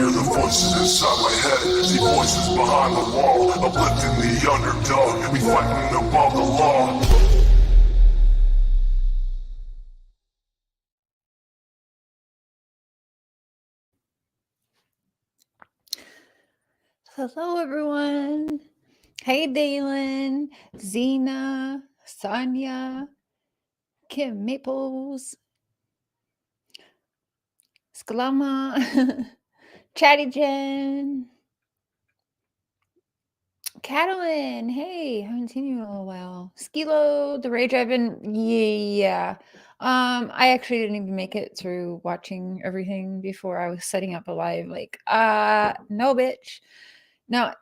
hear the voices inside my head. See voices behind the wall, uplifting the underdog. We fighting above the law. Hello, everyone. Hey, Dalen, Zena, Sonia, Kim Maples, Skalama, Chatty Jen, Catalin. Hey, haven't seen you in a while. Skilo, the Rage Ivan. Yeah. I actually didn't even make it through watching everything before I was setting up a live. Like, no, bitch. Now,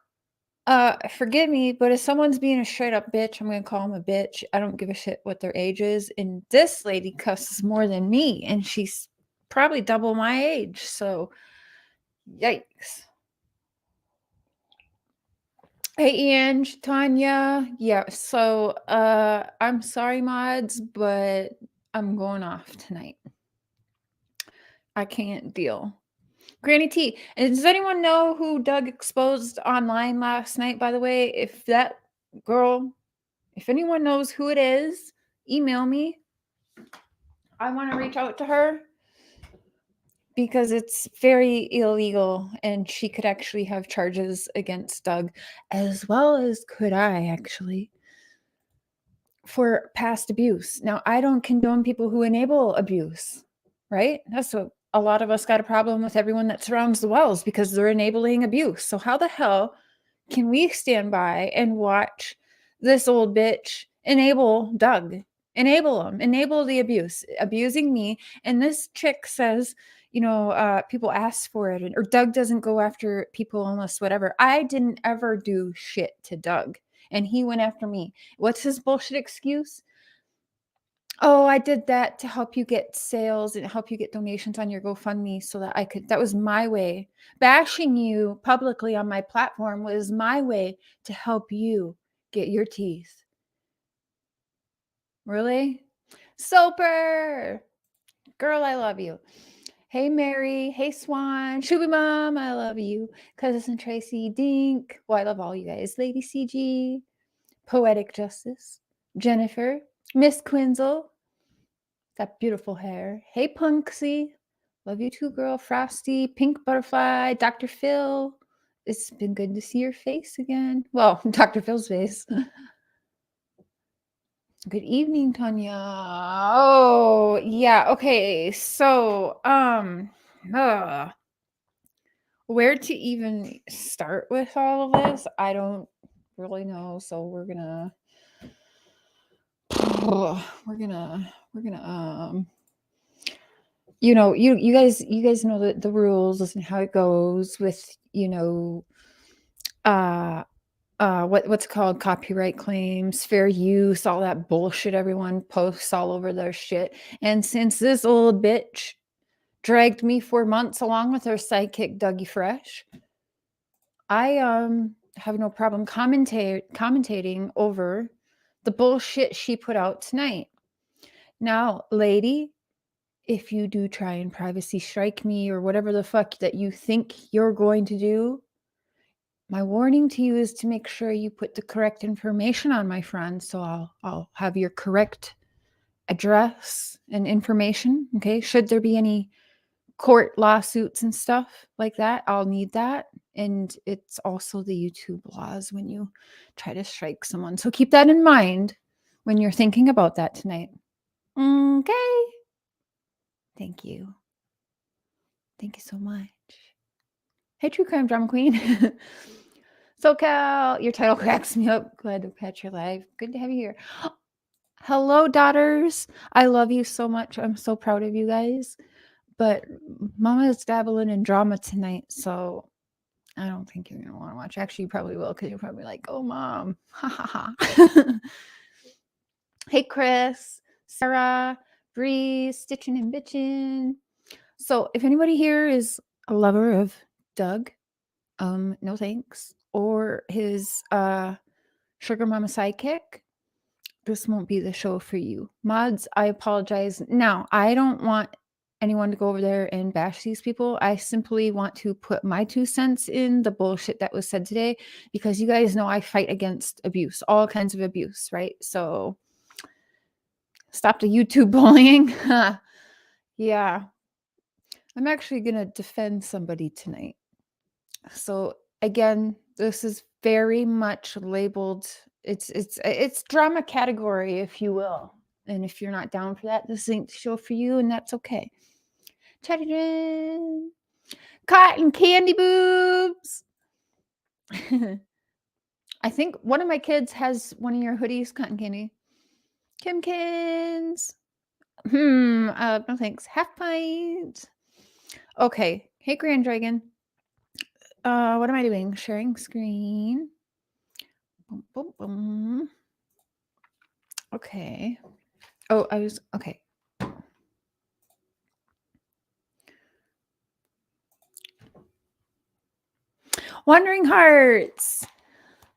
forgive me, but if someone's being a straight up bitch, I'm gonna call them a bitch. I don't give a shit what their age is. And this lady cusses more than me, and she's probably double my age. So, yikes. Hey, Ange, Tanya. Yeah, so I'm sorry, mods, but I'm going off tonight. I can't deal. Granny T. And does anyone know who Doug exposed online last night, by the way? If that girl, if anyone knows who it is, email me. I want to reach out to her because it's very illegal and she could actually have charges against Doug, as well as could I actually, for past abuse. Now, I don't condone people who enable abuse, right? That's what a lot of us got a problem with everyone that surrounds the Wells because they're enabling abuse. So how the hell can we stand by and watch this old bitch enable Doug? Enable him, enable the abuse, abusing me. And this chick says, people ask for it, or Doug doesn't go after people unless whatever. I didn't ever do shit to Doug, and he went after me. What's his bullshit excuse? Oh, I did that to help you get sales and help you get donations on your GoFundMe so that that was my way. Bashing you publicly on my platform was my way to help you get your teeth. Really? Soper! Girl, I love you. Hey, Mary. Hey, Swan. Shuby Mom, I love you. Cousin Tracy Dink. Well, I love all you guys. Lady CG. Poetic Justice. Jennifer. Miss Quinzel. That beautiful hair. Hey, Punksy. Love you too, girl. Frosty, Pink Butterfly, Dr. Phil. It's been good to see your face again. Well, Dr. Phil's face. Good evening, Tanya. Oh, yeah. Okay. So, where to even start with all of this? I don't really know. So we're gonna you guys know the rules and how it goes with what's called copyright claims, fair use, all that bullshit everyone posts all over their shit. And since this old bitch dragged me for months along with her sidekick Dougie Fresh, I have no problem commentating over the bullshit she put out tonight. Now, lady, if you do try and privacy strike me or whatever the fuck that you think you're going to do, my warning to you is to make sure you put the correct information on, my friend. So I'll have your correct address and information. Okay. Should there be any court lawsuits and stuff like that, I'll need that. And it's also the YouTube laws when you try to strike someone. So keep that in mind when you're thinking about that tonight. Okay. Thank you. Thank you so much. Hey, True Crime Drama Queen. SoCal, your title cracks me up. Glad to catch your live. Good to have you here. Hello, daughters. I love you so much. I'm so proud of you guys. But Mama is dabbling in drama tonight, so I don't think you're going to want to watch. Actually, you probably will because you're probably like, oh, Mom. Ha ha ha. Hey, Chris, Sarah, Bree, Stitching and Bitchin'. So if anybody here is a lover of Doug, no thanks, or his sugar mama sidekick, this won't be the show for you. Mods, I apologize. Now, I don't want anyone to go over there and bash these people. I simply want to put my 2 cents in the bullshit that was said today, because you guys know I fight against abuse, all kinds of abuse, right? So stop the YouTube bullying. Yeah. I'm actually going to defend somebody tonight. So again, this is very much labeled, it's drama category, if you will. And if you're not down for that, this ain't the show for you, and that's okay. Ta-da-da! Cotton candy boobs. I think one of my kids has one of your hoodies, cotton candy. Kimkins. No thanks. Half pint. Okay. Hey, Grand Dragon. What am I doing? Sharing screen. Boom, boom, boom. Okay. Oh, okay. Wandering Hearts.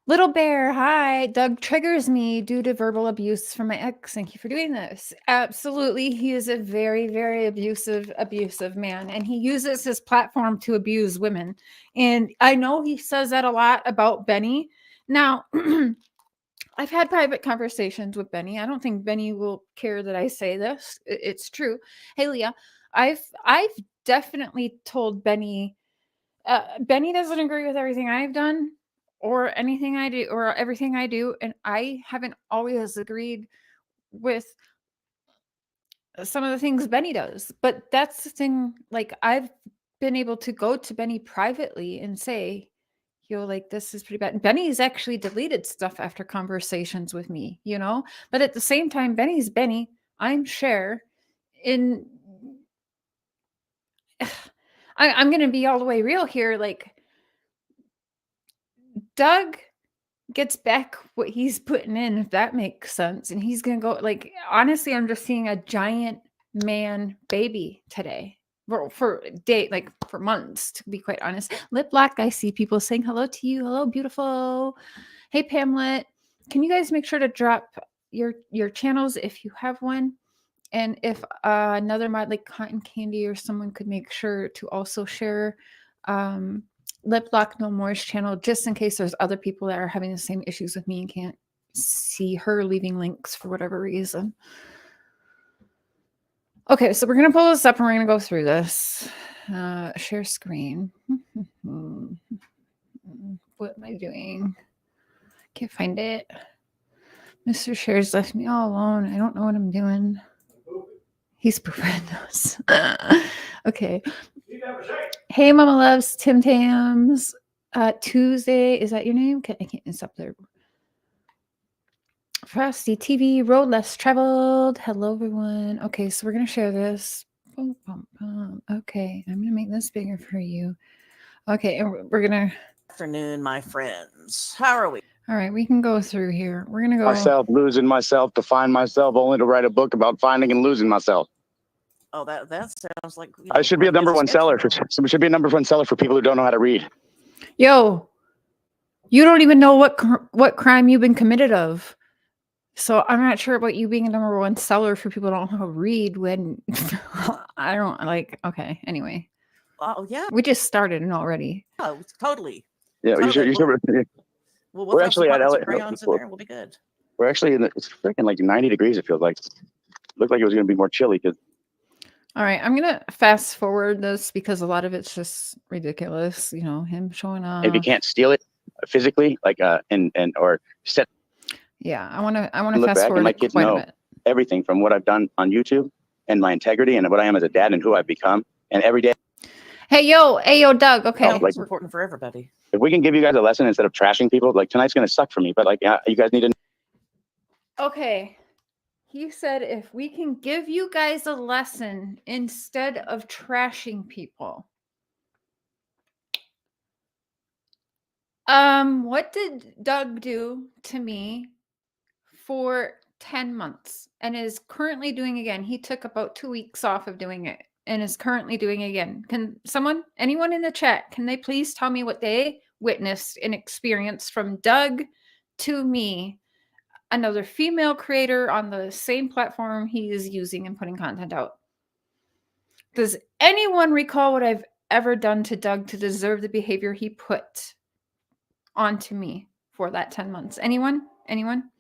Little Bear, hi. Doug triggers me due to verbal abuse from my ex. Thank you for doing this. Absolutely. He is a very, very abusive man. And he uses his platform to abuse women. And I know he says that a lot about Benny. Now, I've had private conversations with Benny. I don't think Benny will care that I say this. It's true. Hey, Leah, I've definitely told Benny, Benny doesn't agree with everything I've done or anything I do or everything I do. And I haven't always agreed with some of the things Benny does. But that's the thing. Like, I've been able to go to Benny privately and say, like, this is pretty bad. And Benny's actually deleted stuff after conversations with me, but at the same time, Benny's Benny. I'm Cher. I'm going to be all the way real here. Like, Doug gets back what he's putting in, if that makes sense. And he's going to go, like, honestly, I'm just seeing a giant man baby today. For months, to be quite honest. Lip Lock, I see people saying hello to you. Hello, beautiful. Hey, Pamlet. Can you guys make sure to drop your channels if you have one? And if another mod like Cotton Candy or someone could make sure to also share Lip Lock No More's channel, just in case there's other people that are having the same issues with me and can't see her leaving links for whatever reason. Okay, so we're going to pull this up and we're going to go through this. Share screen. What am I doing? Can't find it. Mr. Chers left me all alone. I don't know what I'm doing. He's preventing us. Okay. Hey, Mama Loves, Tim Tams. Tuesday, is that your name? I can't, it's up there. Frosty TV, Road Less Traveled. Hello, everyone. Okay, so we're going to share this. Boom, boom, boom. Okay, I'm going to make this bigger for you. Okay, and we're going to... Afternoon, my friends. How are we? All right, we can go through here. We're going to go... Myself, losing myself, to find myself, only to write a book about finding and losing myself. Oh, that sounds like... I should be a number one seller. Should be a number one seller for people who don't know how to read. Yo, you don't even know what crime you've been committed of. So I'm not sure about you being a number one seller for people who don't know how to read when I don't like, okay, anyway. Oh, yeah. We just started and already. Oh, totally. Yeah, totally. You should. Well, we're actually at LA. Crayons in there, we'll be good. We're actually it's freaking like 90 degrees, it feels like. It looked like it was going to be more chilly. All right, I'm going to fast forward this because a lot of it's just ridiculous, him showing up. If you can't steal it physically, like, or set. Yeah, I want to fast forward my kids quite know a bit. Everything from what I've done on YouTube and my integrity and what I am as a dad and who I've become. And every day. Hey, yo, Doug. Okay. It's important for everybody. If we can give you guys a lesson instead of trashing people, like tonight's going to suck for me, but like, you guys need to. Okay. He said, if we can give you guys a lesson instead of trashing people. What did Doug do to me for 10 months and is currently doing again? He took about 2 weeks off of doing it and is currently doing again. Can anyone in the chat, can they please tell me what they witnessed and experienced from Doug to me, another female creator on the same platform he is using and putting content out? Does anyone recall what I've ever done to Doug to deserve the behavior he put onto me for that 10 months? Anyone? Anyone?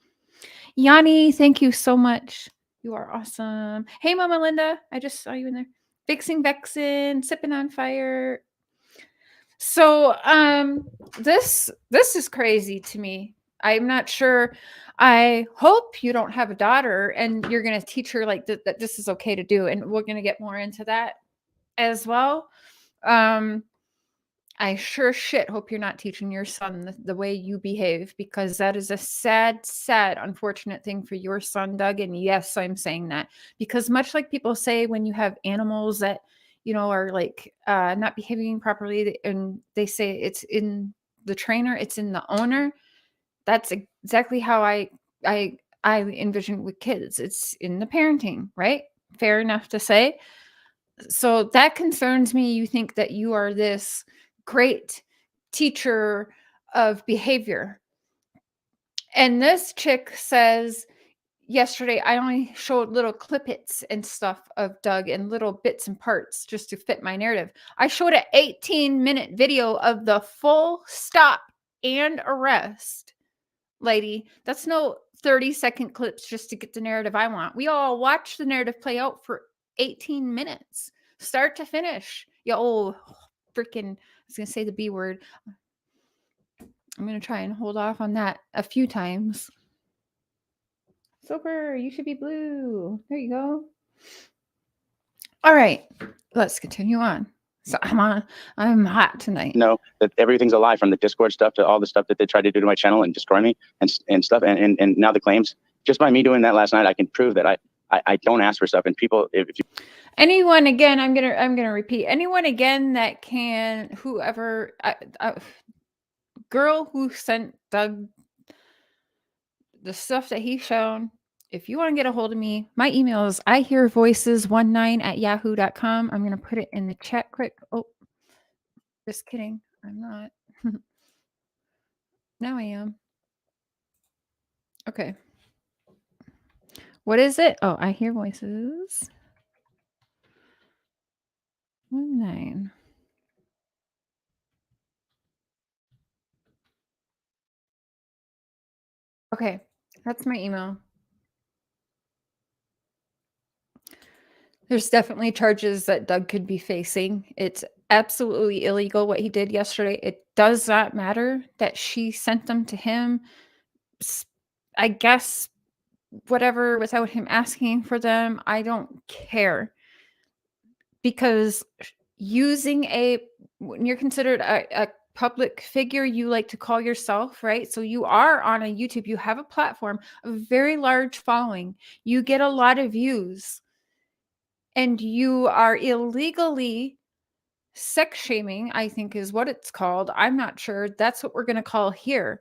Yanni, thank you so much. You are awesome. Hey, Mama Linda. I just saw you in there. Fixing Vexen, sipping on fire. So, this is crazy to me. I'm not sure. I hope you don't have a daughter and you're going to teach her like that this is okay to do. And we're going to get more into that as well. I sure shit hope you're not teaching your son the way you behave, because that is a sad, sad, unfortunate thing for your son, Doug. And yes, I'm saying that because much like people say when you have animals that, you know, are like not behaving properly and they say it's in the trainer, it's in the owner. That's exactly how I envision with kids. It's in the parenting, right? Fair enough to say. So that concerns me. You think that you are this great teacher of behavior. And this chick says, yesterday, I only showed little clippets and stuff of Doug and little bits and parts just to fit my narrative. I showed an 18-minute video of the full stop and arrest, lady. That's no 30-second clips just to get the narrative I want. We all watch the narrative play out for 18 minutes, start to finish. Yo, freaking, I was going to say the B word. I'm going to try and hold off on that a few times. Sober, you should be blue. There you go. All right, let's continue on. So I'm hot tonight. Know that everything's a lie, from the Discord stuff to all the stuff that they tried to do to my channel and destroy me and stuff. And now the claims, just by me doing that last night, I can prove that I don't ask for stuff. And people, if you anyone again, I'm gonna repeat. Anyone again that can, whoever, girl who sent Doug the stuff that he shown. If you want to get a hold of me, my email is ihearvoices19@yahoo.com. I'm going to put it in the chat quick. Oh, just kidding. I'm not. Now I am. Okay. What is it? Oh, I hear voices. 19. Okay. That's my email. There's definitely charges that Doug could be facing. It's absolutely illegal what he did yesterday. It does not matter that she sent them to him. I guess whatever, without him asking for them. I don't care. Because using when you're considered a public figure, you like to call yourself, right? So you are on a YouTube, you have a platform, a very large following. You get a lot of views. And you are illegally sex shaming, I think is what it's called. I'm not sure. That's what we're going to call here.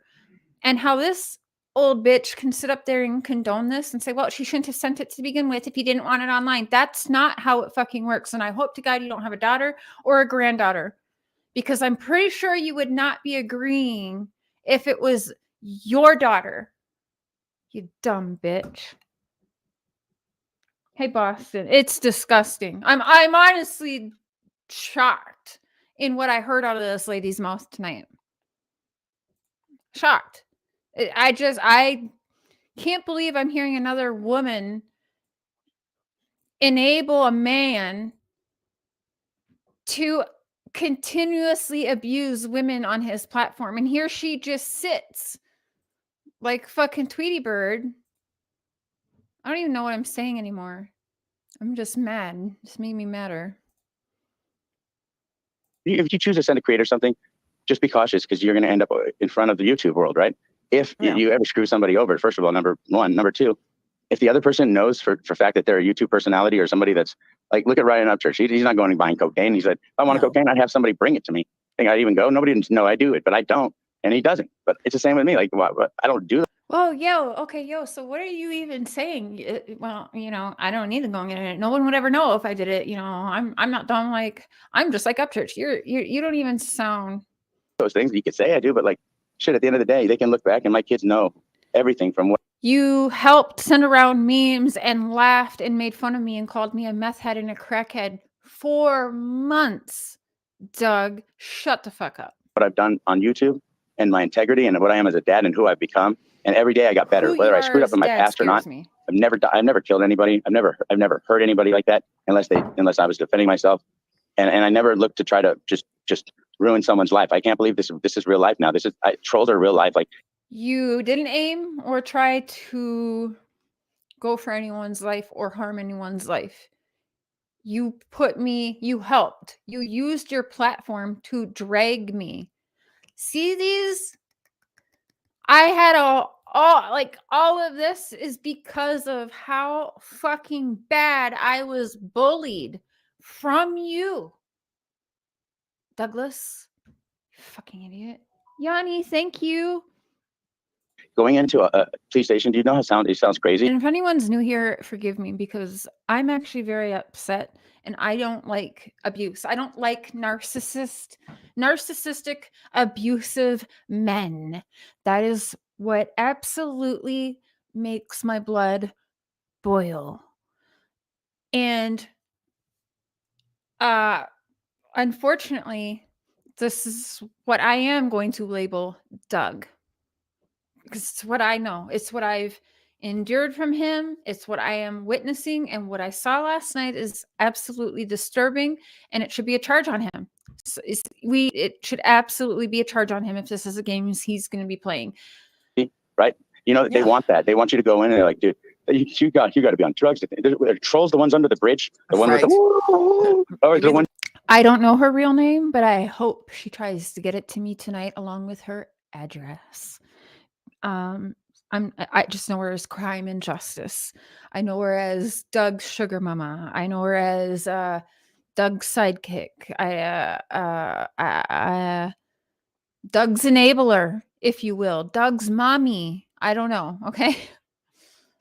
And how this old bitch can sit up there and condone this and say, well, she shouldn't have sent it to begin with if you didn't want it online. That's not how it fucking works. And I hope to God you don't have a daughter or a granddaughter, because I'm pretty sure you would not be agreeing if it was your daughter. You dumb bitch. Hey, Boston, it's disgusting. I'm honestly shocked in what I heard out of this lady's mouth tonight. Shocked. I can't believe I'm hearing another woman enable a man to continuously abuse women on his platform. And here she just sits like fucking Tweety Bird. I don't even know what I'm saying anymore. I'm just mad. It just made me madder. if you choose to send a creator something, just be cautious, because you're going to end up in front of the YouTube world, right? If you ever screw somebody over, first of all, number one. Number two, if the other person knows for fact that they're a YouTube personality or somebody that's like, look at Ryan Upchurch. He's not going and buying cocaine. He said, if I want a cocaine, I'd have somebody bring it to me. Think I'd even go? Nobody didn't know I do it, but I don't. And he doesn't. But it's the same with me. Like, I don't do that. Well, okay, so what are you even saying? Well, I don't need to go and get it. No one would ever know if I did it. I'm not dumb. Like, I'm just like Upchurch. You don't even sound. Those things you could say I do, but like, shit, at the end of the day, they can look back and my kids know everything from what. You helped send around memes and laughed and made fun of me and called me a meth head and a crackhead 4 months. Doug, shut the fuck up. what I've done on YouTube and my integrity and what I am as a dad and who I've become. And every day I got better, Who whether you I are screwed up as in my dad past or not. scares me. I've never killed anybody. I've never hurt anybody like that unless I was defending myself. And I never looked to try to just ruin someone's life. I can't believe this is real life now. Trolls are real life. Like, You didn't aim or try to go for anyone's life or harm anyone's life. You helped. You used your platform to drag me. See these? I had all of this is because of how fucking bad I was bullied from you. Douglas, fucking idiot. Yanni, thank you. going into a police station, do you know how it sounds crazy? And if anyone's new here, forgive me because I'm actually very upset and I don't like abuse. I don't like narcissistic, abusive men. That is what absolutely makes my blood boil. And unfortunately, this is what I am going to label Doug. Because it's what I know. It's what I've endured from him. It's what I am witnessing. And what I saw last night is absolutely disturbing. And it should be a charge on him. So it should absolutely be a charge on him if this is a game he's going to be playing. Right? You know, they want that. They want you to go in and they're like, dude, you got to be on drugs. They're trolls, the ones under the bridge, the one with the one. I don't know her real name, but I hope she tries to get it to me tonight along with her address. I just know her as Crime and Justice. I know her as Doug's sugar mama. I know her as Doug's sidekick. Doug's enabler, if you will. Doug's mommy. I don't know. Okay.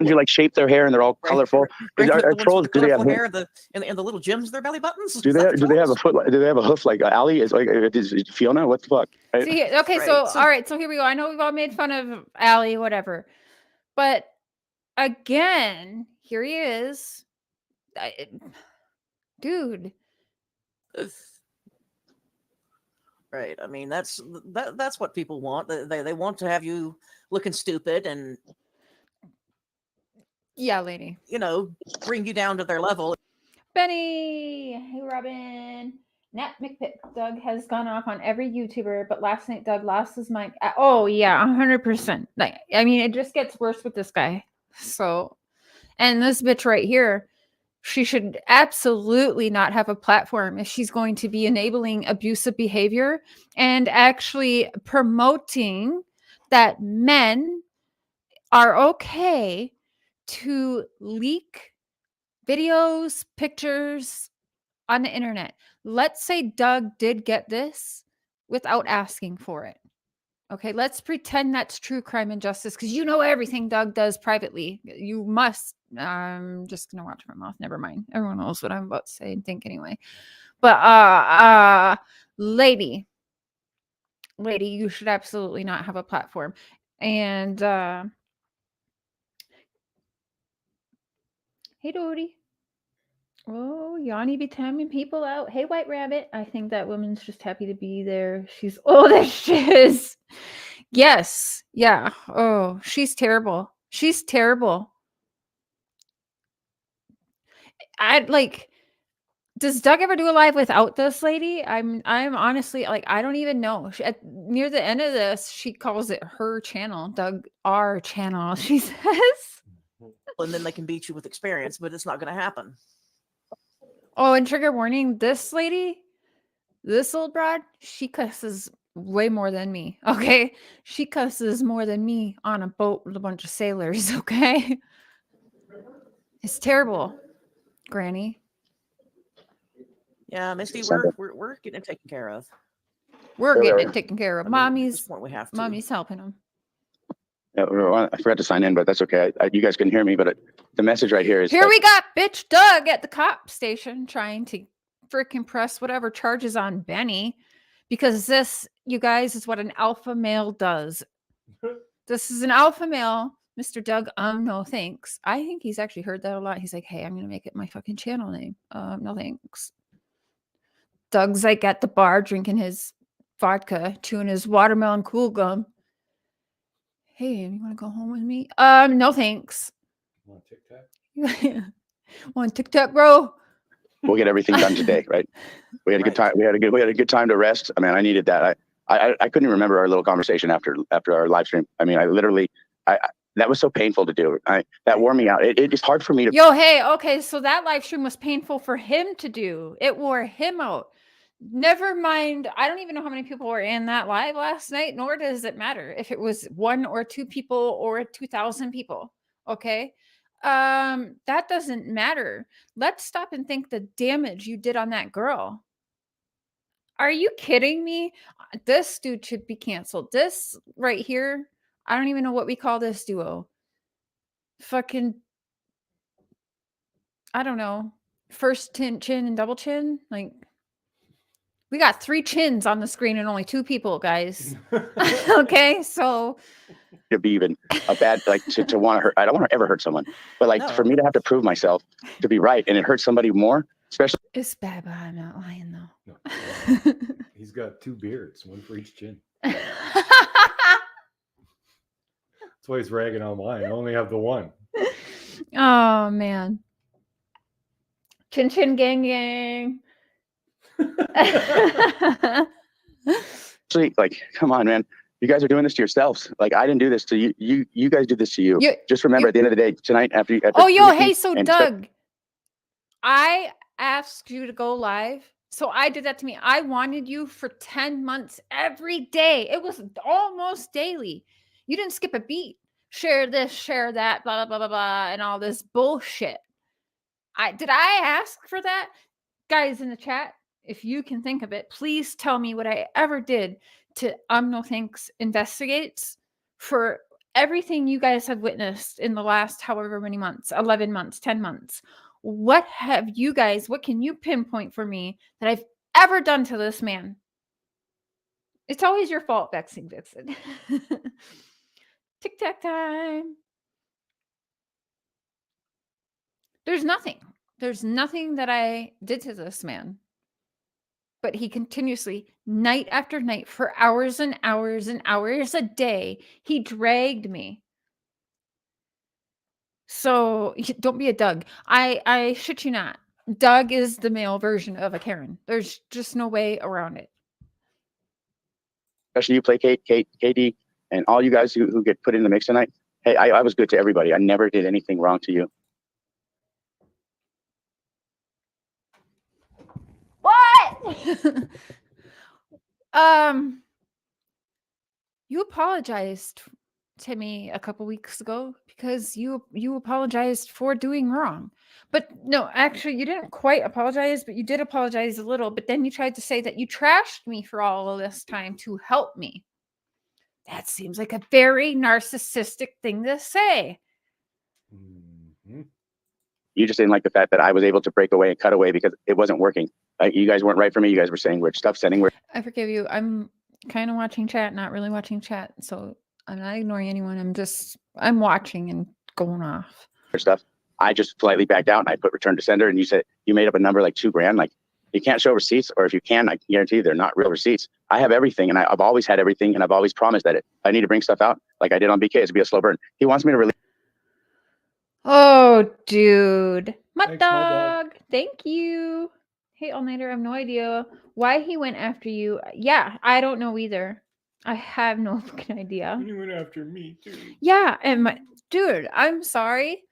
You like shape their hair and they're all colorful. Are trolls? Do they have hair? And the little gems in their belly buttons? Do they have a foot? Do they have a hoof like Allie? Is Fiona? What the fuck? Right? See, okay, Right. so all right, so here we go. I know we've all made fun of Allie, whatever, but again, here he is, dude. Right. I mean, that's what people want. They want to have you looking stupid and Yeah, lady. Bring you down to their level. Benny, hey Robin. Nat McPick. Doug has gone off on every YouTuber, but last night Doug lost his mic. Oh yeah, 100%. Like, I mean, it just gets worse with this guy. So, and this bitch right here, she should absolutely not have a platform if she's going to be enabling abusive behavior and actually promoting that men are okay to leak videos, pictures on the internet. Let's say Doug did get this without asking for it. Okay, let's pretend that's true crime and justice because you know everything Doug does privately. You must. I'm just gonna watch my mouth. Never mind. Everyone knows what I'm about to say and think anyway. But lady, you should absolutely not have a platform. And hey, Dodie. Oh, Yanni be timing people out. Hey, White Rabbit. I think that woman's just happy to be there. She's there she is. Yes. Yeah. Oh, she's terrible. She's terrible. Does Doug ever do a live without this lady? I'm honestly like, I don't even know. Near the end of this, she calls it her channel, Doug our channel, she says. And then they can beat you with experience, but it's not going to happen. Oh, and trigger warning, this lady, this old broad, she cusses way more than me. Okay. She cusses more than me on a boat with a bunch of sailors. Okay. It's terrible, Granny. Yeah, Misty, we're getting it taken care of. We're getting it taken care of. At this point we have to. Mommy's helping him. Yeah, I forgot to sign in, but that's okay. You guys couldn't hear me, but the message right here is here we got bitch Doug at the cop station trying to freaking press whatever charges on Benny because this, you guys, is what an alpha male does. This is an alpha male. Mr. Doug, no thanks. I think he's actually heard that a lot. He's like, hey, I'm going to make it my fucking channel name. No thanks. Doug's like at the bar drinking his vodka, chewing his watermelon cool gum. Hey, you want to go home with me? No thanks. Want TikTok? Want TikTok, bro? We'll get everything done today, right? We had a good time. We had a good time to rest. I mean, I needed that. I couldn't even remember our little conversation after our live stream. I mean, that was so painful to do. That wore me out. It's hard for me to. Yo, hey, okay, so that live stream was painful for him to do. It wore him out. Never mind. I don't even know how many people were in that live last night, nor does it matter if it was 1 or 2 people or 2,000 people. Okay. That doesn't matter. Let's stop and think the damage you did on that girl. Are you kidding me? This dude should be canceled. This right here, I don't even know what we call this duo. Fucking, I don't know. First chin and double chin. Like, we got 3 chins on the screen and only 2 people, guys. Okay, so To be even a bad, like to want to hurt. I don't want to ever hurt someone, but like for me to have to prove myself to be right and it hurts somebody more, especially. It's bad, but I'm not lying though. No. He's got 2 beards, one for each chin. That's why he's ragging on mine. I only have the one. Oh man. Chin chin gang gang. Actually, like, come on, man. You guys are doing this to yourselves. Like, I didn't do this to you. You guys do this to you. Just remember, at the end of the day, tonight, after oh, yo, hey, so Doug, I asked you to go live. So I did that to me. I wanted you for 10 months every day. It was almost daily. You didn't skip a beat. Share this, share that, blah, blah, blah, blah, blah, and all this bullshit. Did I ask for that? Guys in the chat, if you can think of it, please tell me what I ever did to No Thanks Investigates for everything you guys have witnessed in the last however many months, 11 months, 10 months. What can you pinpoint for me that I've ever done to this man? It's always your fault, Vexing Vixen. Tic-tac time. There's nothing that I did to this man. But he continuously, night after night, for hours and hours and hours a day, he dragged me. So don't be a Doug. I shit you not. Doug is the male version of a Karen. There's just no way around it. Especially you play KD, and all you guys who get put in the mix tonight. Hey, I was good to everybody. I never did anything wrong to you. What? You apologized to me a couple weeks ago because you apologized for doing wrong. But no, actually you didn't quite apologize, but you did apologize a little, but then you tried to say that you trashed me for all of this time to help me. That seems like a very narcissistic thing to say. Mm-hmm. You just didn't like the fact that I was able to break away and cut away because it wasn't working. You guys weren't right for me. You guys were saying weird stuff, sending weird. I forgive you. I'm kind of watching chat, not really watching chat. So I'm not ignoring anyone. I'm watching and going off. Stuff. I just politely backed out and I put return to sender, and you said you made up a number like $2,000. Like, you can't show receipts, or if you can, I can guarantee you they're not real receipts. I have everything, and I've always had everything, and I've always promised that I need to bring stuff out like I did on BK. It's be a slow burn. He wants me to release. Oh, dude. Mud Thanks, Mud Dog. Dog. Thank you. Hey, All Nighter, I have no idea why he went after you. Yeah, I don't know either. I have no fucking idea. You went after me too. Yeah, and dude, I'm sorry.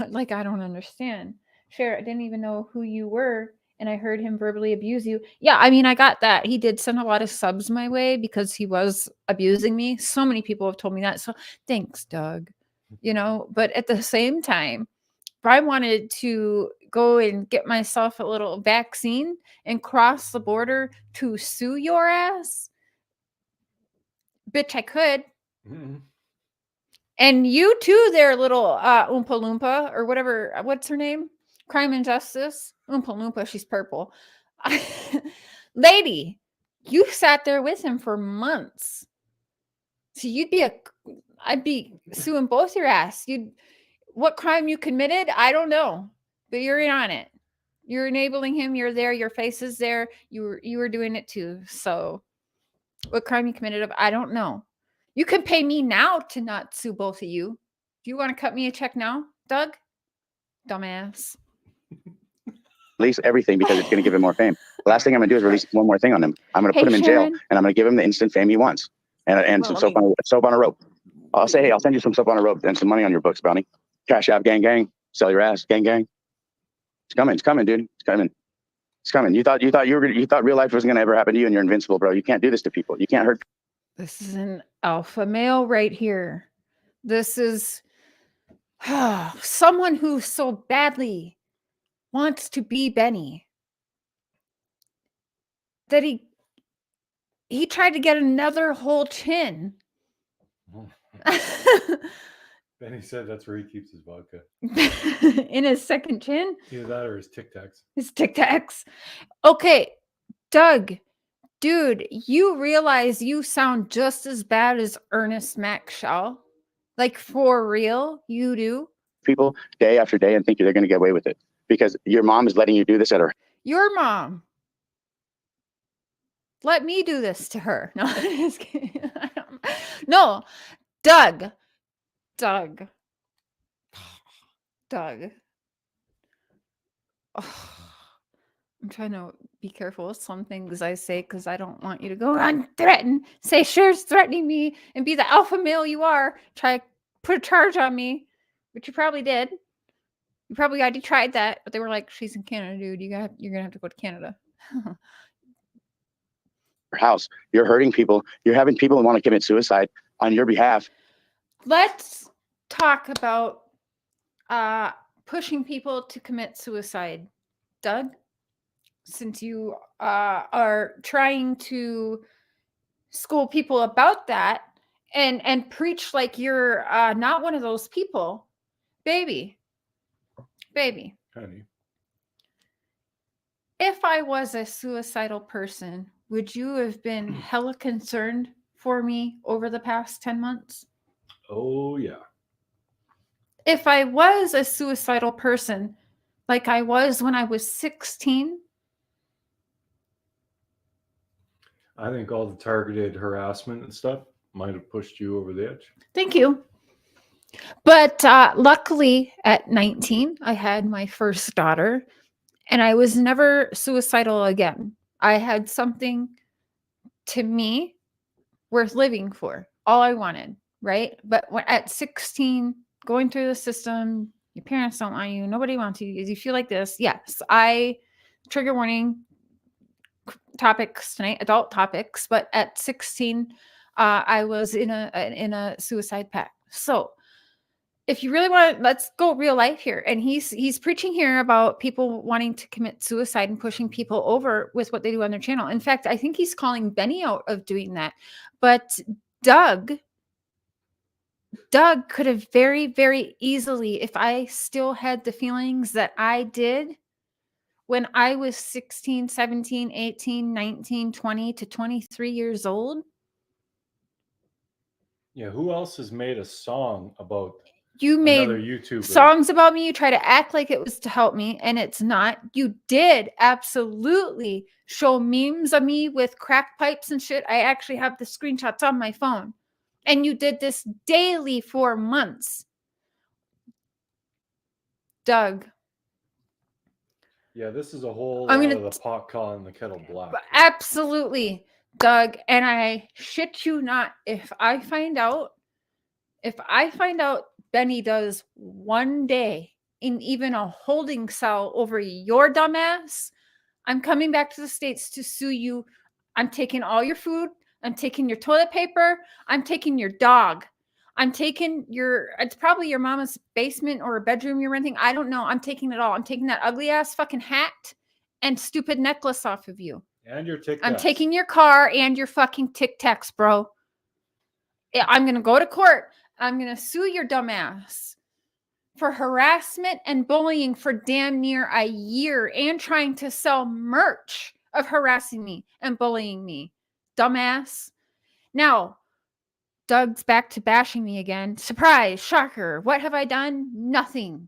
Like, I don't understand. Cher, I didn't even know who you were, and I heard him verbally abuse you. Yeah, I mean, I got that. He did send a lot of subs my way because he was abusing me. So many people have told me that. So thanks, Doug. You know, but at the same time, if I wanted to go and get myself a little vaccine and cross the border to sue your ass, bitch, I could. Mm-hmm. And you too, there, little Oompa Loompa, or whatever. What's her name? Crime and Justice. Oompa Loompa. She's purple. Lady, you sat there with him for months. So I'd be suing both your ass. What crime you committed? I don't know, but you're in on it. You're enabling him. You're there. Your face is there. You were doing it too. So what crime you committed? I don't know. You can pay me now to not sue both of you. Do you want to cut me a check now, Doug? Dumbass. Release everything because it's going to give him more fame. The last thing I'm going to do is release one more thing on him. I'm going to put him in jail, Sharon. and I'm going to give him the instant fame he wants, and some soap on a rope. I'll say, hey, I'll send you some soap on a rope and some money on your books, Bounty. Cash App, gang, gang. Sell your ass, gang, gang. It's coming, dude. It's coming. You thought real life wasn't going to ever happen to you, and you're invincible, bro. You can't do this to people. You can't hurt. This is an alpha male right here. This is someone who so badly wants to be Benny that he tried to get another whole chin. Benny said that's where he keeps his vodka. In his second chin? Either that or his Tic Tacs. His Tic Tacs. Okay, Doug, dude, you realize you sound just as bad as Ernest Maxwell? Like, for real? You do? People day after day and think they're going to get away with it because your mom is letting you do this at her. Your mom. Let me do this to her. No, I'm just kidding. No, Doug. Oh, I'm trying to be careful with some things I say because I don't want you to go on threaten. Say Cher's threatening me and be the alpha male you are. Try to put a charge on me, which you probably did. You probably already tried that, but they were like, "She's in Canada, dude. You're gonna have to go to Canada." House. You're hurting people. You're having people who want to commit suicide on your behalf. Let's talk about pushing people to commit suicide. Doug, since you are trying to school people about that and preach like you're not one of those people, baby, Honey. if I was a suicidal person, would you have been hella concerned for me over the past 10 months? Oh, yeah. If I was a suicidal person, like I was when I was 16, I think all the targeted harassment and stuff might have pushed you over the edge. thank you. But luckily at 19, I had my first daughter and I was never suicidal again. I had something to me worth living for, all I wanted, right? But at 16, going through the system, your parents don't want you, nobody wants you, you feel like this. Yes, trigger warning topics tonight, adult topics, but at 16, I was in a suicide pact. So if you really want to, let's go real life here. And he's preaching here about people wanting to commit suicide and pushing people over with what they do on their channel. In fact, I think he's calling Benny out of doing that. But Doug could have very, very easily, if I still had the feelings that I did when I was 16, 17, 18, 19, 20 to 23 years old. Yeah, who else has made a song about You made another YouTuber? songs about me. You try to act like it was to help me, and it's not. You did absolutely show memes of me with crack pipes and shit. I actually have the screenshots on my phone. And you did this daily for months. Doug. Yeah, this is a whole lot of the pot calling the kettle black. Absolutely, Doug. And I shit you not, if I find out Benny does one day in even a holding cell over your dumbass, I'm coming back to the States to sue you. I'm taking all your food. I'm taking your toilet paper. I'm taking your dog. I'm taking it's probably your mama's basement or a bedroom you're renting. I don't know. I'm taking it all. I'm taking that ugly ass fucking hat and stupid necklace off of you. And your Tic Tacs. I'm taking your car and your fucking Tic Tacs, bro. I'm going to go to court. I'm going to sue your dumbass for harassment and bullying for damn near a year and trying to sell merch of harassing me and bullying me. Dumbass. Now, Doug's back to bashing me again. Surprise, shocker. What have I done? Nothing.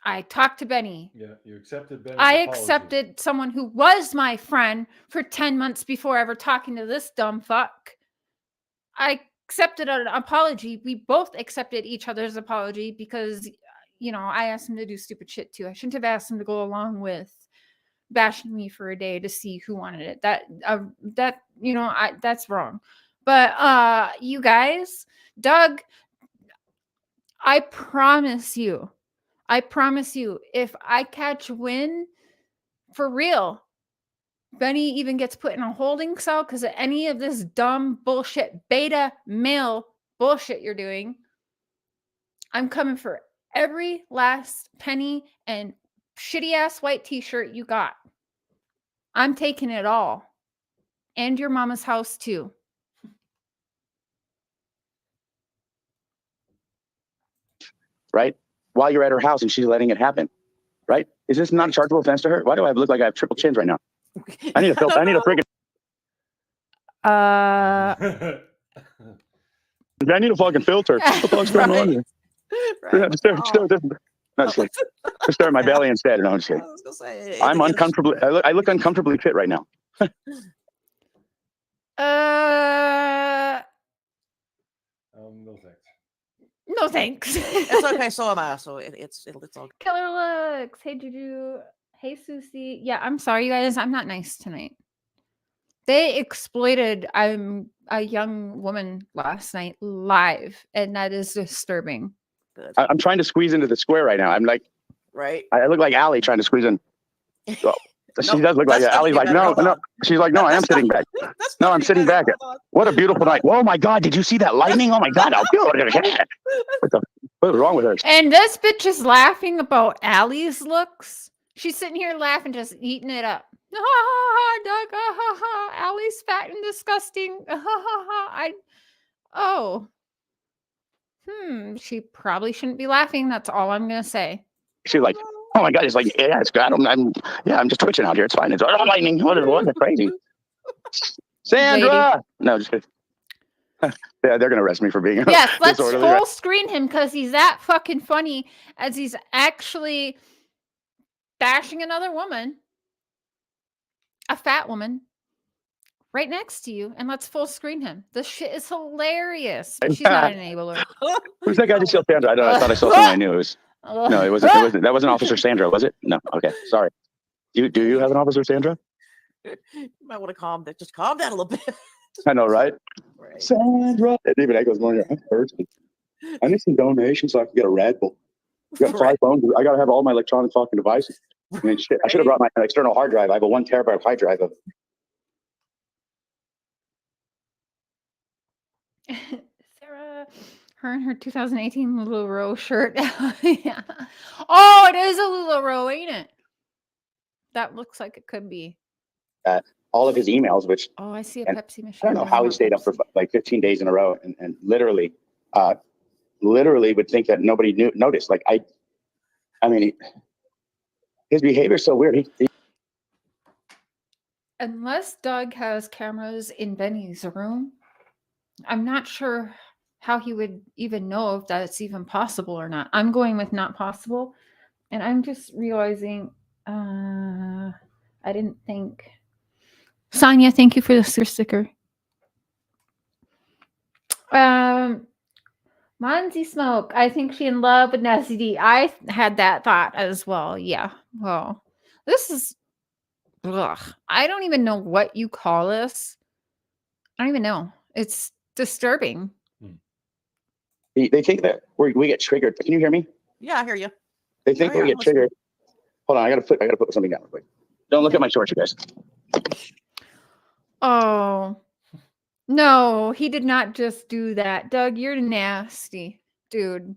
I talked to Benny. Yeah, you accepted Ben's I apology. accepted someone who was my friend for 10 months before ever talking to this dumb fuck. I accepted an apology. We both accepted each other's apology because, you know, I asked him to do stupid shit too. I shouldn't have asked him to go along with bashing me for a day to see who wanted it. That you know, that's wrong. But you guys, Doug, I promise you, if I catch wind for real, Benny even gets put in a holding cell because of any of this dumb bullshit beta male bullshit you're doing, I'm coming for every last penny and shitty ass white t-shirt you got. I'm taking it all. And your mama's house too. Right? While you're at her house and she's letting it happen. Right? Is this not a chargeable offense to her? Why do I look like I have triple chins right now? I need a filter. I need a friggin' I need a fucking filter. What the fuck's going on here? Right. Just stare at my belly instead. No, I'm just kidding. I was gonna say, I'm uncomfortably. I look uncomfortably fit right now. No thanks. No thanks. It's okay. So am I. So it's all. Killer looks. Hey Juju. Hey Susie. Yeah, I'm sorry, you guys. I'm not nice tonight. They exploited a young woman last night live, and that is disturbing. Good. I'm trying to squeeze into the square right now. I'm like, Right. I look like Allie trying to squeeze in. So, she No, does look like that's Allie's gonna like, get no, better. no. Hold She's like, no, I am sitting back. That's No, gonna I'm get sitting better. back. Hold on. What a beautiful night. Oh my God, did you see that lightning? Oh my God, what was wrong with her? And this bitch is laughing about Allie's looks. She's sitting here laughing, just eating it up. Ha ha ha, Doug. Ha ha ha. Allie's fat and disgusting. Ha ha ha. She probably shouldn't be laughing. That's all I'm gonna say. She's like, oh my God, it's like, yeah, it's good. I'm just twitching out here. It's fine. It's lightning. What is crazy? Sandra! Lady. No, just kidding. Yeah, they're gonna arrest me for being Yes, let's disorderly. full screen him because he's that fucking funny as he's actually bashing another woman, a fat woman, right next to you, and let's full screen him. This shit is hilarious. But she's not an enabler. Who's that guy just yelled Sandra? I thought I saw someone I knew. It was no, it wasn't. That wasn't Officer Sandra, was it? No. Okay, sorry. Do you have an Officer Sandra? You might want to calm down. Just calm down a little bit. I know, right? Right. Sandra. David Echo's going here. I'm thirsty. I need some donations so I can get a Red Bull. I got 5 phones. I gotta have all my electronic fucking devices. I mean, shit, I should have brought my external hard drive. I have a 1 terabyte hard drive of. Sarah, her and her 2018 LuLaRoe shirt. Yeah. Oh, it is a LuLaRoe, ain't it? That looks like it could be. All of his emails, which Oh, I see a and Pepsi machine. I don't know how he stayed up for like 15 days in a row and literally would think that nobody noticed. Like I mean, his behavior is so weird. Unless Doug has cameras in Benny's room, I'm not sure how he would even know if that's even possible or not. I'm going with not possible, and I'm just realizing I didn't think. Sonia, thank you for the sticker. Monzy Smoke, I think she in love with Nessie D. I had that thought as well. Yeah. Well, this is. Ugh, I don't even know what you call this. I don't even know. It's disturbing. They think that we get triggered. Can you hear me? Yeah, I hear you. They think Oh, yeah, we get triggered. Hold on, I gotta put something down real quick. Don't look at my shorts, you guys. Oh no, he did not just do that. Doug, you're nasty, dude.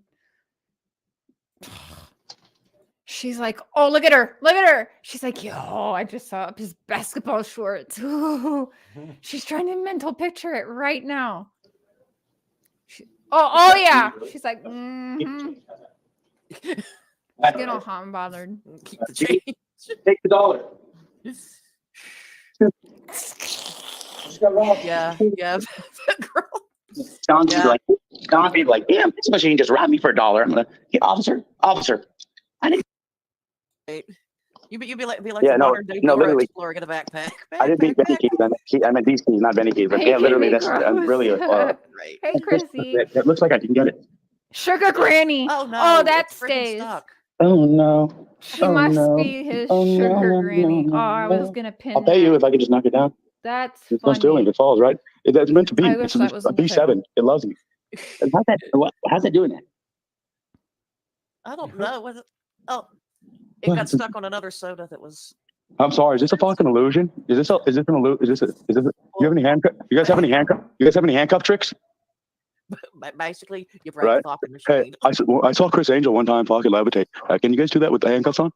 She's like, oh, look at her. Look at her. She's like, yo, I just saw up his basketball shorts. Ooh. She's trying to mental picture it right now. Oh yeah. She's like, mm-hmm. Get all hot and bothered. Keep the change. Take the $1. Yeah. Girl. Don be like, damn, this machine just robbed me for $1. I'm gonna, officer, I need You'd be like Yeah, the no, modern day no, Dora literally. Explorer in a backpack. I didn't mean Benny keys. I meant these keys, not Benny keys. But yeah, Making literally, me that's I'm really. Right. Hey, Chrissy. It looks like I can get it. Sugar Granny. Oh no! Oh, that it's freaking stays. stuck. Oh no! She Oh, must no. be his Oh, no, sugar no, granny. no, Oh, I was no. gonna pin I'll pay you that. if I can just knock it down. That's There's no stealing. funny. It falls, right? It's meant to be. I wish It's that was a in the B7. title. It loves me. And how's that doing that? I don't know. Was it? Oh, it got stuck on another soda that was. I'm sorry. Is this a fucking illusion? Is this an illusion? Do you have any handcuff? You guys have any handcuff tricks? Basically, you break Right. the fucking Hey, machine. I saw Chris Angel one time fucking levitate. Can you guys do that with the handcuffs on?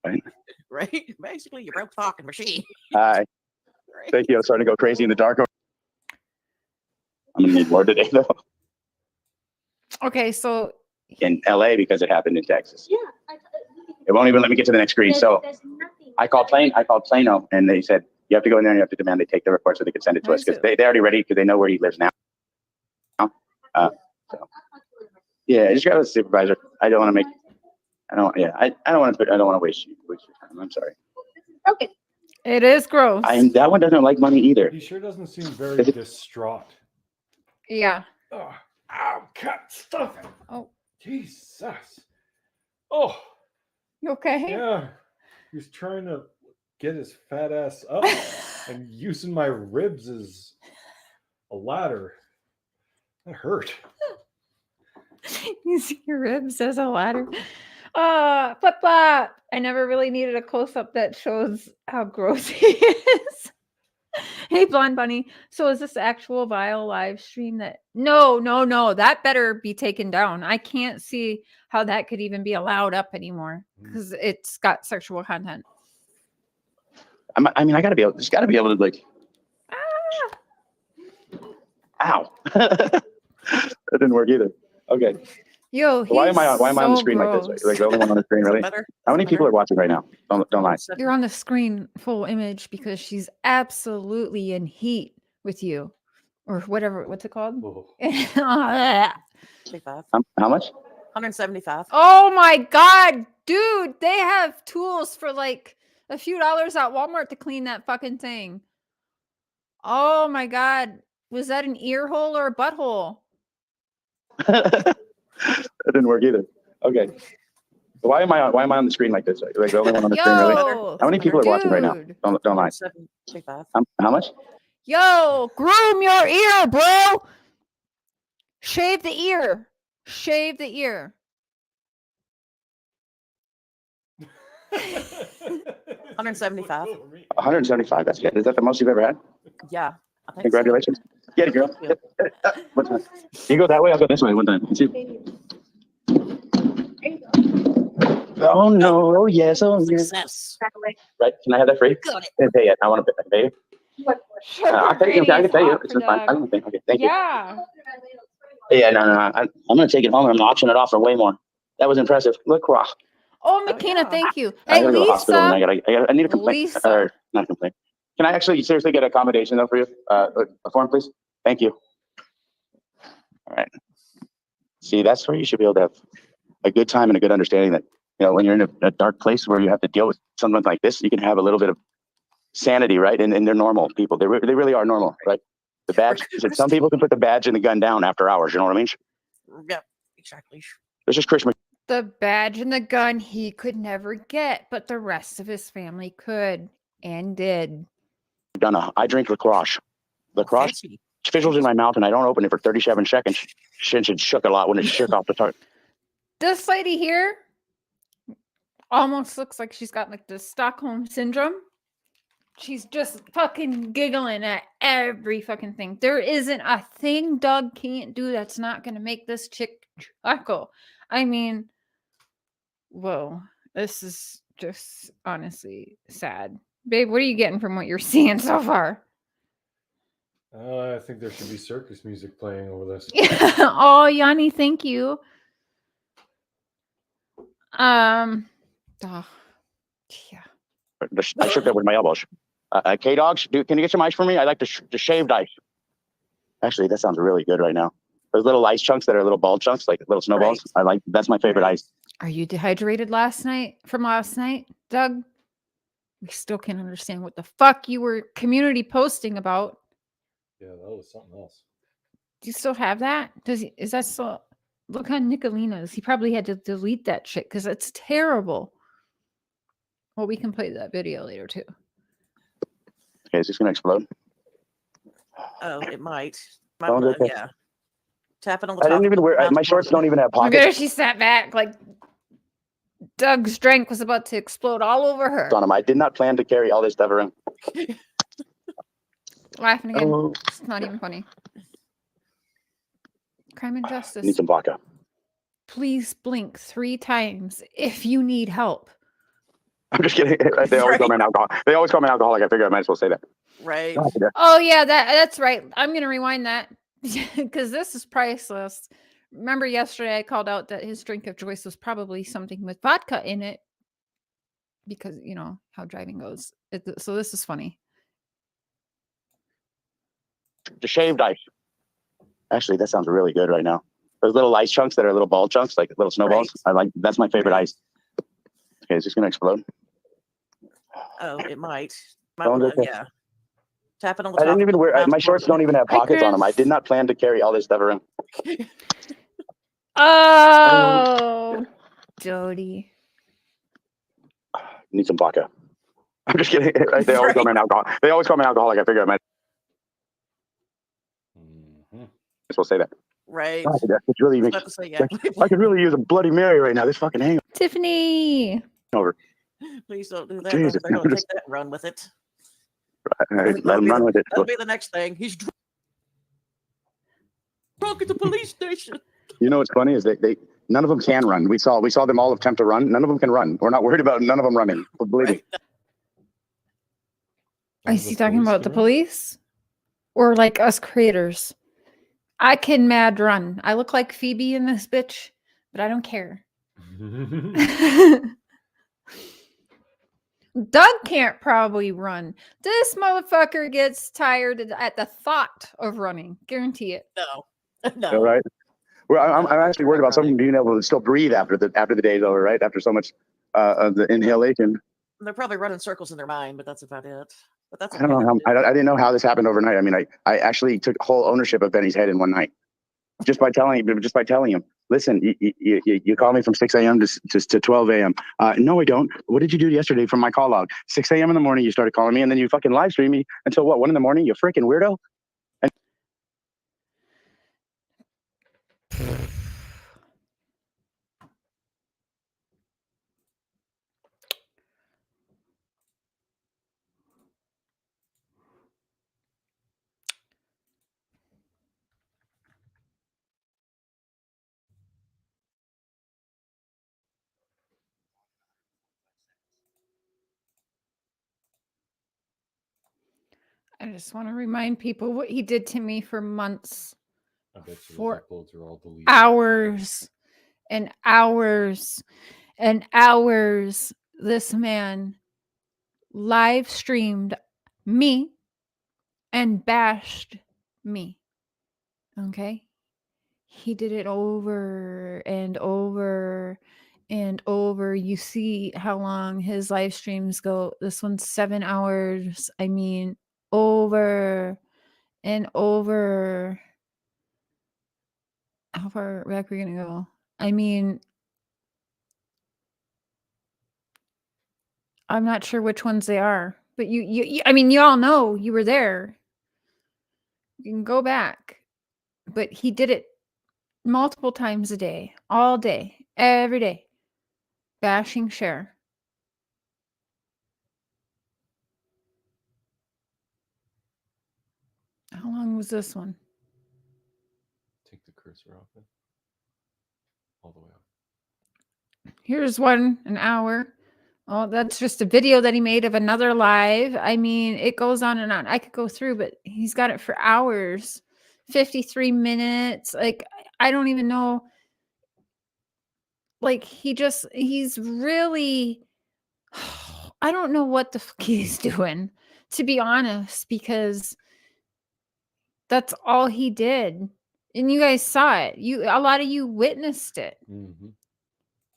Right. Right. Basically, you broke the fucking machine. Hi. Right. Thank you. I'm starting to go crazy in the dark. I'm gonna need more today though. Okay, so In LA because it happened in Texas. Yeah. It won't even let me get to the next screen. So I called Plano and they said you have to go in there and you have to demand they take the report so they can send it to Why us is because it- they already ready because they know where he lives now. So, yeah, I just got a supervisor. I don't want to waste your time. I'm sorry. Okay. it is gross. That one doesn't like money either. He sure doesn't seem very distraught. Yeah. Oh, ow, cut, stop it. Oh, Jesus. Oh, you okay? yeah. He's trying to get his fat ass up and using my ribs as a ladder. That hurt. You see your ribs as a ladder. Flip flop. I never really needed a close up that shows how gross he is. Hey, Blonde Bunny. So is this actual Vile live stream that? No. That better be taken down. I can't see how that could even be allowed up anymore because it's got sexual content. I mean, I gotta be able. Just gotta be able to like. Ow. That didn't work either. Okay. Yo, Why am I on the so screen gross. like this? Like the only one on the screen, really? Better. How many people are watching right now? Don't lie. You're on the screen full image because she's absolutely in heat with you, or whatever. What's it called? Oh. 75. How much? 175. Oh my god, dude! They have tools for like a few dollars at Walmart to clean that fucking thing. Oh my god, was that an ear hole or a butthole? That didn't work either. Okay. Why am I on the screen like this? Like the only one on the screen, really? Yo, How many people are watching right now? dude. Don't lie. 175. How much? Yo, groom your ear, bro. Shave the ear. Shave the ear. 175. 175. That's good. Is that the most you've ever had? Yeah. I think Congratulations. Get it, girl. Thank One time. You go that way. I'll go this way. One time. See? Oh no! Oh yes! Oh So. yes! Success. Right? Can I have that free? Got it. I didn't pay it. I want to pay you. I'll pay you. Okay, I can pay you. It's fine. I don't think. Okay, thank you. Yeah. Yeah, no. I'm gonna take it home and I'm gonna auction it off for way more. That was impressive. Look, wow. Oh, McKenna, yeah. thank you. I Hey, gotta go to the hospital and Lisa. I need a complaint. Lisa. Or not a complaint. Can I actually seriously get an accommodation though for you? A form, please. Thank you. All right. See, that's where you should be able to have a good time and a good understanding that, you know, when you're in a dark place where you have to deal with something like this, you can have a little bit of sanity, right? And they're normal people. They really are normal, right? The badge. Some people can put the badge and the gun down after hours. You know what I mean? Yep. Exactly. This is Chris. The badge and the gun he could never get, but the rest of his family could and did. McDonough. I drink lacrosse. Lacrosse Fancy. fizzles in my mouth and I don't open it for 37 seconds. Since it shook a lot when it shook off the top. This lady here almost looks like she's got like the Stockholm syndrome. She's just fucking giggling at every fucking thing. There isn't a thing Doug can't do that's not going to make this chick chuckle. I mean, whoa, this is just honestly sad. Babe, what are you getting from what you're seeing so far? I think there should be circus music playing over this. Oh, Yanni, thank you. Oh, yeah. I shook that with my elbows. K-Dogs, can you get some ice for me? I like the shaved ice. Actually, that sounds really good right now. Those little ice chunks that are little ball chunks, like little snowballs. Right. That's my favorite ice. Are you dehydrated from last night, Doug? We still can't understand what the fuck you were community posting about. Yeah, that was something else. Do you still have that? Is that still? Look on Nicolina's. He probably had to delete that shit because it's terrible. Well, we can play that video later too. Okay, is this gonna explode? Oh, it might. Don't do this. Yeah. Tapping on the I top. didn't even wear. My shorts don't even have Look at pockets her. She sat back like Doug's drink was about to explode all over her. on them. I did not plan to carry all this stuff around. Laughing again. Oh. It's not even funny. Crime and Need justice. some vodka. Please blink 3 times if you need help. I'm just kidding. They always call me an alcoholic. They always call me an alcoholic. I figure I might as well say that. Right. Oh yeah, that's right. I'm gonna rewind that because this is priceless. Remember yesterday I called out that his drink of choice was probably something with vodka in it because you know how driving goes. So this is funny. The shaved ice. Actually, that sounds really good right now. Those little ice chunks that are little ball chunks, like little snowballs. Right. That's my favorite ice. Okay, is this gonna explode? Oh, it might. Don't do this. Yeah. Tapping on the I top. didn't even wear. My shorts don't even have Hi, pockets on them. I Chris. did not plan to carry all this stuff around. Oh, Jody. Need some vodka. I'm just kidding. They always call me an alcoholic. They always call me an alcoholic. I figure I might as well say that. Right. God, it's really I was about to say, yeah. I could really use a Bloody Mary right now. This fucking hangover. Tiffany. Please don't do that. Jesus, They're going to take that and run with it. Let him run with it. That'll be the next thing. He's drunk at the police station. You know what's funny is they none of them can run. We saw them all attempt to run. None of them can run. We're not worried about none of them running. Believe me. Is he talking about the police or like us creators? I can mad run. I look like Phoebe in this bitch, but I don't care. Doug can't probably run. This motherfucker gets tired at the thought of running. Guarantee it. No. All right. Well, I'm actually worried about someone being able to still breathe after the day's over, right? After so much of the inhalation. They're probably running circles in their mind, but that's about it. But that's I don't know how. I didn't know how this happened overnight. I mean, I actually took whole ownership of Benny's head in one night, just by telling him, listen, you call me from 6 a.m. to 12 a.m. No, I don't. What did you do yesterday from my call log? 6 a.m. in the morning, you started calling me, and then you fucking live stream me until what? 1 in the morning? You freaking weirdo. I just want to remind people what he did to me for months. I bet you For those uploads are all deleted. hours and hours and hours. This man live streamed me and bashed me. Okay. He did it over and over and over. You see how long his live streams go. This one's 7 hours. I mean, over and over. How far back are we gonna go? I mean, I'm not sure which ones they are, but you I mean, you all know you were there. You can go back. But he did it multiple times a day, all day, every day, bashing Cher. How long was this one? Take the cursor off it. All the way up. Here's one, an hour. Oh, that's just a video that he made of another live. I mean, it goes on and on. I could go through, but he's got it for hours, 53 minutes. Like, I don't even know. Like, he's really, I don't know what the fuck he's doing, to be honest, because that's all he did. And you guys saw it. A lot of you witnessed it. Mm-hmm.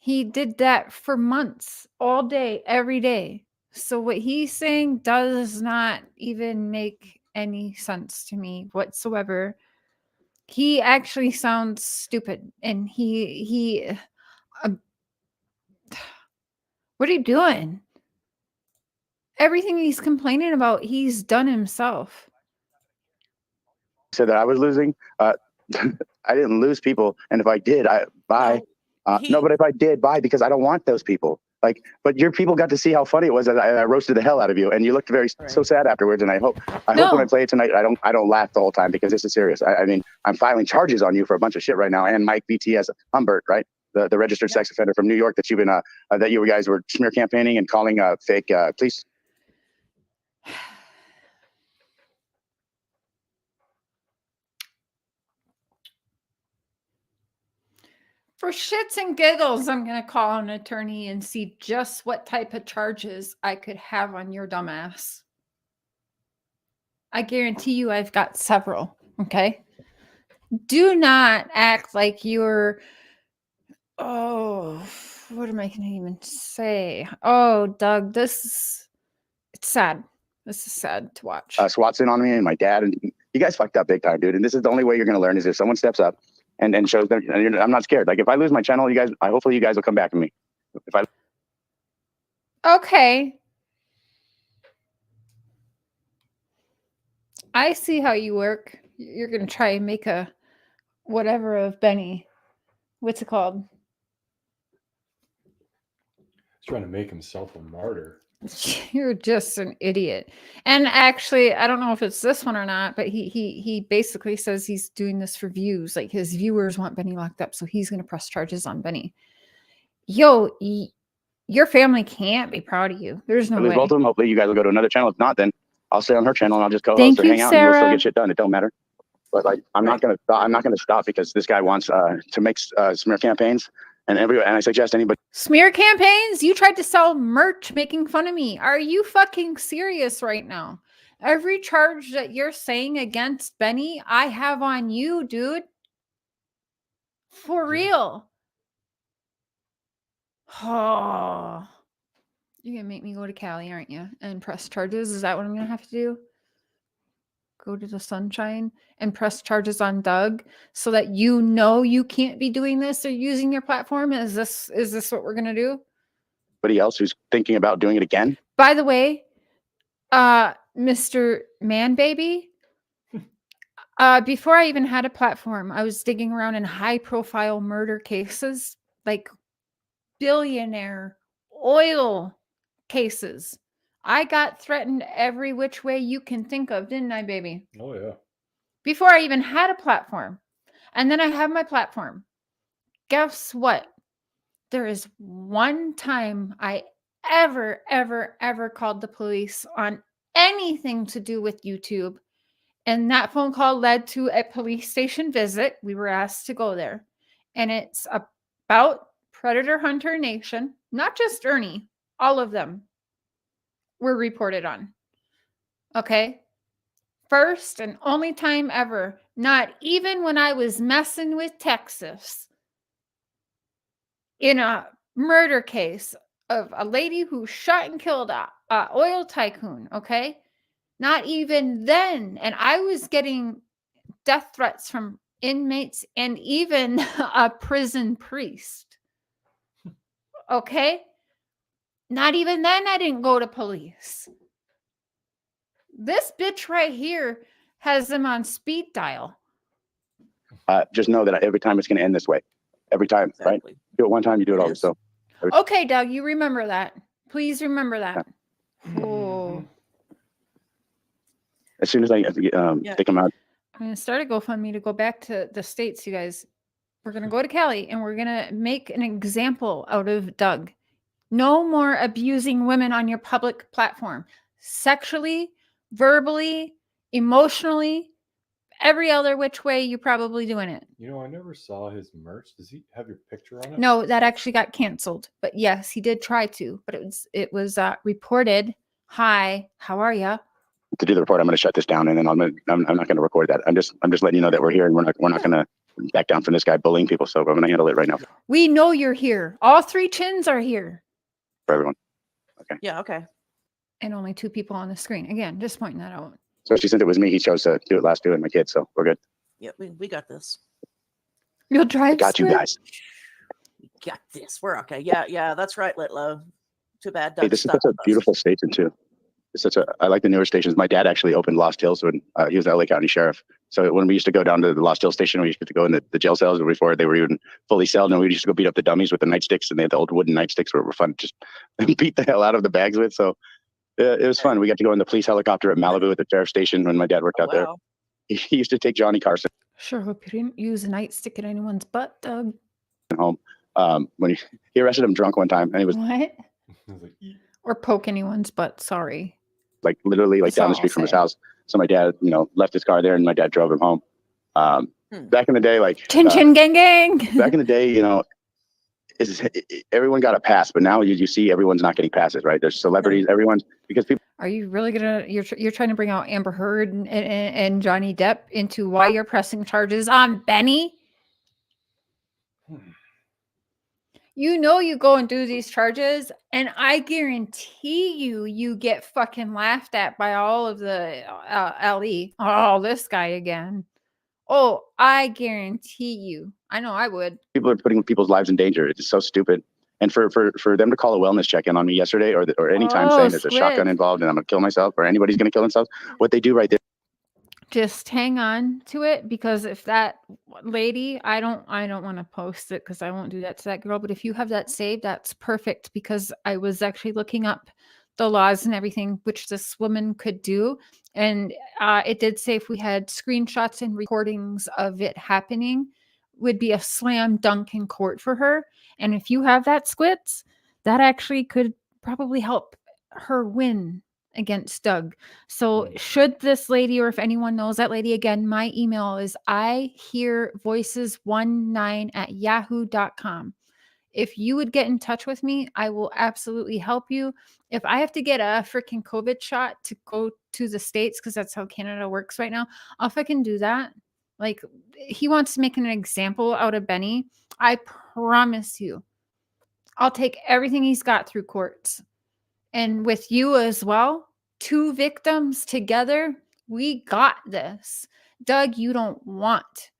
He did that for months, all day, every day. So what he's saying does not even make any sense to me whatsoever. He actually sounds stupid, and um, what are you doing? Everything he's complaining about, he's done himself. Said that I was losing. I didn't lose people, and if I did, bye. No, but if I did, bye, because I don't want those people. Like, but your people got to see how funny it was that I roasted the hell out of you, and you looked so sad afterwards. And I hope when I play it tonight, I don't laugh the whole time, because this is serious. I mean, I'm filing charges on you for a bunch of shit right now, and Mike BTS Humbert, right, the registered sex offender from New York that you've been that you guys were smear campaigning and calling fake police. For shits and giggles, I'm going to call an attorney and see just what type of charges I could have on your dumbass. I guarantee you I've got several, okay? Do not act like you're, what am I going to even say? Oh, Doug, it's sad. This is sad to watch. SWAT's in on me and my dad, and you guys fucked up big time, dude. And this is the only way you're going to learn, is if someone steps up and shows them. And I'm not scared. Like, if I lose my channel, you guys, hopefully you guys will come back to me. Okay. I see how you work. You're going to try and make a whatever of Benny. What's it called? He's trying to make himself a martyr. You're just an idiot. And actually, I don't know if it's this one or not, but he basically says he's doing this for views. Like, his viewers want Benny locked up, so he's going to press charges on Benny. Yo, your family can't be proud of you. There's no way. Both of them. Hopefully you guys will go to another channel. If not, then I'll stay on her channel and I'll just Thank co-host or you, hang out, Sarah. and we'll still get shit done. It don't matter. But like, I'm not gonna stop. I'm not gonna stop because this guy wants to make smear campaigns, and I suggest anybody. Smear campaigns? You tried to sell merch making fun of me. Are you fucking serious right now? Every charge that you're saying against Benny, I have on you, dude. For real. Oh. You're going to make me go to Cali, aren't you? And press charges? Is that what I'm going to have to do? Go to the sunshine and press charges on Doug so that you know you can't be doing this or using your platform? Is this what we're going to do? Anybody else who's thinking about doing it again? By the way, Mr. Man Baby, before I even had a platform, I was digging around in high-profile murder cases, like billionaire oil cases. I got threatened every which way you can think of, didn't I, baby? Oh, yeah. Before I even had a platform. And then I have my platform. Guess what? There is one time I ever called the police on anything to do with YouTube. And that phone call led to a police station visit. We were asked to go there. And it's about Predator Hunter Nation, not just Ernie, all of them were reported on. Okay? First and only time ever, not even when I was messing with Texas, in a murder case of a lady who shot and killed a oil tycoon, okay? Not even then. And I was getting death threats from inmates and even a prison priest. Okay? Not even then I didn't go to police. This bitch right here has them on speed dial. Just know that every time it's going to end this way. Every time, right? Do it one time, you do it always. So. Okay, Doug, you remember that. Please remember that. Yeah. Oh. As soon as they come out. I'm going to start a GoFundMe to go back to the States, you guys. We're going to go to Cali and we're going to make an example out of Doug. No more abusing women on your public platform. Sexually, verbally, emotionally, every other which way you're probably doing it. You know, I never saw his merch. Does he have your picture on it? No, that actually got canceled. But yes, he did try to. But it was reported. Hi, how are you? To do the report, I'm going to shut this down, and then I'm not going to record that. I'm just letting you know that we're here, and we're not going to back down from this guy bullying people. So I'm going to handle it right now We know you're here. All 3 chins are here. for everyone. Yeah, okay. And only 2 people on the screen. Again, just pointing that out. Especially since it was me, he chose to do it last doing my kids. So we're good. Yeah, we got this. You'll drive. I got you Squid? guys. We got this. We're okay. Yeah, that's right, Litlow. Too bad. Hey, this is such a beautiful station too. I like the newer stations. My dad actually opened Lost Hills when he was the LA County Sheriff. So when we used to go down to the Lost Hills station, we used to go in the jail cells before they were even fully celled, and we used to go beat up the dummies with the nightsticks, and they had the old wooden nightsticks were fun to just beat the hell out of the bags with. So it was fun. We got to go in the police helicopter at Malibu at the sheriff station when my dad worked out there. He used to take Johnny Carson Sure hope you didn't use a nightstick at anyone's butt, Doug. home. When he arrested him drunk one time, and he was What? I was like, "Eek." Or poke anyone's butt. Sorry. like literally like That's down all the street I'll from his say. house. So my dad, left his car there, and my dad drove him home. Back in the day, like Chin chin gang gang. back in the day, everyone got a pass, but now you see everyone's not getting passes, right? There's celebrities, everyone's because people Are you really gonna? You're trying to bring out Amber Heard and Johnny Depp into why you're pressing charges on Benny? You know you go and do these charges, and I guarantee you get fucking laughed at by all of the LE. Oh, this guy again. Oh, I guarantee you. I know I would. people are putting people's lives in danger. It's so stupid. And for them to call a wellness check-in on me yesterday or anytime saying there's a shotgun involved and I'm gonna kill myself or anybody's gonna kill themselves, what they do right there. Just hang on to it, because if that lady, I don't want to post it because I won't do that to that girl. But if you have that saved, that's perfect, because I was actually looking up the laws and everything which this woman could do, and it did say if we had screenshots and recordings of it happening, would be a slam dunk in court for her. And if you have that, Squits, that actually could probably help her win against Doug. So should this lady, or if anyone knows that lady, again, my email is ihearvoices19@yahoo.com. If you would get in touch with me, I will absolutely help you. If I have to get a freaking COVID shot to go to the States, because that's how Canada works right now, I'll fucking do that. Like, he wants to make an example out of Benny. I promise you, I'll take everything he's got through courts. And with you as well, 2 victims together, we got this. Doug, you don't want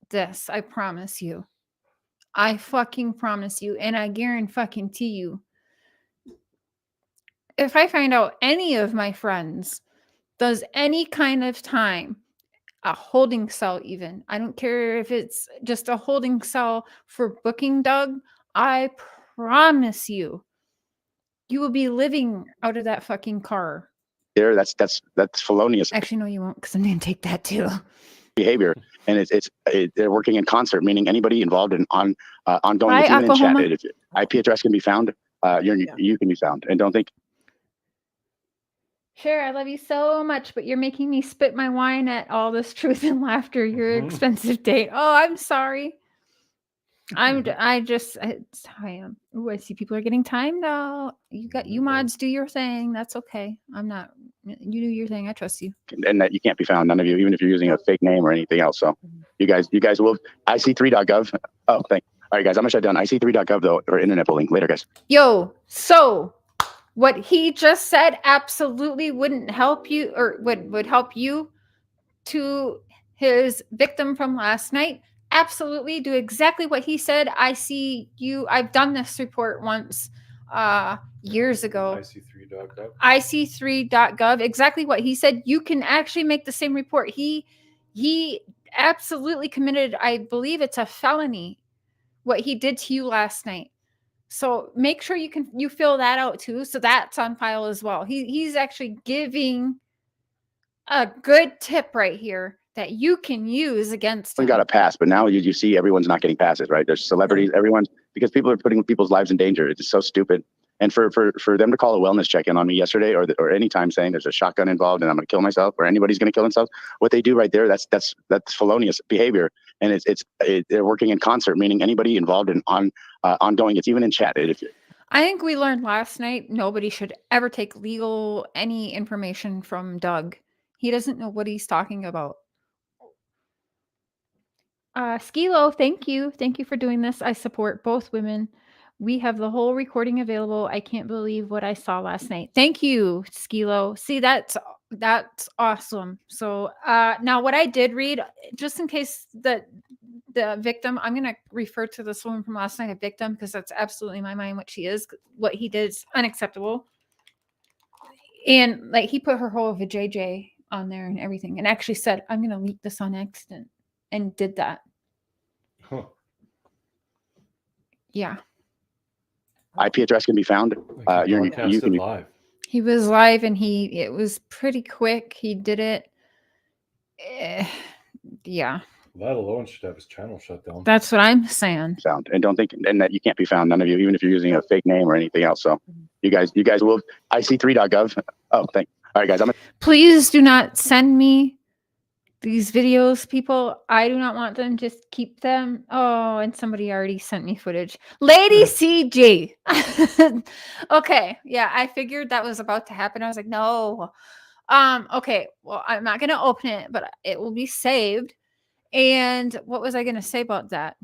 this. I promise you. I fucking promise you. And I guarantee you, if I find out any of my friends does any kind of time, a holding cell even, I don't care if it's just a holding cell for booking Doug, I promise you, you will be living out of that fucking car. There, that's felonious Actually, no, you won't, because I'm going to take that too. behavior, and they're working in concert, meaning anybody involved in ongoing, Hi, even in chat. Oklahoma. If IP address can be found, you can be found, and don't think. Cher, I love you so much, but you're making me spit my wine at all this truth and laughter. Your expensive date. Oh, I'm sorry. It's how I am. Ooh, I see people are getting timed out. You mods do your thing. That's okay. I'm not. You do your thing. I trust you. And that you can't be found, none of you, even if you're using a fake name or anything else. So you guys will ic3.gov. Oh, thank. All right, guys, I'm gonna shut down ic3.gov though, or internet bullying. Later, guys. Yo, so what he just said absolutely wouldn't help you, or would help you to his victim from last night. Absolutely do exactly what he said. I see you. I've done this report once years ago. ic3.gov. ic3.gov. Exactly what he said. You can actually make the same report. He absolutely committed, I believe it's a felony, what he did to you last night. So make sure you fill that out too. So that's on file as well. He's actually giving a good tip right here that you can use against him. Got a pass, but now you see everyone's not getting passes, right? There's celebrities, everyone's, because people are putting people's lives in danger. It's so stupid. And for them to call a wellness check-in on me yesterday or anytime saying there's a shotgun involved and I'm gonna kill myself or anybody's gonna kill themselves, what they do right there, that's felonious behavior. And they're working in concert, meaning anybody involved in ongoing. It's even in chat. I think we learned last night nobody should ever take any information from Doug. He doesn't know what he's talking about. Skilo, thank you. Thank you for doing this. I support both women. We have the whole recording available. I can't believe what I saw last night. Thank you, Skilo. See, that's awesome. So now what I did read, just in case the victim, I'm gonna refer to this woman from last night a victim because that's absolutely in my mind what she is. What he did is unacceptable. And like he put her whole vajayjay on there and everything, and actually said, "I'm gonna leak this on accident," and did that. Huh. Yeah. IP address can be found. Like he You broadcasted can live. He was live and it was pretty quick. He did it. Yeah. That alone should have his channel shut down. That's what I'm saying. be found, and don't think and that you can't be found. None of you, even if you're using a fake name or anything else. So you guys will IC3.gov. Oh, thank. All right, guys. Please do not send me these videos, people. I do not want them. Just keep them. Oh, and somebody already sent me footage. Lady CG. Okay. Yeah, I figured that was about to happen. I was like, no. Okay. Well, I'm not gonna open it, but it will be saved. And what was I gonna say about that?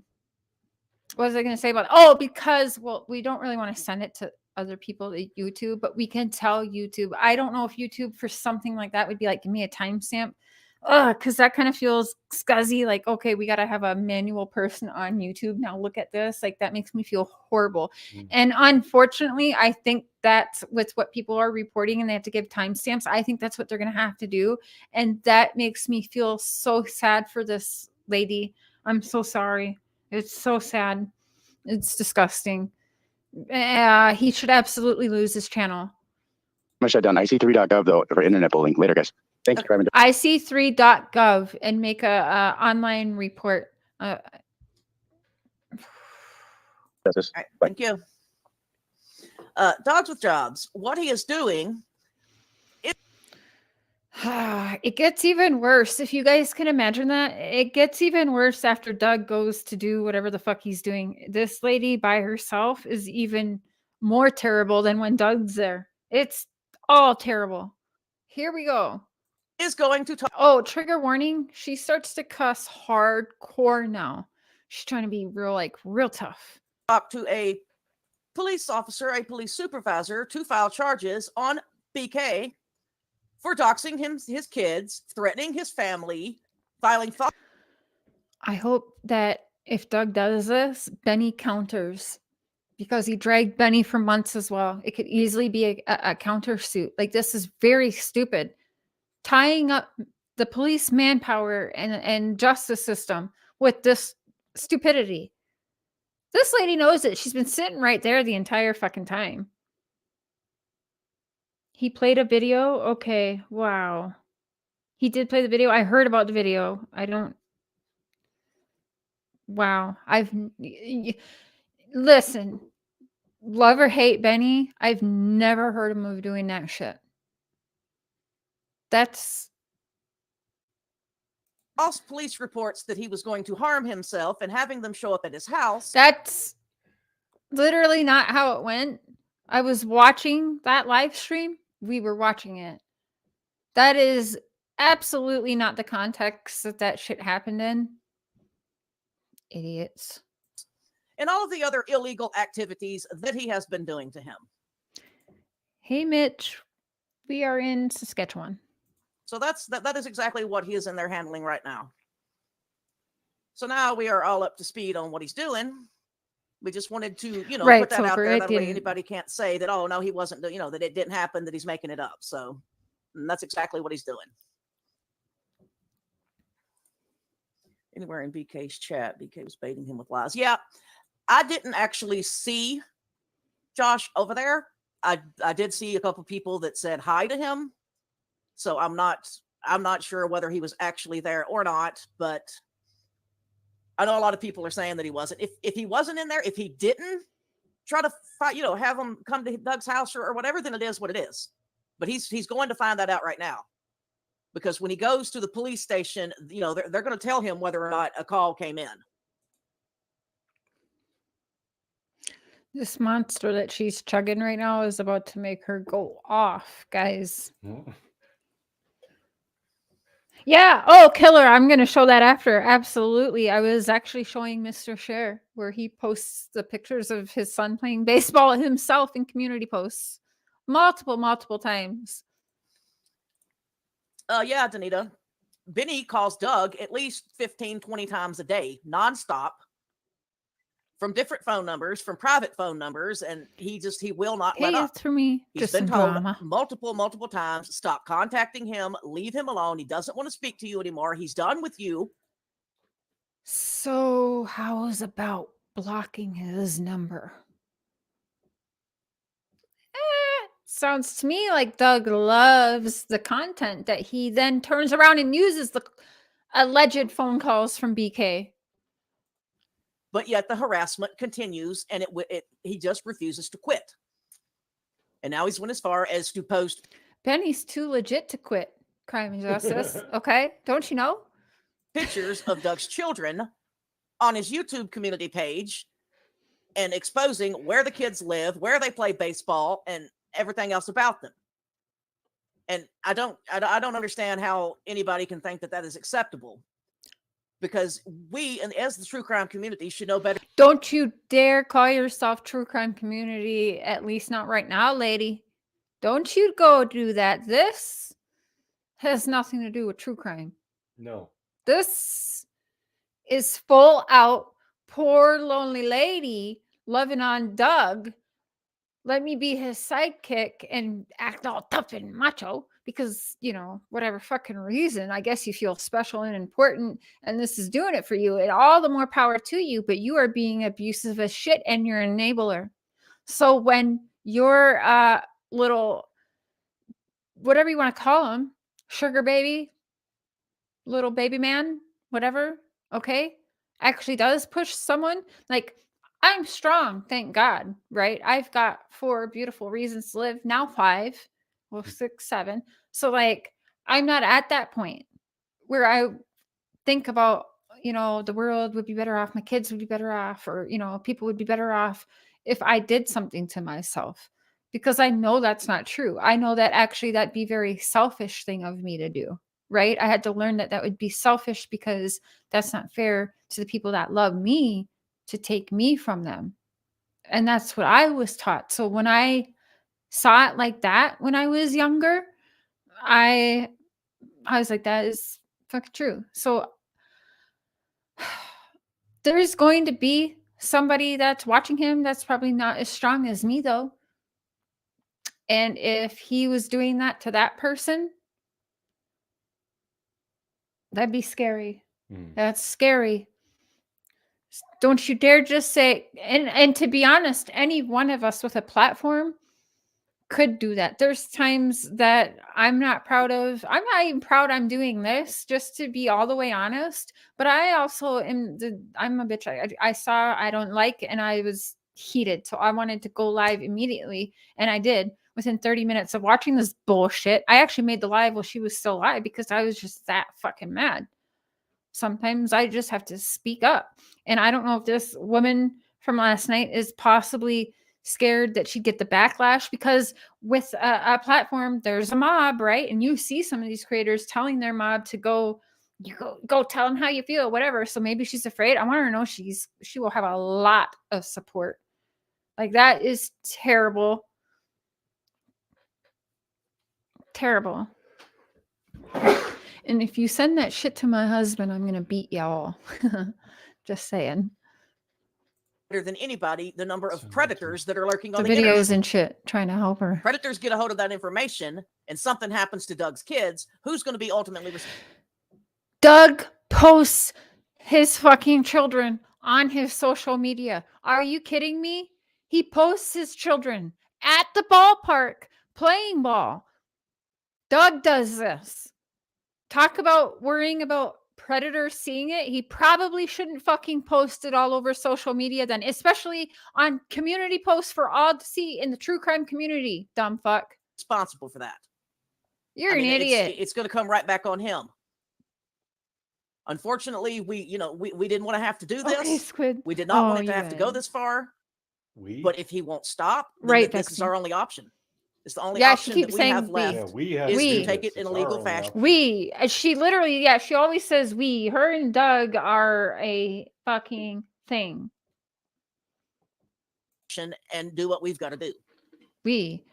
What was I gonna say about it? Oh, because we don't really want to send it to other people at YouTube, but we can tell YouTube. I don't know if YouTube for something like that would be like, give me a timestamp. Because that kind of feels scuzzy. Like, okay, we got to have a manual person on YouTube. Now look at this. Like, that makes me feel horrible. And unfortunately, I think that's what people are reporting, and they have to give timestamps. I think that's what they're going to have to do. And that makes me feel so sad for this lady. I'm so sorry. It's so sad. It's disgusting. He should absolutely lose his channel. I'm gonna shut down IC3.gov though for internet bullying. Later, guys. Thanks for having. IC3.gov and make a online report. All right, thank you. Dogs with Jobs. What he is doing. It gets even worse. If you guys can imagine that, it gets even worse after Doug goes to do whatever the fuck he's doing. This lady by herself is even more terrible than when Doug's there. It's all terrible. Here we go. Is going to talk. Oh, trigger warning. She starts to cuss hardcore now. She's trying to be real tough. Talk to a police officer, a police supervisor, to file charges on BK for doxing his kids, threatening his family, filing. I hope that if Doug does this, Benny counters, because he dragged Benny for months as well. It could easily be a countersuit. Like, this is very stupid. Tying up the police manpower and justice system with this stupidity. This lady knows it. She's been sitting right there the entire fucking time. He played a video. Okay. Wow. He did play the video. I heard about the video. Wow. Listen, love or hate Benny, I've never heard him of doing that shit. That's false police reports that he was going to harm himself and having them show up at his house. That's literally not how it went. I was watching that live stream. We were watching it. That is absolutely not the context that shit happened in. Idiots. And all of the other illegal activities that he has been doing to him. Hey, Mitch. We are in Saskatchewan. So that is exactly what he is in there handling right now. So now we are all up to speed on what he's doing. We just wanted to, put that out there. That way anybody can't say that, oh, no, he wasn't, that it didn't happen, that he's making it up. So that's exactly what he's doing. Anywhere in BK's chat, BK was baiting him with lies. Yeah, I didn't actually see Josh over there. I did see a couple people that said hi to him. So I'm not sure whether he was actually there or not, but I know a lot of people are saying that he wasn't. If he wasn't in there, if he didn't try to fight, have him come to Doug's house or whatever, then it is what it is. But he's going to find that out right now. Because when he goes to the police station, they're going to tell him whether or not a call came in. This monster that she's chugging right now is about to make her go off, guys. Yeah. Oh, killer. I'm going to show that after. Absolutely. I was actually showing Mr. Cher where he posts the pictures of his son playing baseball himself in community posts multiple times. Yeah, Danita. Benny calls Doug at least 15, 20 times a day, nonstop, from different phone numbers, from private phone numbers, and he will not let Hey, up. it's for me. He's Just been some told drama. multiple times, stop contacting him, leave him alone. He doesn't want to speak to you anymore. He's done with you. So, how's about blocking his number? Sounds to me like Doug loves the content that he then turns around and uses the alleged phone calls from BK. But yet the harassment continues, and he just refuses to quit. And now he's went as far as to post. Benny's too legit to quit crime and justice. Okay, don't you know? Pictures of Doug's children on his YouTube community page, and exposing where the kids live, where they play baseball, and everything else about them. And I don't understand how anybody can think that is acceptable, because we, and as the true crime community, should know better. Don't you dare call yourself true crime community, at least not right now, lady. Don't you go do that. This has nothing to do with true crime. No. This is full out poor lonely lady loving on Doug. Let me be his sidekick and act all tough and macho because, you know, whatever fucking reason, I guess you feel special and important and this is doing it for you. And all the more power to you, but you are being abusive as shit and you're an enabler. So when your little, whatever you want to call him, sugar baby, little baby man, whatever, okay, actually does push someone, like, I'm strong, thank God, right? I've got 4 beautiful reasons to live, now 5, well, 6, 7. So, like, I'm not at that point where I think about, you know, the world would be better off, my kids would be better off, or, you know, people would be better off if I did something to myself. Because I know that's not true. I know that actually that'd be very selfish thing of me to do, right? I had to learn that that would be selfish because that's not fair to the people that love me to take me from them. And that's what I was taught. So when I saw it like that when I was younger, I was like, that is fucking true. So there's going to be somebody that's watching him that's probably not as strong as me, though. And if he was doing that to that person, that'd be scary. That's scary. Don't you dare just say, and to be honest, any one of us with a platform could do that. There's times that I'm not proud of. I'm not even proud I'm doing this, just to be all the way honest. But I also I'm a bitch. I saw I don't like, and I was heated. So I wanted to go live immediately. And I did within 30 minutes of watching this bullshit. I actually made the live while she was still live because I was just that fucking mad. Sometimes I just have to speak up. And I don't know if this woman from last night is possibly scared that she'd get the backlash, because with a platform, there's a mob, right? And you see some of these creators telling their mob to go tell them how you feel, whatever. So maybe she's afraid. I want her to know she will have a lot of support. Like, that is terrible. Terrible. And if you send that shit to my husband, I'm gonna beat y'all. Just saying. Better than anybody, the number of predators that are lurking on The the internet. videos and shit, trying to help her. Predators get a hold of that information, and something happens to Doug's kids. Who's going to be ultimately responsible? Doug posts his fucking children on his social media. Are you kidding me? He posts his children at the ballpark playing ball. Doug does this. Talk about worrying about predators seeing it. He probably shouldn't fucking post it all over social media then, especially on community posts for all to see in the true crime community, dumb fuck. Responsible for that. You're an idiot. It's going to come right back on him. Unfortunately, we didn't want to have to do this. Okay, Squid. We did not want it to have to go right. this far. We But if he won't stop, then Right, this is Betsy. our only option. It's the only Yeah, she option that keeps we saying have we. left. Yeah, we have Is to to do take this. it in It's a our legal only fashion. option. We. She literally, yeah, she always says we. Her and Doug are a fucking thing. And do what we've got to do. We.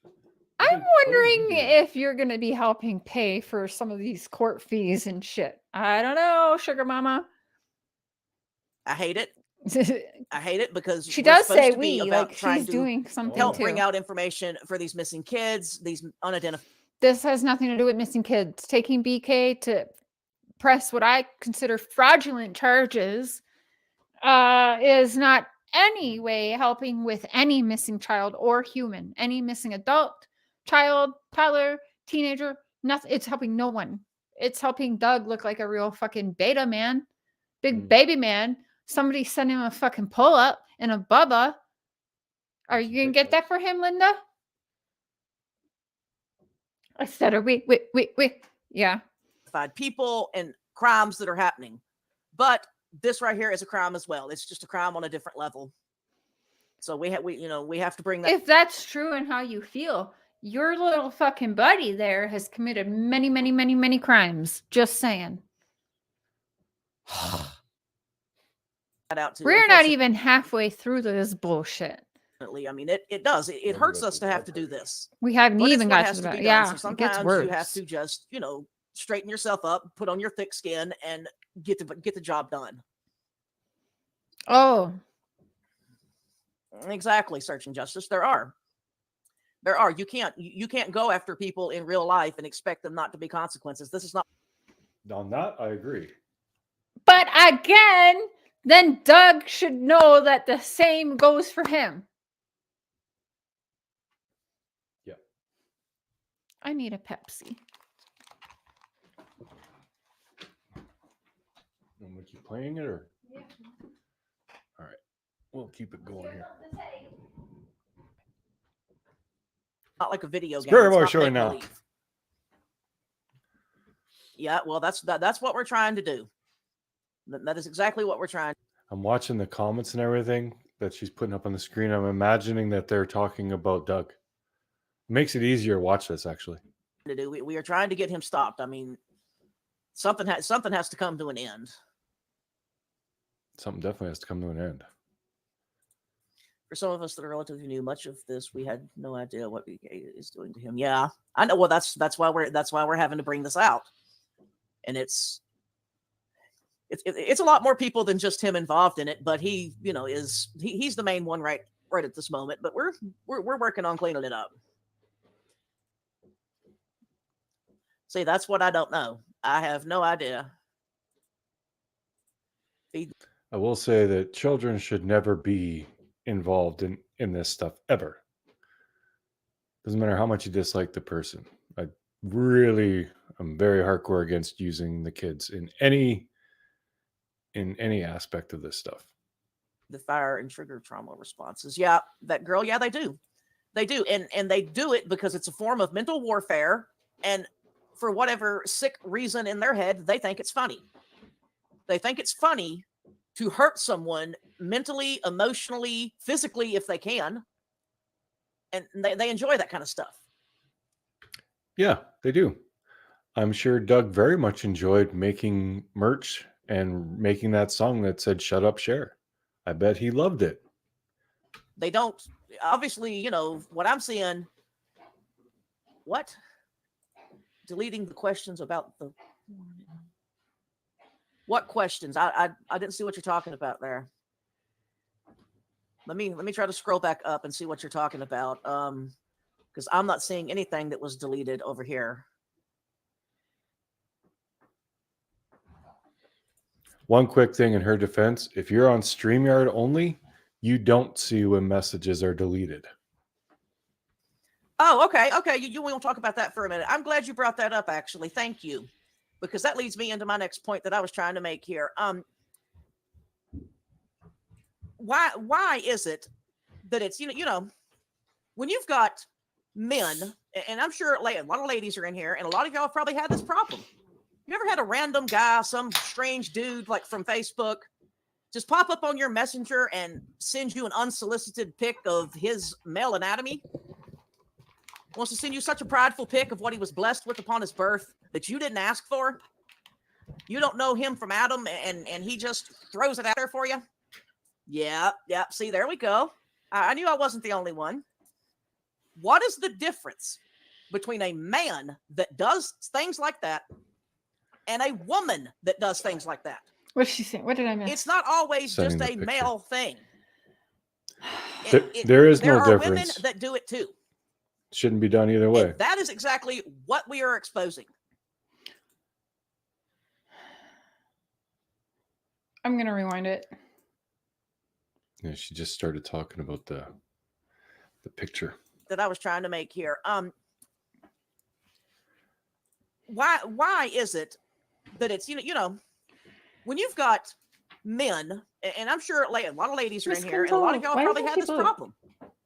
What I'm did you wondering do? if you're going to be helping pay for some of these court fees and shit. I don't know, sugar mama. I hate it. I hate it because She we're does supposed say to be we, about like trying she's to doing something help too. bring out information for these missing kids, these unidentified. This has nothing to do with missing kids. Taking BK to press what I consider fraudulent charges is not any way helping with any missing child or human, any missing adult, child, toddler, teenager. Nothing. It's helping no one. It's helping Doug look like a real fucking beta man, big baby man. Somebody send him a fucking pull up and a bubba. Are you gonna get that for him, Linda? I said, are we? Yeah. People and crimes that are happening. But this right here is a crime as well. It's just a crime on a different level. So we have to bring that. If that's true and how you feel, your little fucking buddy there has committed many, many, many, many crimes. Just saying. Out to, We're not even halfway through this bullshit. I mean, it does. It hurts us to have to do this. We haven't But even it's what got has to to that. be done. Yeah, So it sometimes gets worse. you have to just, straighten yourself up, put on your thick skin, and get the job done. Oh, exactly. Searching justice. There are. You can't go after people in real life and expect them not to be consequences. This is not. On that, I agree. but again, then Doug should know that the same goes for him. Yeah. I need a Pepsi. Want me to keep playing it or? Yeah. All right. We'll keep it going here. Not like a video game. Very It's well not showing now. make-believe. Yeah, well, that's what we're trying to do. That is exactly what we're trying. I'm watching the comments and everything that she's putting up on the screen. I'm imagining that they're talking about Doug. It makes it easier to watch this, actually. To do. We are trying to get him stopped. I mean, something has to come to an end. Something definitely has to come to an end. For some of us that are relatively new, much of this we had no idea what BK is doing to him. Yeah, I know. Well, that's why we're having to bring this out, and it's a lot more people than just him involved in it. But he's the main one right at this moment. But we're working on cleaning it up. See, that's what I don't know. I have no idea. I will say that children should never be involved in this stuff ever. Doesn't matter how much you dislike the person. I'm very hardcore against using the kids in any aspect of this stuff. The fire and trigger trauma responses. Yeah, that girl. Yeah, they do. And they do it because it's a form of mental warfare. And for whatever sick reason in their head, they think it's funny. They think it's funny to hurt someone mentally, emotionally, physically, if they can. And they enjoy that kind of stuff. Yeah, they do. I'm sure Doug very much enjoyed making merch and making that song that said, "Shut up, Cher." I bet he loved it. They don't, obviously, what I'm seeing, what? Deleting the questions about what questions? I didn't see what you're talking about there. Let me try to scroll back up and see what you're talking about. Because I'm not seeing anything that was deleted over here. One quick thing in her defense, if you're on StreamYard only, you don't see when messages are deleted. Oh, okay. You want to talk about that for a minute. I'm glad you brought that up, actually. Thank you. Because that leads me into my next point that I was trying to make here. Why is it that it's, when you've got men, and I'm sure a lot of ladies are in here, and a lot of y'all have probably had this problem. You ever had a random guy, some strange dude like from Facebook, just pop up on your messenger and send you an unsolicited pic of his male anatomy? Wants to send you such a prideful pic of what he was blessed with upon his birth that you didn't ask for. You don't know him from Adam, and he just throws it out there for you. Yeah. See, there we go. I knew I wasn't the only one. What is the difference between a man that does things like that and a woman that does things like that? What's she saying? What did I miss? It's not always Sending just the a picture. male thing. There is there no are women difference. that do it too. Shouldn't be done either way. And that is exactly what we are exposing. I'm gonna rewind it. Yeah, she just started talking about the picture. That I was trying to make here. Why is it that it's you know when you've got men, and I'm sure a lot of ladies are in here, and a lot of y'all probably had this problem.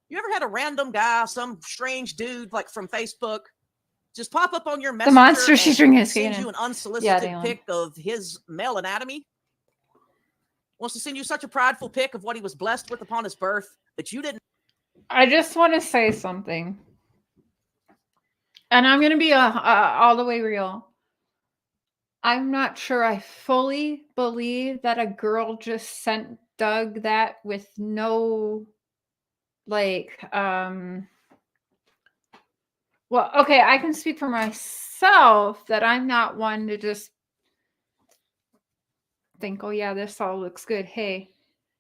You ever had a random guy, some strange dude like from Facebook, just pop up on your messenger? The monster she's drinking is send getting you in. an unsolicited Yeah, pic of his male anatomy. Wants to send you such a prideful pic of what he was blessed with upon his birth that you didn't. I just want to say something, and I'm gonna be all the way real. I'm not sure I fully believe that a girl just sent Doug that with no, like, well, okay, I can speak for myself that I'm not one to just think, oh yeah, this all looks good. Hey,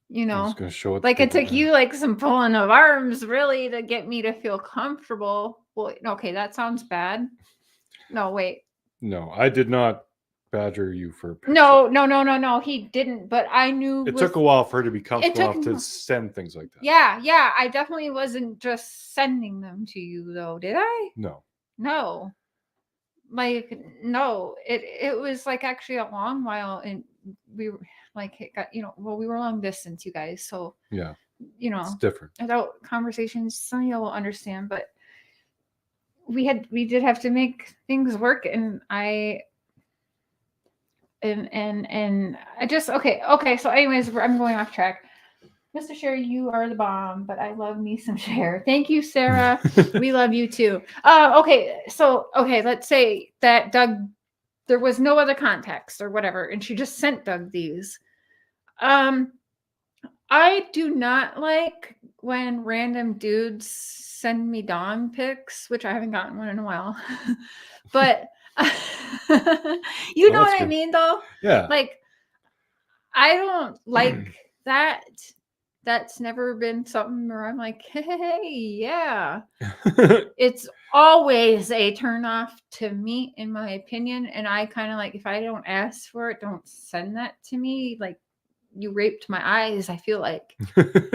you I'm know, just gonna show it. like it took you like some pulling of arms really to get me to feel comfortable. Well, okay, that sounds bad. No, wait. No, I did not badger you for a picture. No, he didn't. But I knew It took a while for her to be comfortable enough to took- send things like that. Yeah, I definitely wasn't just sending them to you though, did I? No. No. Like no, it was like actually a long while, and we were like it got, we were long distance, you guys, so Yeah. it's different. Without conversations, some of y'all will understand, but we did have to make things work, and I just okay. So anyways, I'm going off track. Mr. Cher, you are the bomb, but I love me some Cher. Thank you, Sarah. We love you too. Okay, let's say that Doug, there was no other context or whatever, and she just sent Doug these. I do not like when random dudes send me dong pics, which I haven't gotten one in a while. But you know what I mean, though? Yeah. Like, I don't like that. That's never been something where I'm like, hey, yeah. It's always a turnoff to me, in my opinion. And I kind of like, if I don't ask for it, don't send that to me. Like, you raped my eyes, I feel like.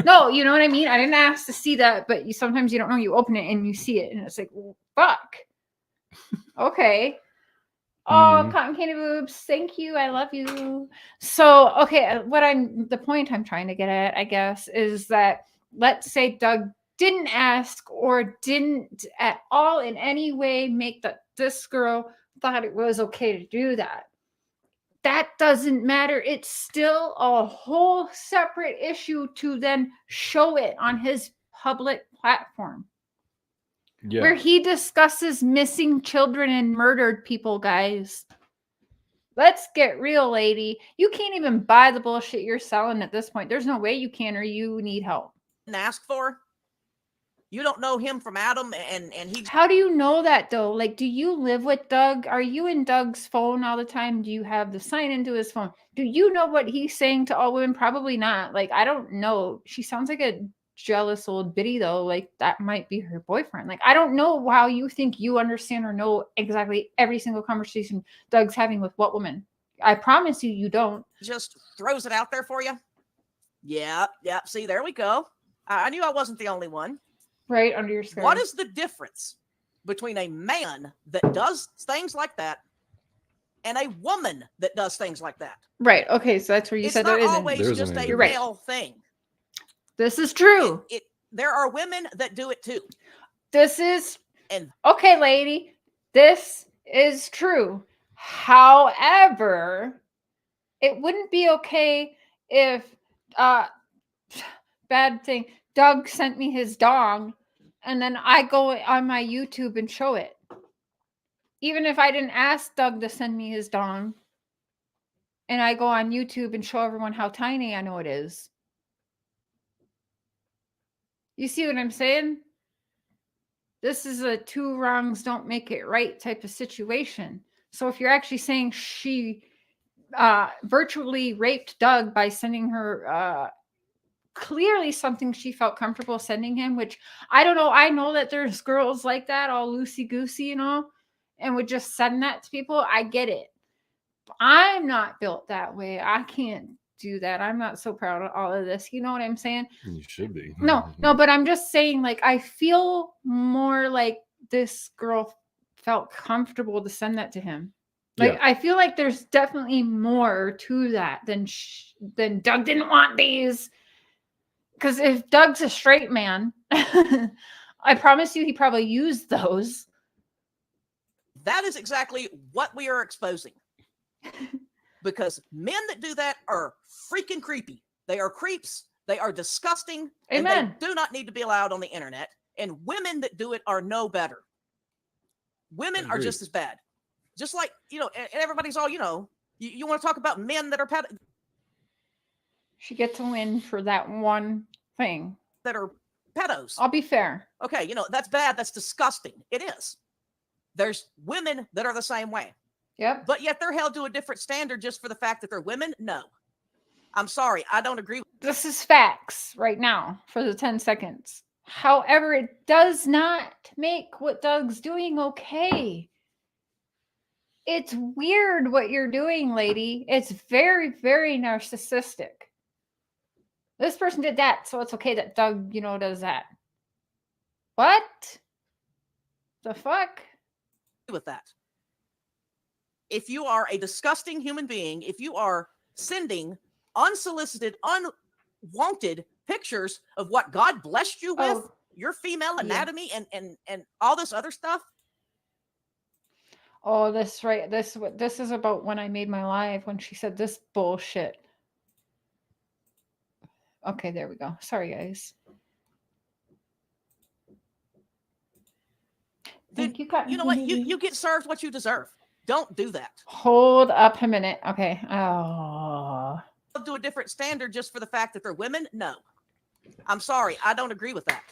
No, you know what I mean? I didn't ask to see that, but sometimes you don't know. You open it and you see it, and it's like, well, fuck. Okay. Oh, cotton candy boobs. Thank you. I love you. So, okay, the point I'm trying to get at, I guess, is that let's say Doug didn't ask or didn't at all in any way make that this girl thought it was okay to do that. That doesn't matter. It's still a whole separate issue to then show it on his public platform. Yeah. Where he discusses missing children and murdered people, guys. Let's get real, lady. You can't even buy the bullshit you're selling at this point. There's no way you can, or you need help. Ask for. You don't know him from Adam, and he. How do you know that though? Like, do you live with Doug? Are you in Doug's phone all the time? Do you have the sign into his phone? Do you know what he's saying to all women? Probably not. Like, I don't know. She sounds like a jealous old biddy though. Like, that might be her boyfriend. Like, I don't know how you think you understand or know exactly every single conversation Doug's having with what woman. I promise you don't. Just throws it out there for you. Yeah. See, there we go. I knew I wasn't the only one. Right under your skirt. What is the difference between a man that does things like that and a woman that does things like that? Right. Okay. So that's where you said there isn't. It's not always just a male thing. This is true. There are women that do it too. Okay, lady. This is true. However, it wouldn't be okay if bad thing. Doug sent me his dong and then I go on my YouTube and show it. Even if I didn't ask Doug to send me his dong, and I go on YouTube and show everyone how tiny I know it is. You see what I'm saying? This is a two wrongs don't make it right type of situation. So if you're actually saying she virtually raped Doug by sending her clearly something she felt comfortable sending him, which I don't know. I know that there's girls like that, all loosey-goosey, you know, and would just send that to people. I get it. I'm not built that way. I can't do that. I'm not so proud of all of this. You know what I'm saying? You should be. No, but I'm just saying, like, I feel more like this girl felt comfortable to send that to him. Like, Yeah. I feel like there's definitely more to that than Doug didn't want these. Because if Doug's a straight man, I promise you he probably used those. That is exactly what we are exposing. Because men that do that are freaking creepy. They are creeps. They are disgusting. Amen. And they do not need to be allowed on the internet. And women that do it are no better. Women are just as bad. Just like, you know, and everybody's all, you know, you want to talk about men that are She gets a win for that one thing. that are pedos. I'll be fair. Okay, you know, that's bad. That's disgusting. It is. There's women that are the same way. Yep. But yet they're held to a different standard just for the fact that they're women? No. I'm sorry. I don't agree. This is facts right now for the 10 seconds. However, it does not make what Doug's doing okay. It's weird what you're doing, lady. It's very, very narcissistic. This person did that, so it's okay that Doug, you know, does that. What? The fuck? With that. If you are a disgusting human being, if you are sending unsolicited, unwanted pictures of what God blessed you with, your female anatomy, and all this other stuff. Oh, this right. This is about when I made my live when she said this bullshit. Okay, there we go. Sorry, guys. Then, you know what? You get served what you deserve. Don't do that. Hold up a minute. Okay. Oh. Do a different standard just for the fact that they're women? No. I'm sorry. I don't agree with that.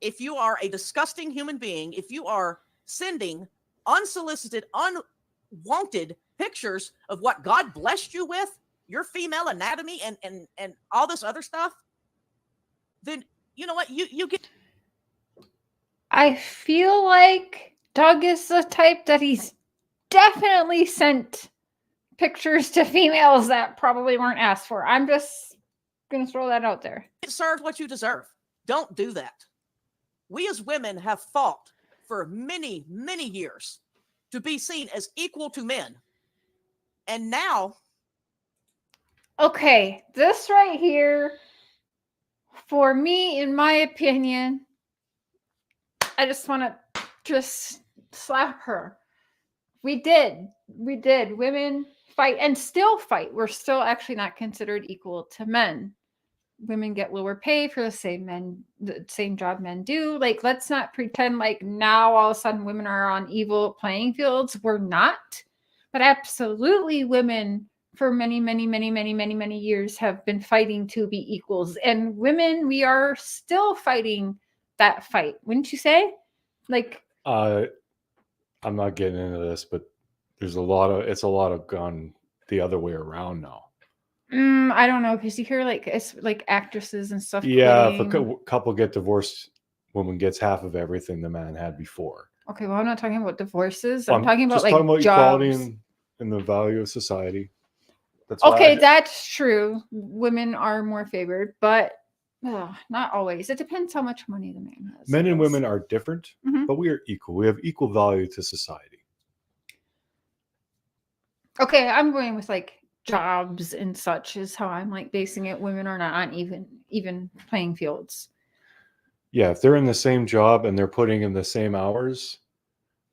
If you are a disgusting human being, if you are sending unsolicited, unwanted pictures of what God blessed you with, your female anatomy and all this other stuff, then you know what? You get. I feel like Doug is the type that he's definitely sent pictures to females that probably weren't asked for. I'm just going to throw that out there. Get served what you deserve. Don't do that. We as women have fought for many, many years to be seen as equal to men. And now. Okay, this right here, for me, in my opinion, I just want to just slap her. We did. Women fight and still fight. We're still actually not considered equal to men. Women get lower pay for the same job men do. Like, let's not pretend like now all of a sudden women are on evil playing fields. We're not. But absolutely, women for many, many, many, many, many, many years have been fighting to be equals. And women, we are still fighting that fight. Wouldn't you say? Like, I'm not getting into this, but it's a lot of gone the other way around now. I don't know, because you hear like it's like actresses and stuff. Yeah, if quitting. a couple get divorced, woman gets half of everything the man had before. Okay, well, I'm not talking about divorces. I'm talking about just like talking about jobs. equality and the value of society. That's okay, that's true. Women are more favored, but not always. It depends how much money the man has. Men and women are different, but we are equal. We have equal value to society. Okay, I'm going with like jobs and such is how I'm like basing it. Women are not on even playing fields. Yeah, if they're in the same job and they're putting in the same hours,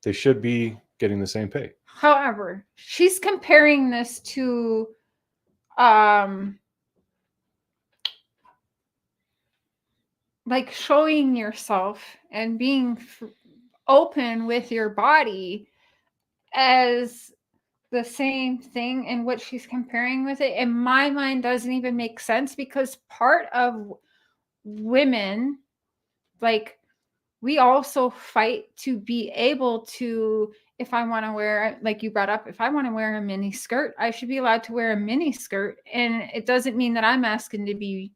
they should be getting the same pay. However, she's comparing this to like showing yourself and being open with your body as the same thing, and what she's comparing with it in my mind doesn't even make sense, because part of women, like, we also fight to be able to, if I want to wear, like you brought up, if I want to wear a mini skirt, I should be allowed to wear a mini skirt. And it doesn't mean that I'm asking to be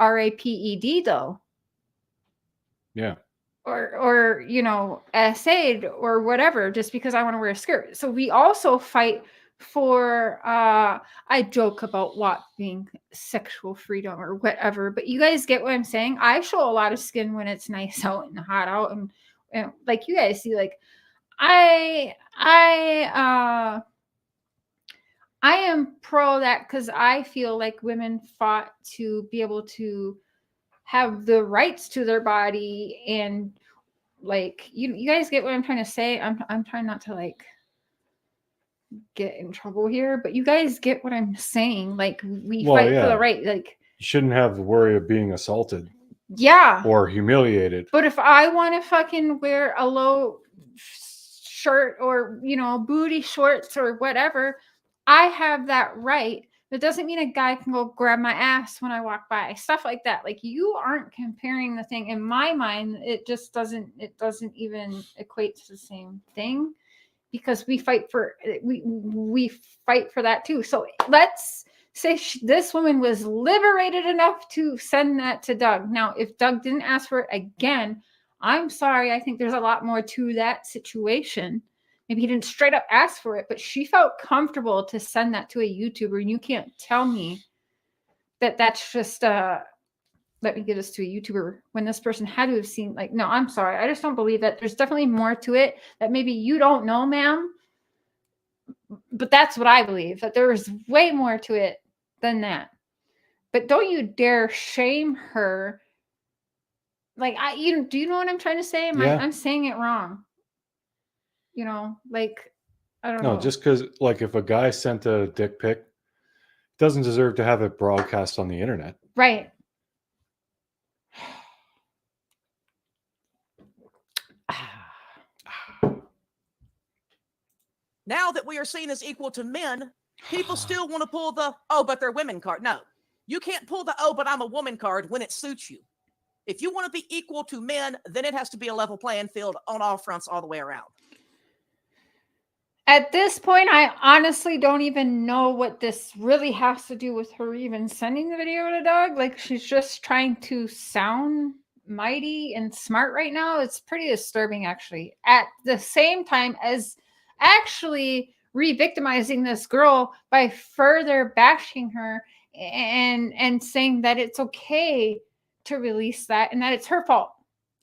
RAPED though. Yeah. Or you know, SA'd or whatever, just because I want to wear a skirt. So we also fight for I joke about what being sexual freedom or whatever, but you guys get what I'm saying. I show a lot of skin when it's nice out and hot out, and like you guys see, like I am pro that, because I feel like women fought to be able to have the rights to their body, and like you guys get what I'm trying to say. I'm trying not to like get in trouble here, but you guys get what I'm saying. Like we Well, fight for yeah. the right. Like You shouldn't have the worry of being assaulted yeah, or humiliated. but if I want to fucking wear a low shirt or, you know, booty shorts or whatever, I have that right. That doesn't mean a guy can go grab my ass when I walk by. Stuff like that. Like, you aren't comparing the thing. In my mind, it doesn't even equate to the same thing, because we fight for that too. So let's say this woman was liberated enough to send that to Doug. Now, if Doug didn't ask for it again, I'm sorry. I think there's a lot more to that situation. Maybe he didn't straight up ask for it, but she felt comfortable to send that to a YouTuber. And you can't tell me that that's just let me give this to a YouTuber when this person had to have seen, like, no, I'm sorry. I just don't believe that. There's definitely more to it that maybe you don't know, ma'am. But that's what I believe, that there's way more to it than that. But don't you dare shame her. Like, do you know what I'm trying to say? I'm saying it wrong. You know, like, I don't know. No, just because, like, if a guy sent a dick pic, doesn't deserve to have it broadcast on the internet. Right. Now that we are seen as equal to men, people still want to pull the, oh, but they're women card. No, you can't pull the, oh, but I'm a woman card when it suits you. If you want to be equal to men, then it has to be a level playing field on all fronts all the way around. At this point, I honestly don't even know what this really has to do with her even sending the video to Doug. Like, she's just trying to sound mighty and smart right now. It's pretty disturbing, actually. At the same time as actually re-victimizing this girl by further bashing her and saying that it's okay to release that and that it's her fault.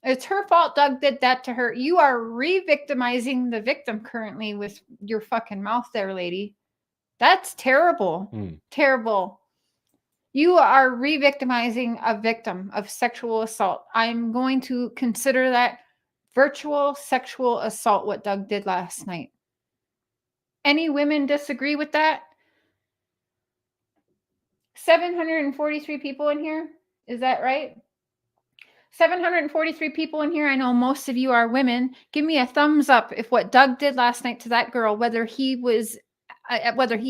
It's her fault Doug did that to her. You are re-victimizing the victim currently with your fucking mouth there, lady. That's terrible. Terrible. You are re-victimizing a victim of sexual assault. I'm going to consider that virtual sexual assault, what Doug did last night. Any women disagree with that? 743 people in here. Is that right? 743 people in here. I know most of you are women. Give me a thumbs up if what Doug did last night to that girl, whether he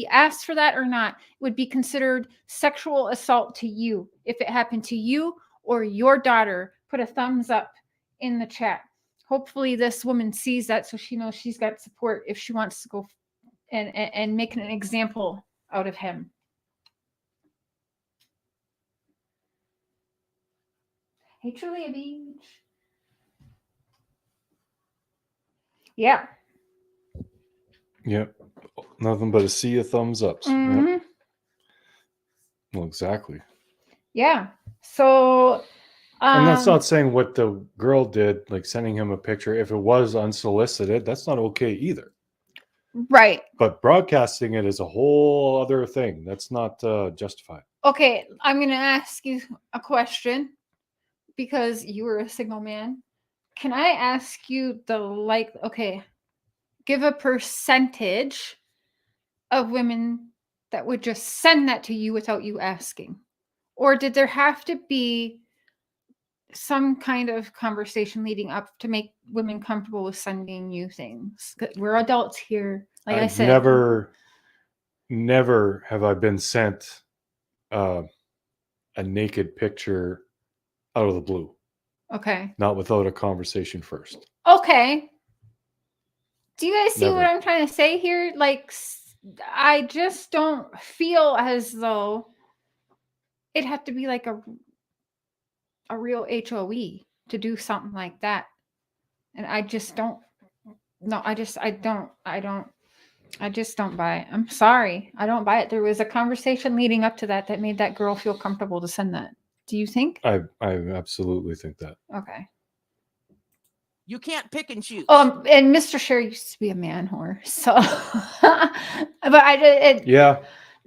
asked for that or not, would be considered sexual assault to you. If it happened to you or your daughter, put a thumbs up in the chat. Hopefully this woman sees that so she knows she's got support if she wants to go and make an example out of him. Hey, Julia Beach. Yeah. Yep. Nothing but a sea of thumbs ups. Mm-hmm. Yep. Well, exactly. Yeah. So. And that's not saying what the girl did, like sending him a picture, if it was unsolicited, that's not okay either. Right. But broadcasting it is a whole other thing. That's not justified. Okay. I'm going to ask you a question because you were a single man. Can I ask you give a percentage of women that would just send that to you without you asking? Or did there have to be some kind of conversation leading up to make women comfortable with sending you things. We're adults here. Like I said, never have I been sent a naked picture out of the blue. Okay. Not without a conversation first. Okay. Do you guys see Never. what I'm trying to say here? Like, I just don't feel as though it'd have to be like a real HOE to do something like that. And I just don't. No, I just don't buy it. I'm sorry. I don't buy it. There was a conversation leading up to that made that girl feel comfortable to send that. Do you think? I absolutely think that. Okay. You can't pick and choose. And Mr. Cher used to be a man whore. So, but yeah.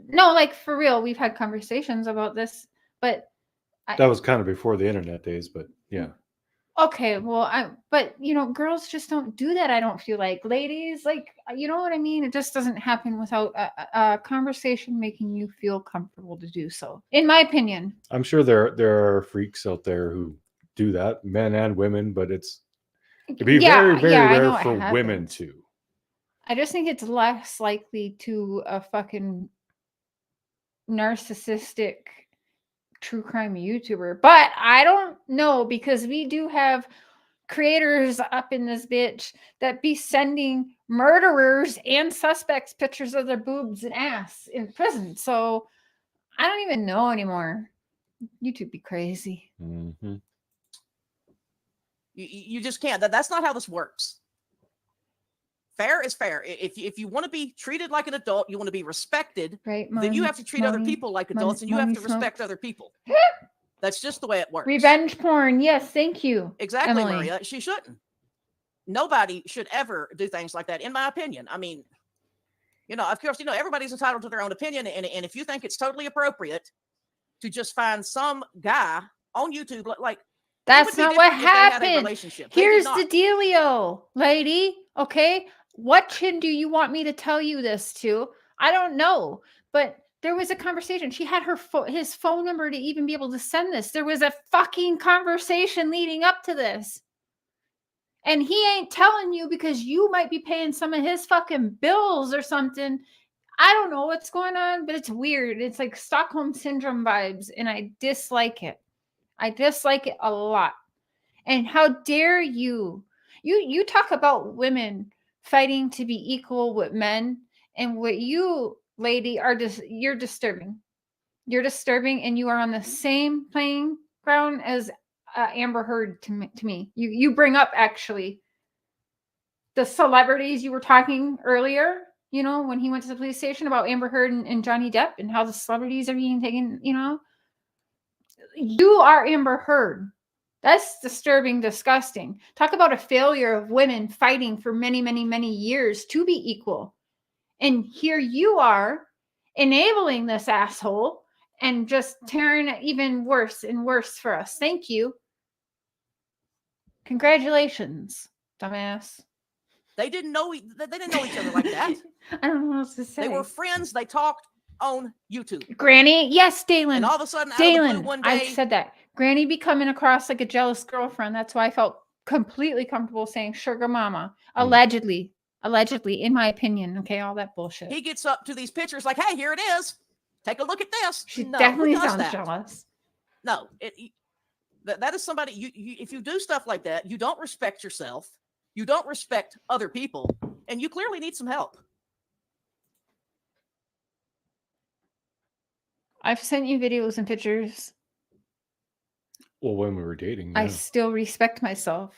No, like for real, we've had conversations about this, but that was kind of before the internet days, but yeah. Okay, well, but girls just don't do that. I don't feel like ladies, like, you know what I mean? It just doesn't happen without a conversation making you feel comfortable to do so, in my opinion. I'm sure there are freaks out there who do that, men and women, but it'd be very, very rare for women to. I just think it's less likely to a fucking narcissistic true crime YouTuber, but I don't know, because we do have creators up in this bitch that be sending murderers and suspects pictures of their boobs and ass in prison. So I don't even know anymore. YouTube be crazy. Mm-hmm. You just can't. That's not how this works. Fair is fair. If you want to be treated like an adult, you want to be respected, right? Then you have to treat other people like adults, and you have to respect other people. That's just the way it works. Revenge porn. Yes, thank you. Exactly, Emily. Maria. She shouldn't. Nobody should ever do things like that, in my opinion. I mean, of course, everybody's entitled to their own opinion, and if you think it's totally appropriate to just find some guy on YouTube, like, that's not what happened. Here's the dealio, lady. Okay, what chin do you want me to tell you this to? I don't know, but there was a conversation. She had his phone number to even be able to send this. There was a fucking conversation leading up to this. And he ain't telling you because you might be paying some of his fucking bills or something. I don't know what's going on, but it's weird. It's like Stockholm Syndrome vibes, and I dislike it. I dislike it a lot. And how dare you? You talk about women fighting to be equal with men, and what you, lady, you're disturbing. You're disturbing, and you are on the same playing ground as Amber Heard to me. You bring up actually the celebrities you were talking earlier. When he went to the police station about Amber Heard and Johnny Depp and how the celebrities are being taken. You are Amber Heard. That's disturbing, disgusting. Talk about a failure of women fighting for many, many, many years to be equal. And here you are enabling this asshole and just tearing it even worse and worse for us. Thank you. Congratulations, dumbass. They didn't know each other like that. I don't know what else to say. They were friends. They talked on YouTube. Granny, yes, Dalen. And all of a sudden, out of the blue one day, I said that. Granny be coming across like a jealous girlfriend. That's why I felt completely comfortable saying sugar mama. Allegedly, in my opinion. Okay, all that bullshit. He gets up to these pictures like, hey, here it is. Take a look at this. She definitely sounds jealous. No, that is somebody, if you do stuff like that, you don't respect yourself. You don't respect other people, and you clearly need some help. I've sent you videos and pictures. Well, when we were dating, yeah. I still respect myself.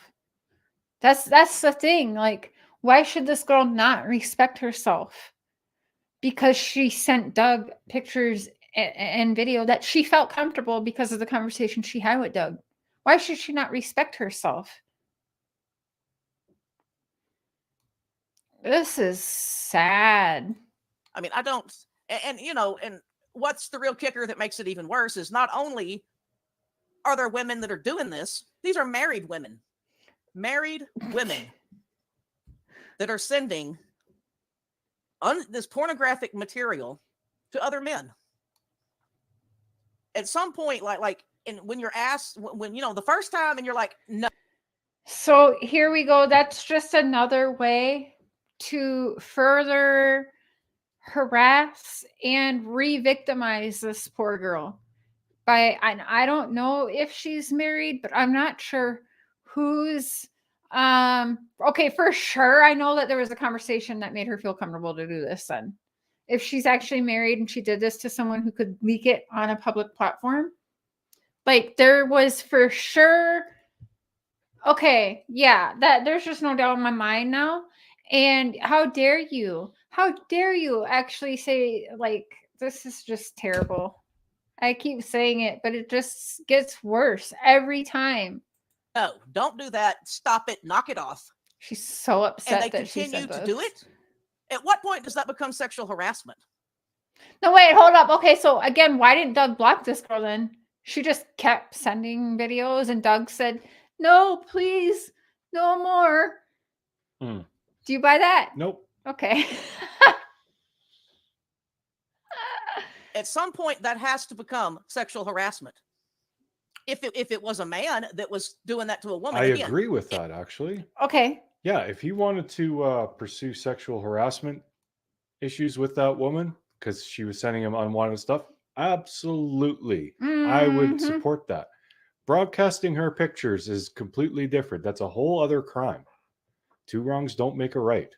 That's the thing. Like, why should this girl not respect herself? Because she sent Doug pictures and video that she felt comfortable because of the conversation she had with Doug. Why should she not respect herself? This is sad. I mean, I don't, and what's the real kicker that makes it even worse is not only are there women that are doing this, these are married women that are sending this pornographic material to other men. At some point, like and when you're asked, when you know the first time, and you're like, no. So here we go. That's just another way to further harass and re-victimize this poor girl. And I don't know if she's married, but I'm not sure who's okay, for sure. I know that there was a conversation that made her feel comfortable to do this then. If she's actually married and she did this to someone who could leak it on a public platform, like there was for sure. Okay, yeah, that there's just no doubt in my mind now. And how dare you? How dare you actually say, like, this is just terrible. I keep saying it, but it just gets worse every time. No, don't do that. Stop it. Knock it off. She's so upset And they that she continue said to do this. it. At what point does that become sexual harassment? No, wait, hold up. Okay, so again, why didn't Doug block this girl then? She just kept sending videos, and Doug said, no, please, no more. Hmm. Do you buy that? Nope. Okay. At some point, that has to become sexual harassment. If it was a man that was doing that to a woman, I again, agree with that, actually. Okay. Yeah, if he wanted to pursue sexual harassment issues with that woman because she was sending him unwanted stuff, absolutely. I would Mhm. support that. Broadcasting her pictures is completely different. That's a whole other crime. Two wrongs don't make a right.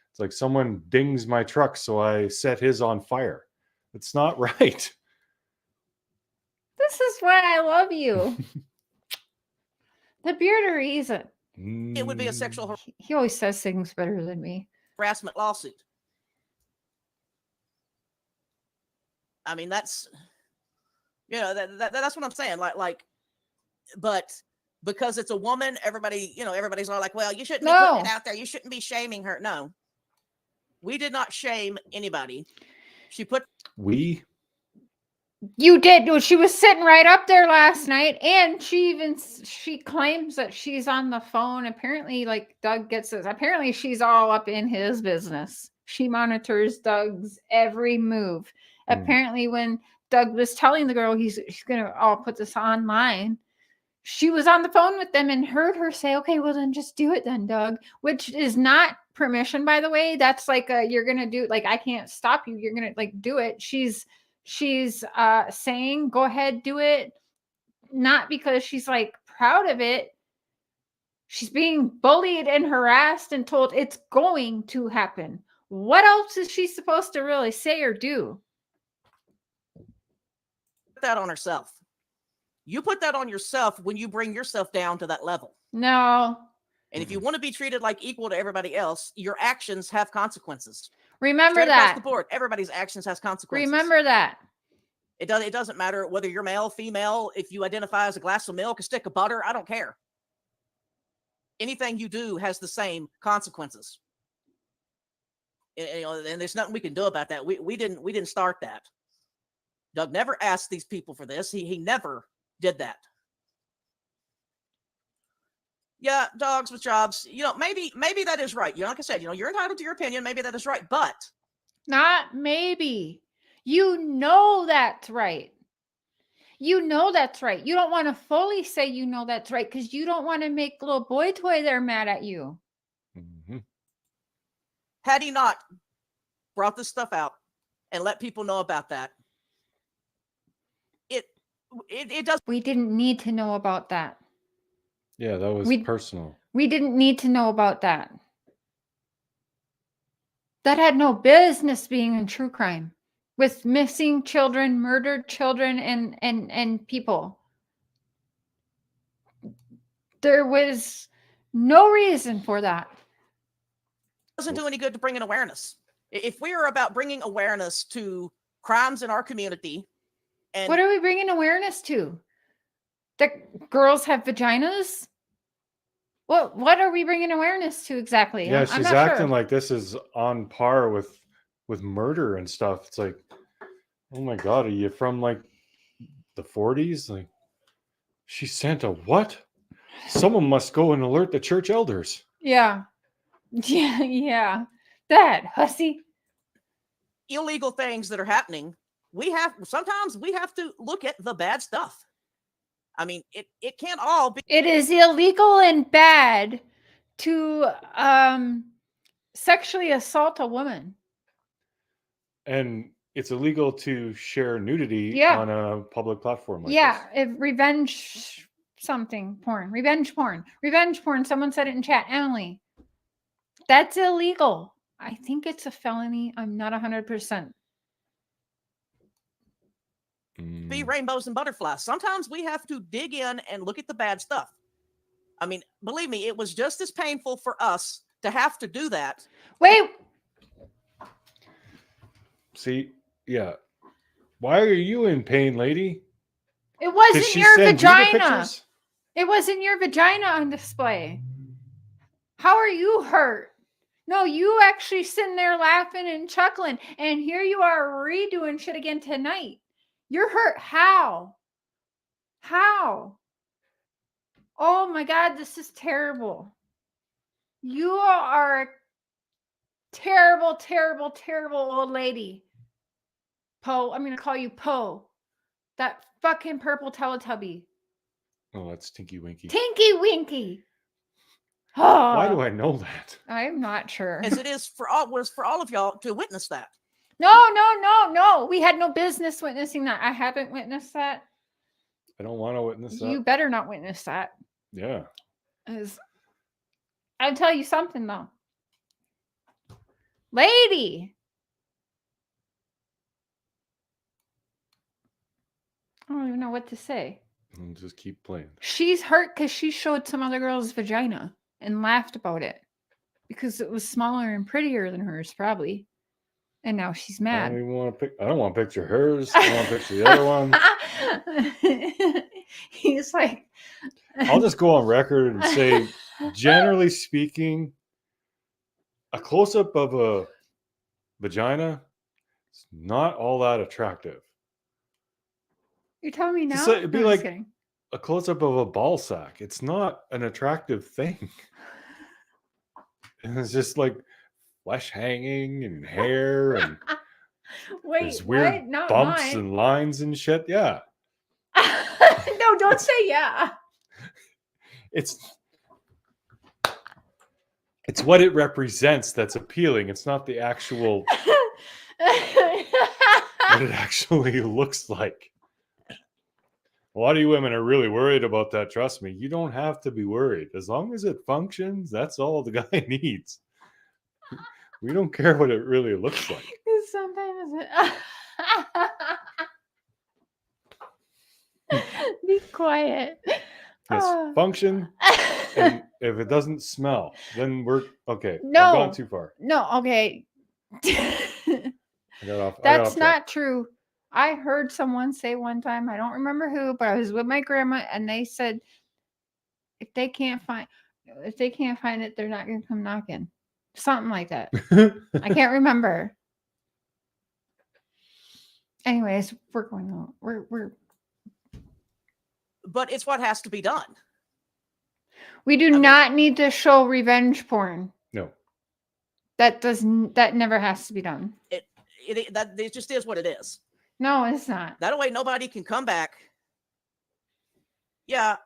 It's like someone dings my truck, so I set his on fire. It's not right. This is why I love you. The beard of reason. it would be a sexual He always says things better than me. harassment lawsuit. I mean, that's, you know, that's what I'm saying. Like, but because it's a woman, everybody, you know, everybody's all like, well, you shouldn't be putting it out there. You shouldn't be shaming her. No, we did not shame anybody. She put. You did. She was sitting right up there last night, and she claims that she's on the phone. Apparently, like Doug gets this. Apparently, she's all up in his business. She monitors Doug's every move. Apparently, when Doug was telling the girl he's gonna all put this online, she was on the phone with them and heard her say, okay, well then just do it then, Doug, which is not permission, by the way. That's like you're gonna do, like, I can't stop you, you're gonna like do it. She's saying go ahead, do it, not because she's like proud of it. She's being bullied and harassed and told it's going to happen. What else is she supposed to really say or do? Put that on herself. You put that on yourself when you bring yourself down to that level. No. And if you want to be treated like equal to everybody else, your actions have consequences. Remember Straight that. across the board, everybody's actions has consequences. Remember that. It doesn't matter whether you're male, female, if you identify as a glass of milk, a stick of butter, I don't care. Anything you do has the same consequences. And there's nothing we can do about that. We didn't start that. Doug never asked these people for this. He never did that. Yeah, dogs with jobs. You know, maybe that is right. You know, like I said, you know, you're entitled to your opinion. Maybe that is right, but not maybe. You know that's right. You know that's right. You don't want to fully say you know that's right because you don't want to make little boy toy there mad at you. Had he not brought this stuff out and let people know about that, it does. We didn't need to know about that. Yeah, that was personal. We didn't need to know about that. That had no business being in true crime with missing children, murdered children, and people. There was no reason for that. It doesn't do any good to bring in awareness. If we are about bringing awareness to crimes in our community, and what are we bringing awareness to? That girls have vaginas? What are we bringing awareness to exactly? Yeah, she's acting like this is on par with murder and stuff. It's like, oh my God, are you from like the 40s? Like, she sent a what? Someone must go and alert the church elders. Yeah. Yeah. That hussy. Illegal things that are happening. Sometimes we have to look at the bad stuff. I mean, it can't all be. It is illegal and bad to sexually assault a woman. And it's illegal to share nudity Yeah. on a public platform like Yeah, this. revenge something porn, revenge porn, revenge porn. Someone said it in chat. Emily, that's illegal. I think it's a felony. I'm not 100%. Be rainbows and butterflies. Sometimes we have to dig in and look at the bad stuff. I mean, believe me, it was just as painful for us to have to do that. Wait. See, yeah. Why are you in pain, lady? It 'Cause wasn't she your sends you the vagina. pictures? It wasn't your vagina on display. How are you hurt? No, you actually sitting there laughing and chuckling, and here you are redoing shit again tonight. You're hurt. How? How? Oh my God, this is terrible. You are a terrible, terrible, terrible old lady. Poe, I'm going to call you Poe. That fucking purple Teletubby. Oh, that's Tinky Winky. Tinky Winky. Why do I know that? I'm not sure. As it is for all of y'all to witness that. No. We had no business witnessing that. I haven't witnessed that. I don't want to witness that. You better not witness that. Yeah. I'll tell you something though. Lady. I don't even know what to say. I'll just keep playing. She's hurt because she showed some other girl's vagina and laughed about it because it was smaller and prettier than hers, probably. And now she's I mad. don't even want to I don't want to picture hers. I want to picture the other one. He's like, I'll just go on record and say, generally speaking, a close-up of a vagina is not all that attractive. you're telling me now? Just it'd be No, I'm just like- kidding. A close-up of a ball sack. It's not an attractive thing. And it's just like flesh hanging and hair and Wait, there's weird what? Not bumps mine. and lines and shit. Yeah. No, don't say yeah. It's what it represents that's appealing. It's not the actual what it actually looks like. A lot of you women are really worried about that. Trust me, you don't have to be worried. As long as it functions, that's all the guy needs. We don't care what it really looks like. Sometimes be quiet. Yes, Ah. function. And if it doesn't smell, then we're okay. No. I've gone too far. No, okay. I got off. That's not true. I heard someone say one time, I don't remember who, but I was with my grandma and they said if they can't find it, they're not gonna come knocking. Something like that. I can't remember. Anyways, we're going on. We're But it's what has to be done. we do mean- not need to show revenge porn. No. That never has to be done. It just is what it is. No, it's not. That way nobody can come back. Yeah.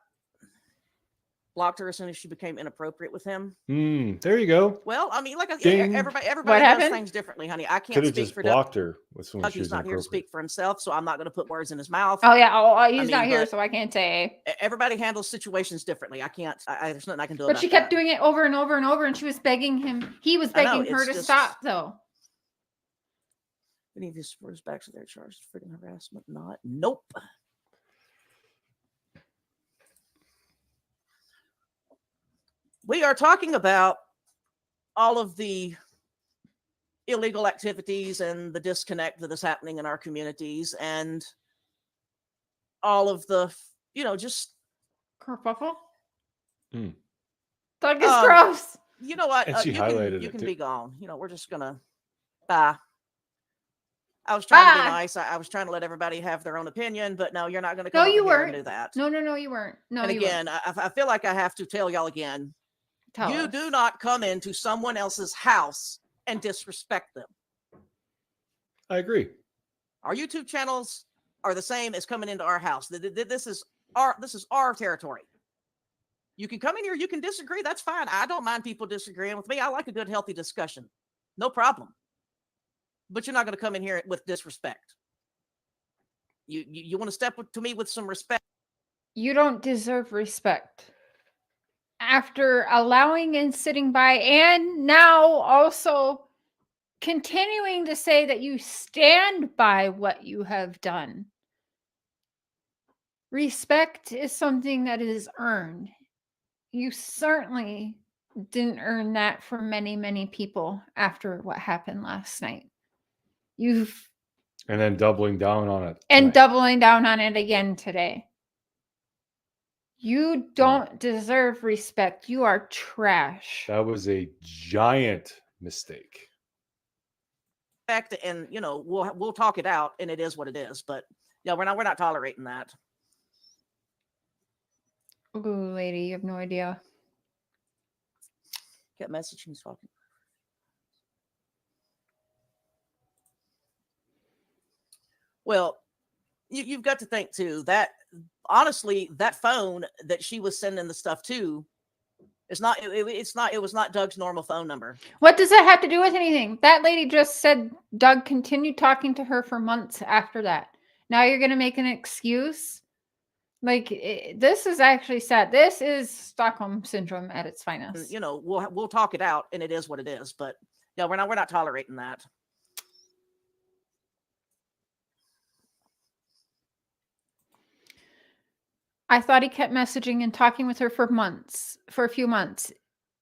Blocked her as soon as she became inappropriate with him. There you go. Well, I mean, like Ding. everybody What does happened? things differently, honey. I can't Could have speak just for blocked her with someone she Doug. He's was not here to inappropriate. speak for himself, so I'm not going to put words in his mouth. Oh yeah. He's mean, not here, but- so I can't say. Everybody handles situations differently. I can't. There's nothing I can do But about she kept that. doing it over and over and over, and she was begging him. He was I know, begging her it's to just- stop, though. Any of these supporters back to their charge for freaking harassment? Not. Nope. We are talking about all of the illegal activities and the disconnect that is happening in our communities and all of the, just, Kerfuffle. Hmm. Doug is Um, gross. you know what? And she highlighted you it, can too. be gone. We're just gonna bye. I was trying to Bye. be nice. I was trying to let everybody have their own opinion, but no, you're not going to No, come over you here weren't. and do that. No, you weren't. No, and you weren't. again, I feel like I have to tell y'all again. Tell You us. do not come into someone else's house and disrespect them. I agree. Our YouTube channels are the same as coming into our house. This is our territory. You can come in here, you can disagree. That's fine. I don't mind people disagreeing with me. I like a good, healthy discussion. No problem. But you're not going to come in here with disrespect. You want to step to me with some respect. You don't deserve respect. After allowing and sitting by, and now also continuing to say that you stand by what you have done. Respect is something that is earned. You certainly didn't earn that from many, many people after what happened last night. And then doubling down on it. And tonight. doubling down on it again today. You don't deserve respect. You are trash. That was a giant mistake. And we'll talk it out, and it is what it is. But yeah, we're not tolerating that. Ooh, lady, you have no idea. Get messaging. He's talking. Well, you've got to think too that honestly, that phone that she was sending the stuff to, it was not Doug's normal phone number. What does that have to do with anything? That lady just said Doug continued talking to her for months after that. Now you're going to make an excuse? Like, this is actually sad. This is Stockholm syndrome at its finest. We'll talk it out, and it is what it is. But yeah, we're not tolerating that. I thought he kept messaging and talking with her for a few months.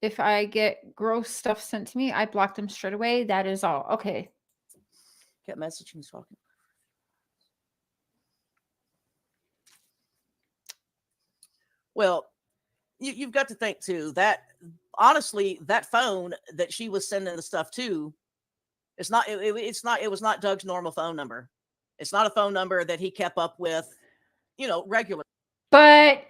If I get gross stuff sent to me, I block them straight away. That is all. Okay. Kept messaging. He's talking. Well, you've got to think too that honestly, that phone that she was sending the stuff to, it was not Doug's normal phone number. It's not a phone number that he kept up with, regularly. But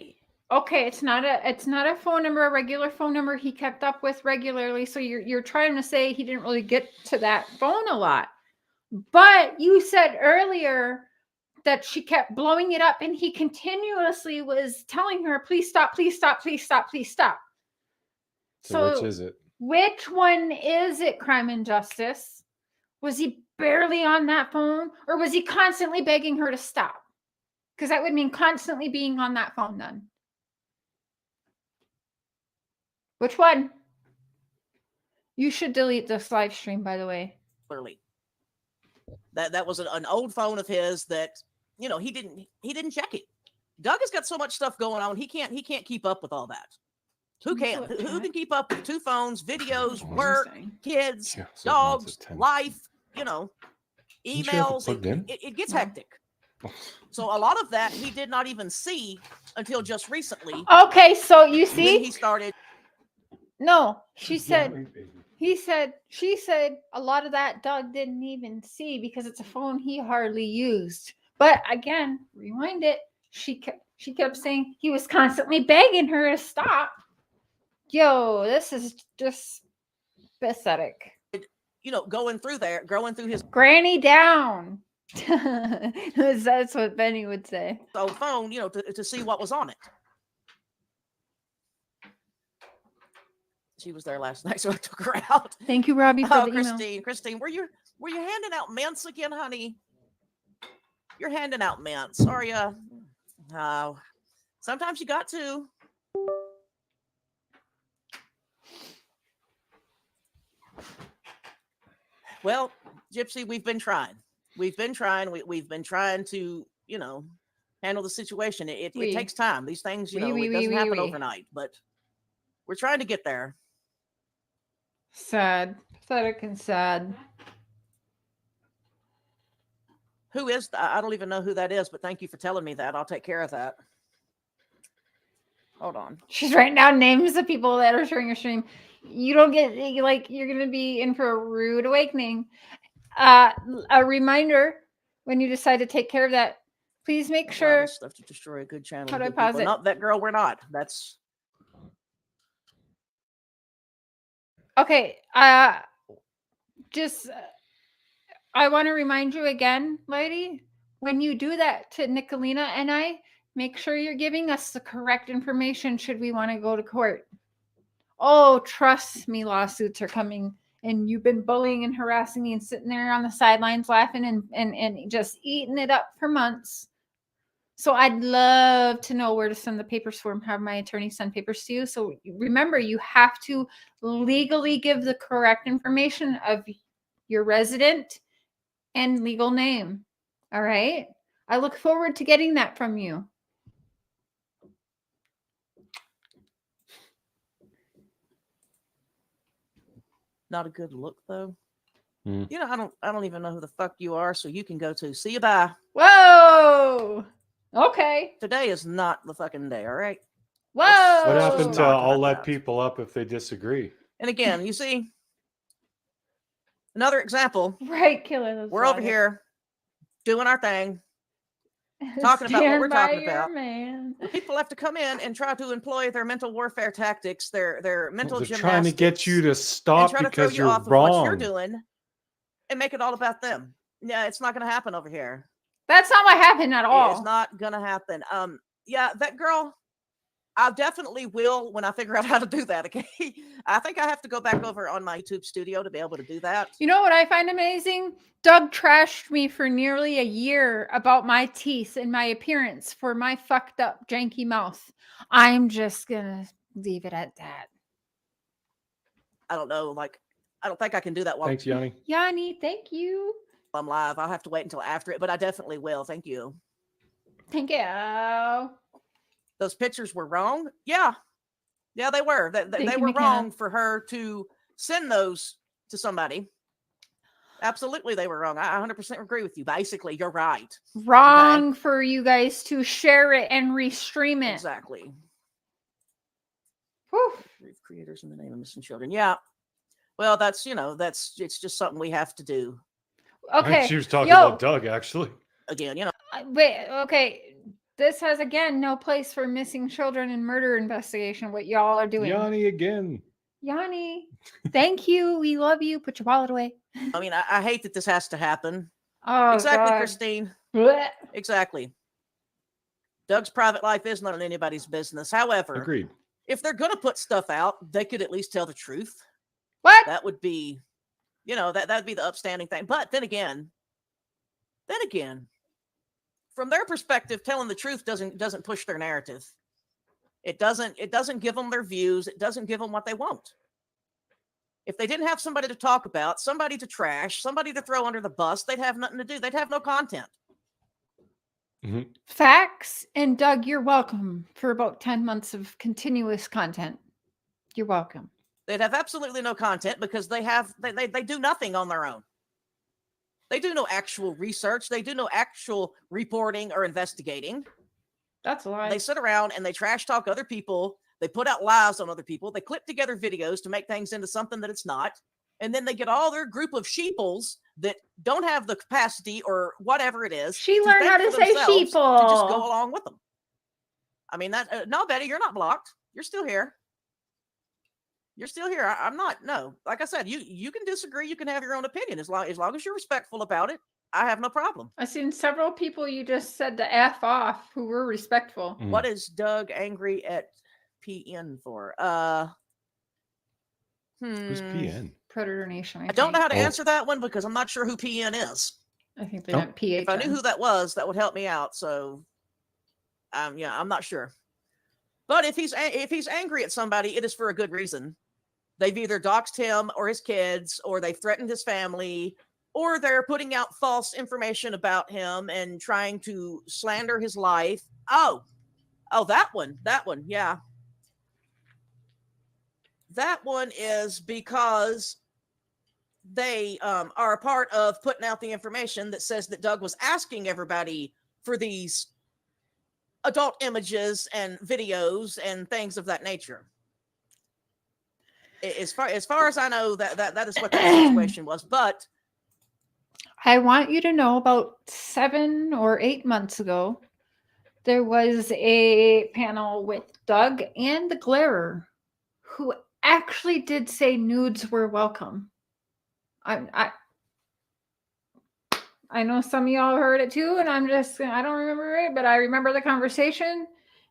okay, it's not a phone number, a regular phone number he kept up with regularly. So you're trying to say he didn't really get to that phone a lot. But you said earlier that she kept blowing it up, and he continuously was telling her, please stop, please stop, please stop, please stop. So which is it? Which one is it, crime and justice? Was he barely on that phone, or was he constantly begging her to stop? Because that would mean constantly being on that phone then. Which one? You should delete this live stream, by the way. Clearly. That was an old phone of his that, he didn't check it. Doug has got so much stuff going on, he can't keep up with all that. Who can? Who can keep up with 2 phones, videos, work, kids, dogs, life, emails? It gets hectic. So a lot of that he did not even see until just recently. Okay, so you see, he started. No, she said a lot of that Doug didn't even see because it's a phone he hardly used. But again, rewind it. She kept saying he was constantly begging her to stop. Yo, this is just pathetic. Going through his granny down. That's what Benny would say. Old phone, to see what was on it. She was there last night, so I took her out. Thank you, Robbie, for the email. Christine, were you handing out mints again, honey? You're handing out mints, are you? Oh, sometimes you got to. Well, Gypsy, we've been trying. We've been trying to, handle the situation. It takes time. These things, it doesn't happen overnight, but we're trying to get there. Sad. Pathetic and sad. Who is that? I don't even know who that is, but thank you for telling me that. I'll take care of that. Hold on. She's writing down names of people that are sharing your stream. You don't get, you're going to be in for a rude awakening. A reminder, when you decide to take care of that, please make sure. Stuff to destroy a good channel. How do I pause it? Not that girl, we're not. That's. Okay. I want to remind you again, lady, when you do that to Nicolina and I, Make sure you're giving us the correct information should we want to go to court. Oh, trust me, lawsuits are coming. And you've been bullying and harassing me and sitting there on the sidelines laughing and just eating it up for months. So I'd love to know where to send the papers for and have my attorney send papers to you. So remember, you have to legally give the correct information of your resident and legal name. All right? I look forward to getting that from you. Not a good look though. Mm. You know, I don't even know who the fuck you are, so you can go to. See you, bye. Whoa. Okay. Today is not the fucking day, all right? Whoa. What happened Let's to talk I'll about let that. people up if they disagree? And again, you see, another example. Right, killer. We're over here doing our thing, talking about what we're talking about. Man. People have to come in and try to employ their mental warfare tactics, their mental They're gymnastics. trying to get you to and stop try to throw because you you're off of what you're wrong. doing and make it all about them. Yeah, it's not going to happen over here. That's not what happened at all. It's not going to happen. Yeah, that girl, I definitely will when I figure out how to do that. Okay. I think I have to go back over on my YouTube studio to be able to do that. You know what I find amazing? Doug trashed me for nearly a year about my teeth and my appearance for my fucked up, janky mouth. I'm just gonna leave it at that. I don't know. Like, I don't think I can do that while Thanks, Yanni. Yanni, thank you. I'm live. I'll have to wait until after it, but I definitely will. Thank you. Thank you. Those pictures were wrong. Yeah. Yeah, they were. They you, were McKenna. wrong for her to send those to somebody. Absolutely, they were wrong. I 100% agree with you. Basically, you're right. Wrong for you guys to share it and restream it. Exactly. Whew. Creators in the name of missing children. Yeah. Well, that's, you know, it's just something we have to do. Okay. She was talking Yo. about Doug, actually. Again, you know. Wait, okay. This has, again, no place for missing children and murder investigation, what y'all are doing. Yanni again. Yanni, thank you. We love you. Put your wallet away. I mean, I hate that this has to happen. Oh, Exactly, God. Christine. Blech. Exactly. Doug's private life is not anybody's business. However, Agreed. if they're going to put stuff out, they could at least tell the truth. What? That would be, you know, that'd be the upstanding thing. But then again, from their perspective, telling the truth doesn't push their narrative. It doesn't give them their views. It doesn't give them what they want. If they didn't have somebody to talk about, somebody to trash, somebody to throw under the bus, they'd have nothing to do. They'd have no content. Mm-hmm. Facts. And Doug, you're welcome for about 10 months of continuous content. You're welcome. They'd have absolutely no content because they do nothing on their own. They do no actual research. They do no actual reporting or investigating. That's a lie. They sit around and they trash talk other people. They put out lies on other people. They clip together videos to make things into something that it's not. And then they get all their group of sheeples that don't have the capacity or whatever it is. She learned how to say sheeple. To just go along with them. I mean, no, Betty, you're not blocked. You're still here. You're still here. I'm not. No, like I said, you can disagree. You can have your own opinion as long as you're respectful about it. I have no problem. I've seen several people you just said to F off who were respectful. Mm. What is Doug angry at PN for? Who's PN? Predator Nation. I don't know how to Oh. answer that one because I'm not sure who PN is. I think they Oh. meant PH. If I knew who that was, that would help me out. So, yeah, I'm not sure. But if he's angry at somebody, it is for a good reason. They've either doxed him or his kids, or they've threatened his family, or they're putting out false information about him and trying to slander his life. Oh, that one, yeah. That one is because they are a part of putting out the information that says that Doug was asking everybody for these adult images and videos and things of that nature. As far as I know, that is what that situation was. But I want you to know about 7 or 8 months ago, there was a panel with Doug and the Glarer who actually did say nudes were welcome. I'm I know some of y'all heard it too, and I don't remember it, but I remember the conversation.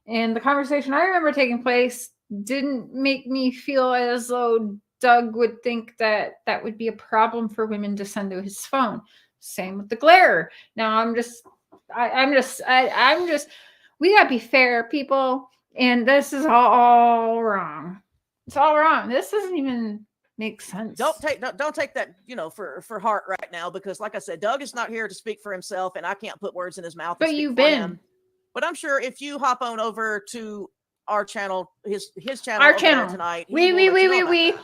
And the conversation I remember taking place didn't make me feel as though Doug would think that that would be a problem for women to send to his phone. Same with the glare. Now I'm just, we gotta be fair, people. And this is all wrong. It's all wrong. This doesn't even make sense. Don't take that, for heart right now, because like I said, Doug is not here to speak for himself, and I can't put words in his mouth. But you've been. Him. But I'm sure if you hop on over to our channel, his channel, our channel tonight, we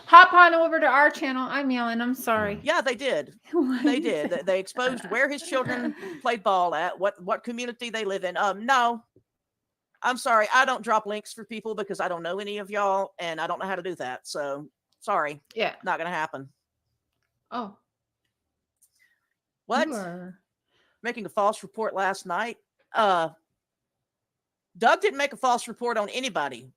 hop on over to our channel. I'm yelling. I'm sorry. Yeah, they did. They did. They exposed where his children played ball at, what community they live in. No, I'm sorry. I don't drop links for people because I don't know any of y'all, and I don't know how to do that. So sorry. Yeah, not gonna happen. Oh, what? Making a false report last night. Doug didn't make a false report on anybody.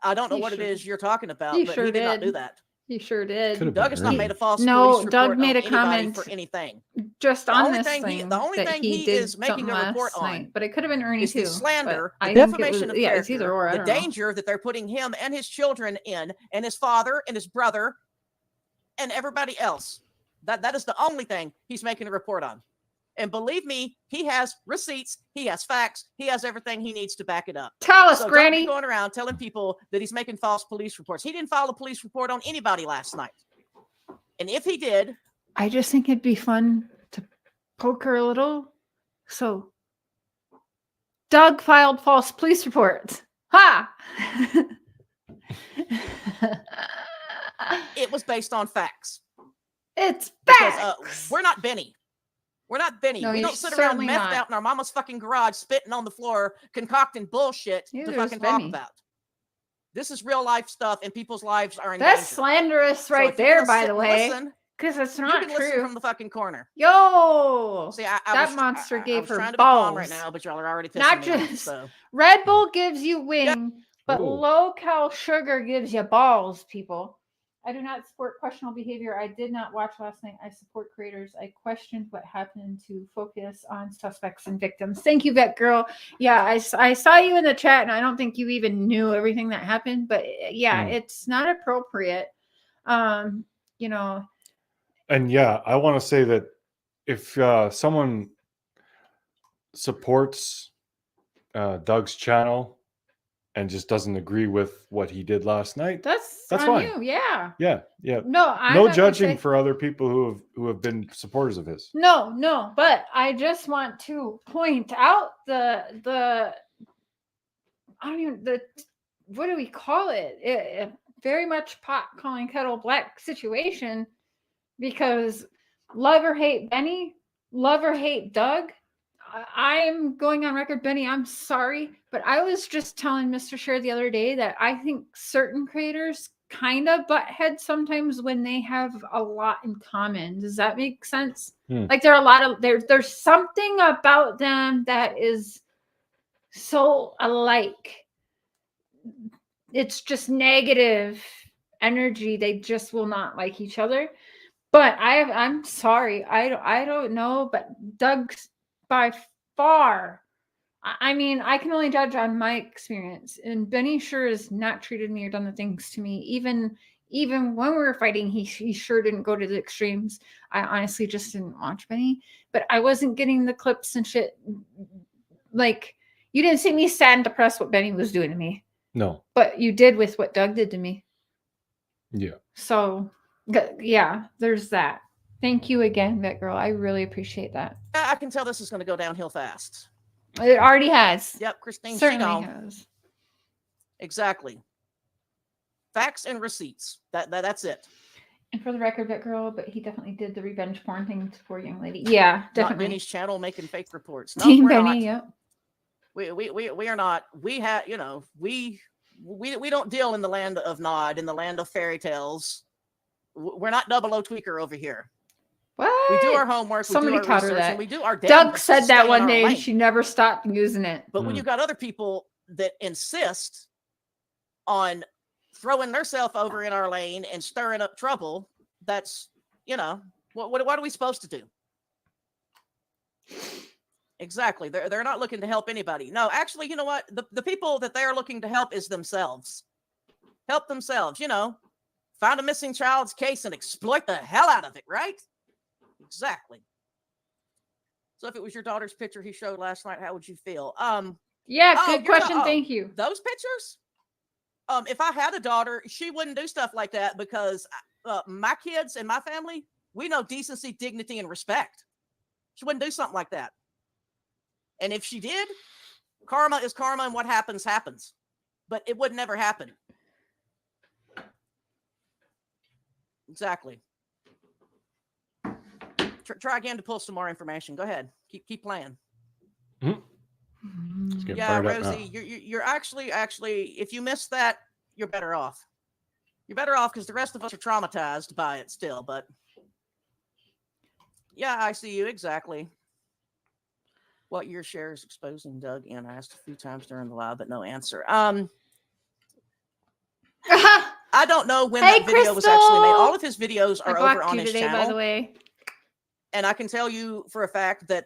I don't know what it is you're talking about, but he did not do that. He sure did. Doug has not made a false no, report Doug made on a comment for anything. Just on this thing. The only thing he is making a report on, but it could have been Ernie too. The slander, the defamation of character, it's either or. The danger that they're putting him and his children in, and his father and his brother, and everybody else. That is the only thing he's making a report on. And believe me, he has receipts, he has facts, he has everything he needs to back it up. Tell us, Granny. Don't be going around telling people that he's making false police reports. He didn't file a police report on anybody last night. And if he did, I just think it'd be fun to poke her a little. So, Doug filed false police reports. Ha! It was based on facts. It's facts. Because, we're not Benny. We're not Benny. No, we don't sit around methed out in our mama's fucking garage, spitting on the floor, concocting bullshit to fucking talk about. This is real life stuff, and people's lives are in danger. That's slanderous right there, by the way. Because it's not you can true. Listen from the fucking corner. Yo! See, that monster gave her trying to balls. be calm right now, but y'all are already pissing not me just off, so. Red Bull gives you wing, but Ooh. low-cal sugar gives you balls, people. I do not support questionable behavior. I did not watch last night. I support creators. I questioned what happened to focus on suspects and victims. Thank you, Vet Girl. Yeah, I saw you in the chat, and I don't think you even knew everything that happened. But yeah, it's not appropriate. You know. And yeah, I want to say that if someone supports Doug's channel and just doesn't agree with what he did last night, that's fine. You. Yeah. Yeah. No, no judging for other people who have been supporters of his. No. But I just want to point out the what do we call it? It very much pot calling kettle black situation, because love or hate Benny, love or hate Doug. I'm going on record, Benny, I'm sorry, but I was just telling Mr. Cher the other day that I think certain creators kind of butt heads sometimes when they have a lot in common. Does that make sense? Like there's something about them that is so alike. It's just negative energy. They just will not like each other. But I'm sorry. I don't know, but Doug's by far, I mean, I can only judge on my experience, and Benny sure has not treated me or done the things to me. Even when we were fighting, he sure didn't go to the extremes. I honestly just didn't watch Benny, but I wasn't getting the clips and shit. Like, you didn't see me sad and depressed what Benny was doing to me. No, but you did with what Doug did to me. Yeah. So yeah, there's that. Thank you again, Vet Girl. I really appreciate that. I can tell this is going to go downhill fast. It already has. Yep, Christine. Certainly has. Exactly. Facts and receipts. That's it. And for the record, Vet Girl, but he definitely did the revenge porn thing to poor young lady. Yeah, definitely. Not Benny's channel making fake reports. No, Team we're Benny. not. Yep. We are not. We have, we don't deal in the land of Nod, in the land of fairy tales. We're not 00 tweaker over here. What? We do our homework. Somebody we do our taught her research, that. and we do our Doug said that one day, and she never stopped using it. But when you've got other people that insist on throwing themselves over in our lane and stirring up trouble, that's, what are we supposed to do? Exactly. They're not looking to help anybody. No, actually, you know what? The people that they are looking to help is themselves. Help themselves, you know. Find a missing child's case and exploit the hell out of it, right? Exactly. So if it was your daughter's picture he showed last night, how would you feel? Yeah, Oh, good question. Thank you. Those pictures? If I had a daughter, she wouldn't do stuff like that because my kids and my family, we know decency, dignity, and respect. She wouldn't do something like that. And if she did, karma is karma, and what happens, happens. But it would never happen. Exactly. Try again to pull some more information. Go ahead. Keep playing. It's getting Yeah, fired up now. Rosie, you're actually, if you missed that, you're better off. You're better off because the rest of us are traumatized by it still. But yeah, I see you exactly. What year Cher is exposing Doug? And I asked a few times during the live, but no answer. I don't know when Hey, that video was actually made. Crystal! All of his videos I are over blocked on you his today, channel. by the way. And I can tell you for a fact that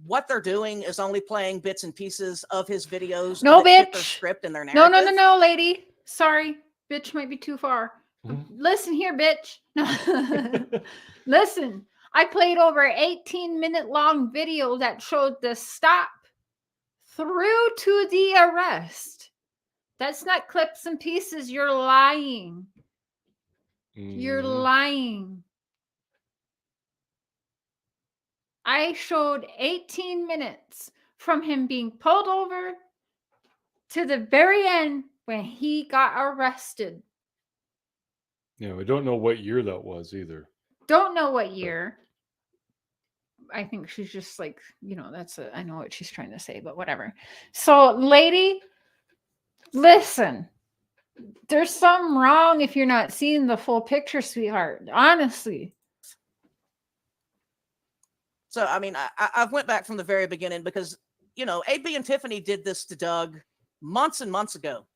what they're doing is only playing bits and pieces of his videos. No, that fit their bitch. script and their No, narrative. no, lady. Sorry. Bitch might be too far. Mhm. Listen here, bitch. Listen. I played over 18-minute long video that showed the stop through to the arrest. That's not clips and pieces. You're lying. You're Mhm. lying. I showed 18 minutes from him being pulled over to the very end when he got arrested. Yeah, we don't know what year that was either. Don't know what year. I think she's just like, I know what she's trying to say, but whatever. So, lady, listen. There's something wrong if you're not seeing the full picture, sweetheart. Honestly. So, I mean, I've went back from the very beginning because, AB and Tiffany did this to Doug months and months ago.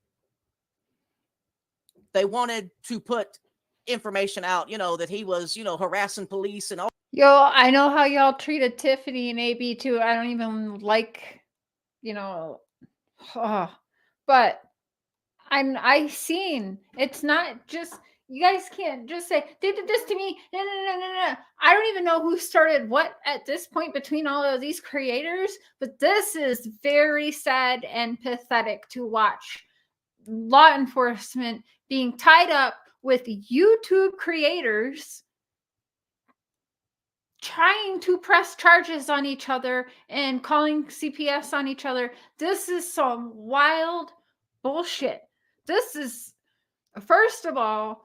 They wanted to put information out, that he was, harassing police and all. Yo, I know how y'all treated Tiffany and AB too. I don't even like, but I seen it's not just you guys can't just say they did this to me. No. I don't even know who started what at this point between all of these creators, but this is very sad and pathetic to watch. Law enforcement being tied up with YouTube creators trying to press charges on each other and calling CPS on each other. This is some wild bullshit. This is, first of all,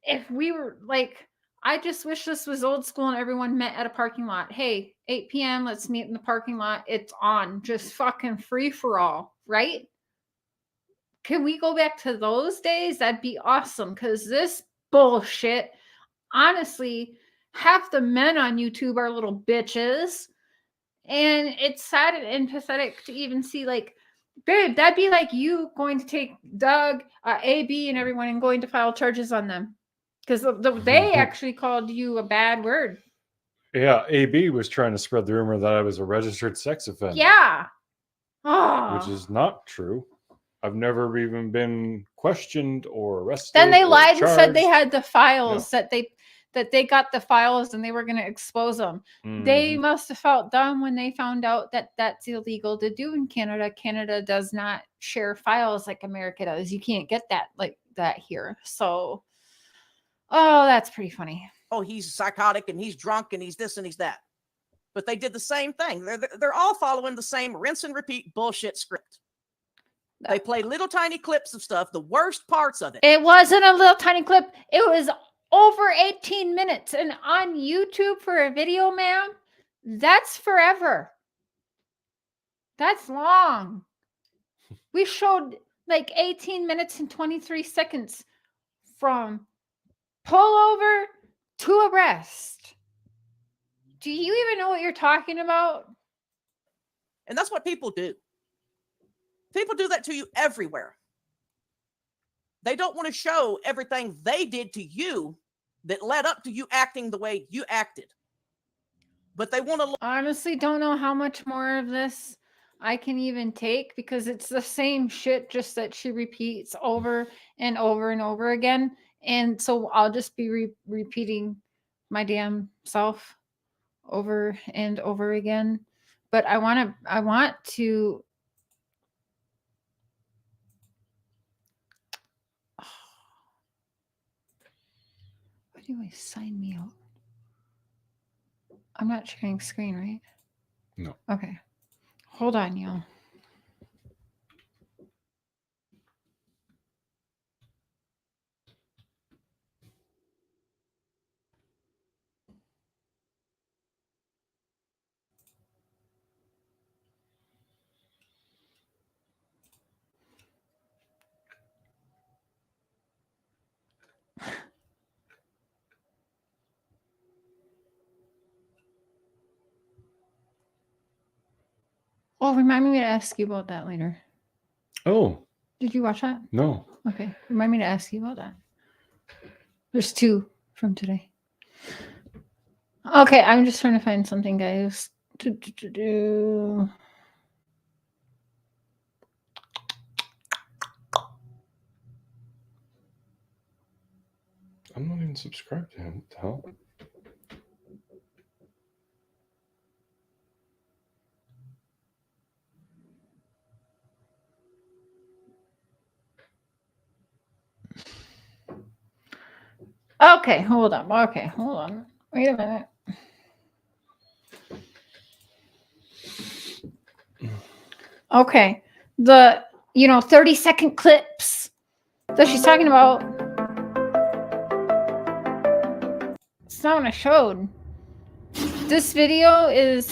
if we were like, I just wish this was old school and everyone met at a parking lot. Hey, 8 p.m., let's meet in the parking lot. It's on. Just fucking free for all, right? Can we go back to those days? That'd be awesome because this bullshit, honestly, half the men on YouTube are little bitches. And it's sad and pathetic to even see, like, babe, that'd be like you going to take Doug, AB, and everyone and going to file charges on them. Because they actually called you a bad word. Yeah, AB was trying to spread the rumor that I was a registered sex offender. Yeah. Oh. Which is not true. I've never even been questioned or arrested. Then they or lied and said they charged. had the files, that they got the files and they were going to expose them. They must have felt dumb when they found out that that's illegal to do in Canada. Canada does not share files like America does. You can't get that like that here. So, that's pretty funny. Oh, he's psychotic and he's drunk and he's this and he's that. But they did the same thing. They're all following the same rinse and repeat bullshit script. They play little tiny clips of stuff, the worst parts of it. It wasn't a little tiny clip. It was over 18 minutes. And on YouTube for a video, ma'am, that's forever. That's long. We showed like 18 minutes and 23 seconds from pullover to arrest. Do you even know what you're talking about? And that's what people do. People do that to you everywhere. They don't want to show everything they did to you that led up to you acting the way you acted. but they want to. I honestly don't know how much more of this I can even take because it's the same shit, just that she repeats over and over and over again. And so I'll just be repeating my damn self over and over again. But I want to. Why do I sign me out? I'm not sharing screen, right? No. Okay. Hold on, y'all. Oh, remind me to ask you about that later. Oh, Did you watch that? no. Okay. Remind me to ask you about that. There's 2 from today. Okay, I'm just trying to find something, guys. I'm not even subscribed to him. What the hell? Okay, hold on. Okay, hold on. Wait a minute. Okay. The 30-second clips that she's talking about. It's not what I showed. This video is,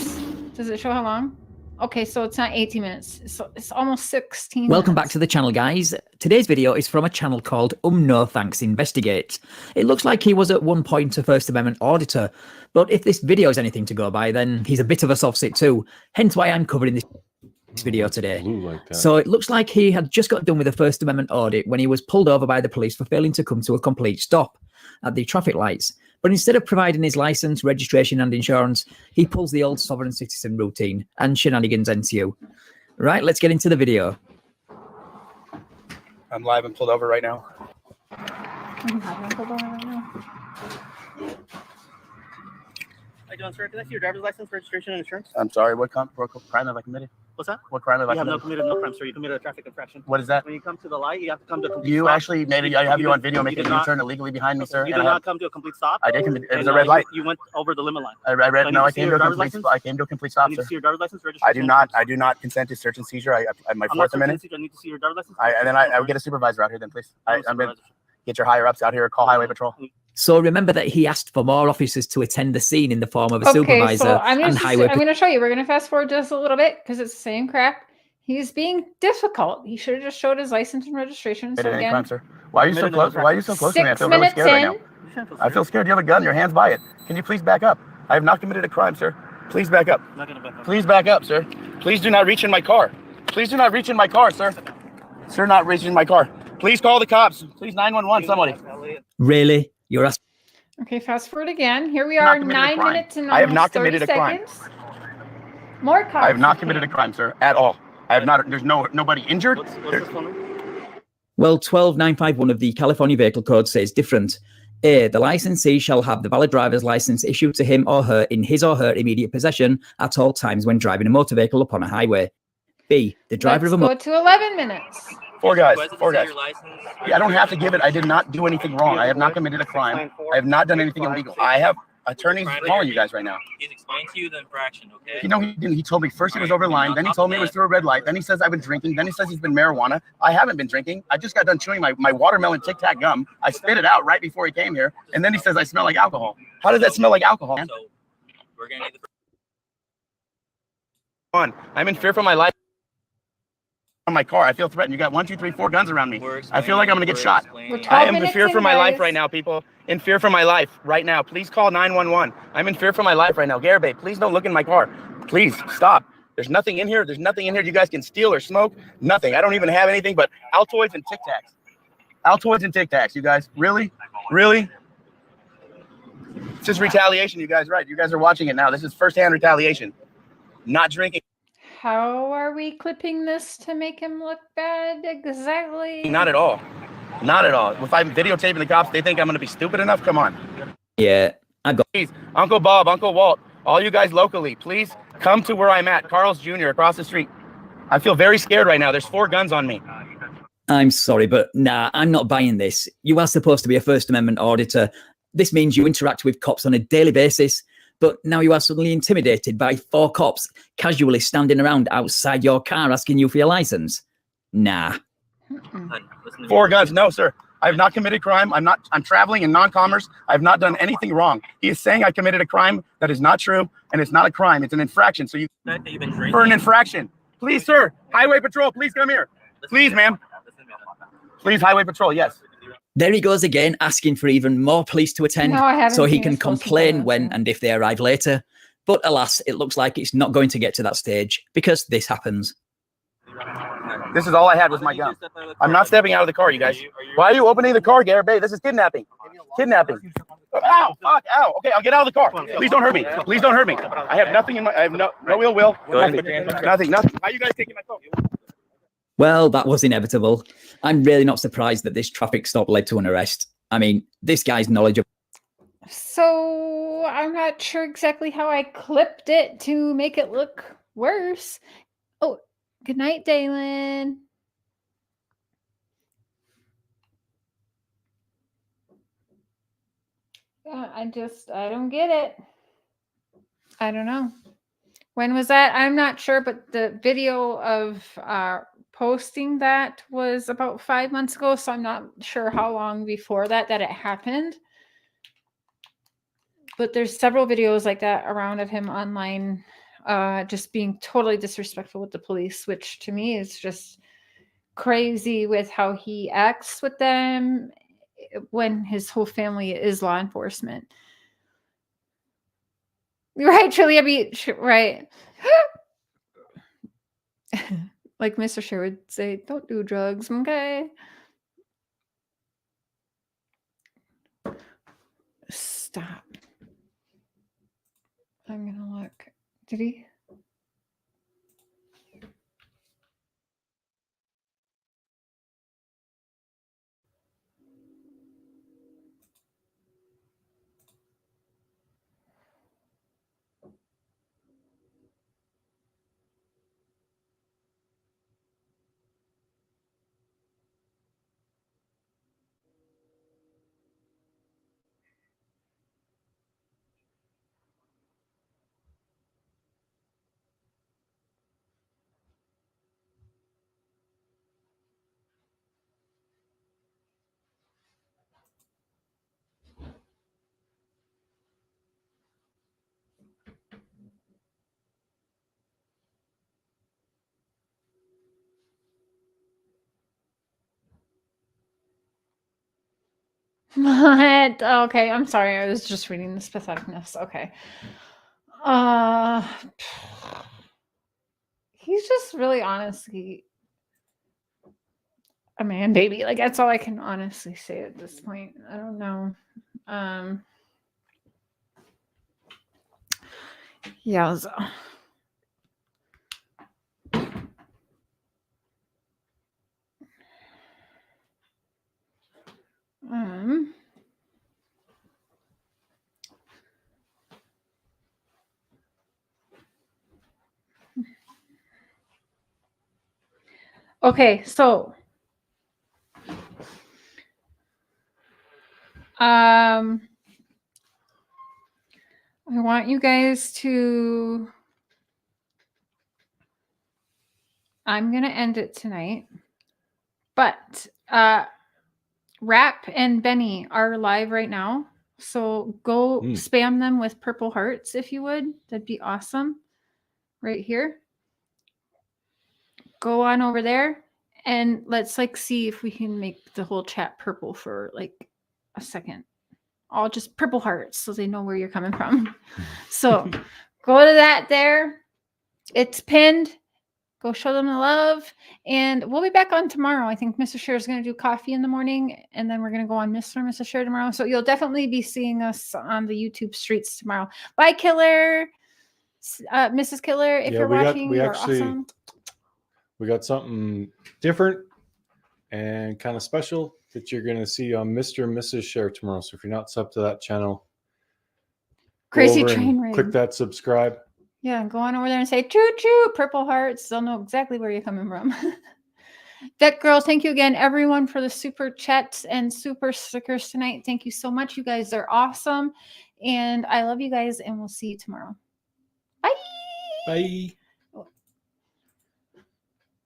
does it show how long? Okay, so it's not 18 minutes. It's almost 16 Welcome minutes. back to the channel, guys. Today's video is from a channel called No Thanks Investigates. It looks like he was at one point a First Amendment auditor, but if this video is anything to go by, then he's a bit of a soft sit too, hence why I'm covering this video today. Blue like that. So it looks like he had just got done with a First Amendment audit when he was pulled over by the police for failing to come to a complete stop at the traffic lights. But instead of providing his license, registration and insurance, he pulls the old sovereign citizen routine and shenanigans ensue. Right, let's get into the video. I'm live and pulled over right now. How you doing, sir? Can I see your driver's license, registration, and insurance? I'm sorry, what crime have I committed? What's that? What crime have I You have committed? committed no crime, sir. You committed a traffic infraction. What is that? When you come to the light, you have to come to a complete You stop. actually made it. I have you on video you making did a not- U-turn illegally behind me, sir. You and did not come to a complete stop. I did commit. It was and, a red light. You went over the limit line. I read. I No, need I to see came to your a driver's complete. license. I came to a complete I stop, need sir. to see your driver's license, I registration. do not. insurance. I do not consent to search and seizure. My I'm not Fourth Amendment. convinced. I need to see your driver's license. And then I would get a supervisor out here, then please. I'm gonna supervisor. get your higher ups out here. Call Highway Patrol. So remember that he asked for more officers to attend the scene in the form of a Okay, supervisor so I'm and highway going to show you. We're going to fast forward just a little bit because it's the same crap. He's being difficult. He should have just showed his license and registration. So Committed any again, crime, sir? Why are you so Committed close? no Why are you so close to me? I 6 feel really minutes scared right now. in. You shouldn't feel I feel scared. scared. You have a gun. Your hands by it. Can you please back up? I have not committed a crime, sir. Please back up. I'm not gonna back up. Please back up, sir. Please do not reach in my car. Please do not reach in my car, sir. Sir, not reach in my car. Please call the cops. Please 911, somebody. Really? You're asking? Okay, fast forward again. Here we Not are, committed a 9 crime. minutes and I have almost not 30 committed a crime. seconds. More cars. I have not committed a crime, sir, at all. I have not. There's nobody injured. What's this phone number? Well, 12951 of the California Vehicle Code says different. A, the licensee shall have the valid driver's license issued to him or her in his or her immediate possession at all times when driving a motor vehicle upon a highway. B, the driver Let's of a go to 11 minutes. Four guys. Supervisor, Four to see guys. your license, Yeah, I don't have to give it. I did not do anything wrong. I have not committed a crime. I have not done anything illegal. I have attorneys calling you guys right now. He's explained to you the infraction, okay? You know, he didn't. He told me first he was over the line. Then he told me it was through a red light. Then he says I've been drinking. Then he says he's been marijuana. I haven't been drinking. I just got done chewing my watermelon Tic Tac gum. I spit it out right before he came here. And then he says I smell like alcohol. How does that smell like alcohol? So we're gonna need the I'm in fear for my life. On my car, I feel threatened. You got 1, 2, 3, 4 guns around me. I feel like I'm gonna get shot. We're I 12 am in minutes fear for in, my life guys. right now, people. In fear for my life right now. Please call 911. I'm in fear for my life right now. Garibay, please don't look in my car. Please stop. There's nothing in here. There's nothing in here you guys can steal or smoke. Nothing. I don't even have anything but Altoids and Tic Tacs. Altoids and Tic Tacs, you guys. Really? Really? This is retaliation, you guys, right? You guys are watching it now. This is firsthand retaliation. Not drinking. How are we clipping this to make him look bad exactly? Not at all. Not at all. If I'm videotaping the cops, they think I'm going to be stupid enough? Come on. Yeah, I got. Please, Uncle Bob, Uncle Walt, all you guys locally, please come to where I'm at, Carl's Jr. across the street. I feel very scared right now. There's 4 guns on me. I'm sorry, but nah, I'm not buying this. You are supposed to be a First Amendment auditor. This means you interact with cops on a daily basis, but now you are suddenly intimidated by 4 cops casually standing around outside your car asking you for your license. Nah. 4 guns. No, sir. I have not committed crime. I'm traveling in non-commerce. I've not done anything wrong. He is saying I committed a crime that is not true, and it's not a crime. It's an infraction. So for an infraction. Please, sir. Highway Patrol, please come here. Please, ma'am. Please, Highway Patrol, yes. There he goes again, asking for even more police to attend so he can complain when and if they arrive later. But alas, it looks like it's not going to get to that stage because this happens. This is all I had was my gun. I'm not stepping out of the car, you guys. Why are you opening the car, Garrett Bay? This is kidnapping. Kidnapping. Ow, fuck, ow. Okay, I'll get out of the car. Please don't hurt me. Please don't hurt me. I have nothing in my, I have no ill will. Nothing. Why are you guys taking my phone? Well, that was inevitable. I'm really not surprised that this traffic stop led to an arrest. I mean, this guy's knowledge of... So I'm not sure exactly how I clipped it to make it look worse. Oh, good night, Dalen. I don't get it. I don't know. When was that? I'm not sure, but the video of posting that was about 5 months ago, so I'm not sure how long before that it happened. But there's several videos like that around of him online just being totally disrespectful with the police, which to me is just crazy with how he acts with them when his whole family is law enforcement. Right, Julia Beach, right. Like Mr. Cher would say, don't do drugs, okay? Stop. I'm gonna look. Did he? What? Okay, I'm sorry. I was just reading this patheticness. Okay. He's just really honestly a man baby. Like that's all I can honestly say at this point. I don't know. Yeah. Okay, so I want you guys to I'm gonna end it tonight, but Rap and Benny are live right now, so go spam them with purple hearts if you would. That'd be awesome. Right here. Go on over there and let's like see if we can make the whole chat purple for like a second. All just purple hearts so they know where you're coming from. So go to that there. It's pinned. Go show them the love. And we'll be back on tomorrow. I think Mr. Cher is going to do coffee in the morning, and then we're going to go on Mr. and Mrs. Cher tomorrow. So you'll definitely be seeing us on the YouTube streets tomorrow. Bye, Killer. Mrs. Killer, if you're watching, you're awesome. We got something different and kind of special that you're going to see on Mr. and Mrs. Cher tomorrow. So if you're not subbed to that channel, Crazy go over train and raid. click that subscribe. Yeah, go on over there and say choo choo, purple hearts. They'll know exactly where you're coming from. Vet Girls, thank you again, everyone, for the super chats and super stickers tonight. Thank you so much. You guys are awesome. And I love you guys, and we'll see you tomorrow. Bye. Bye.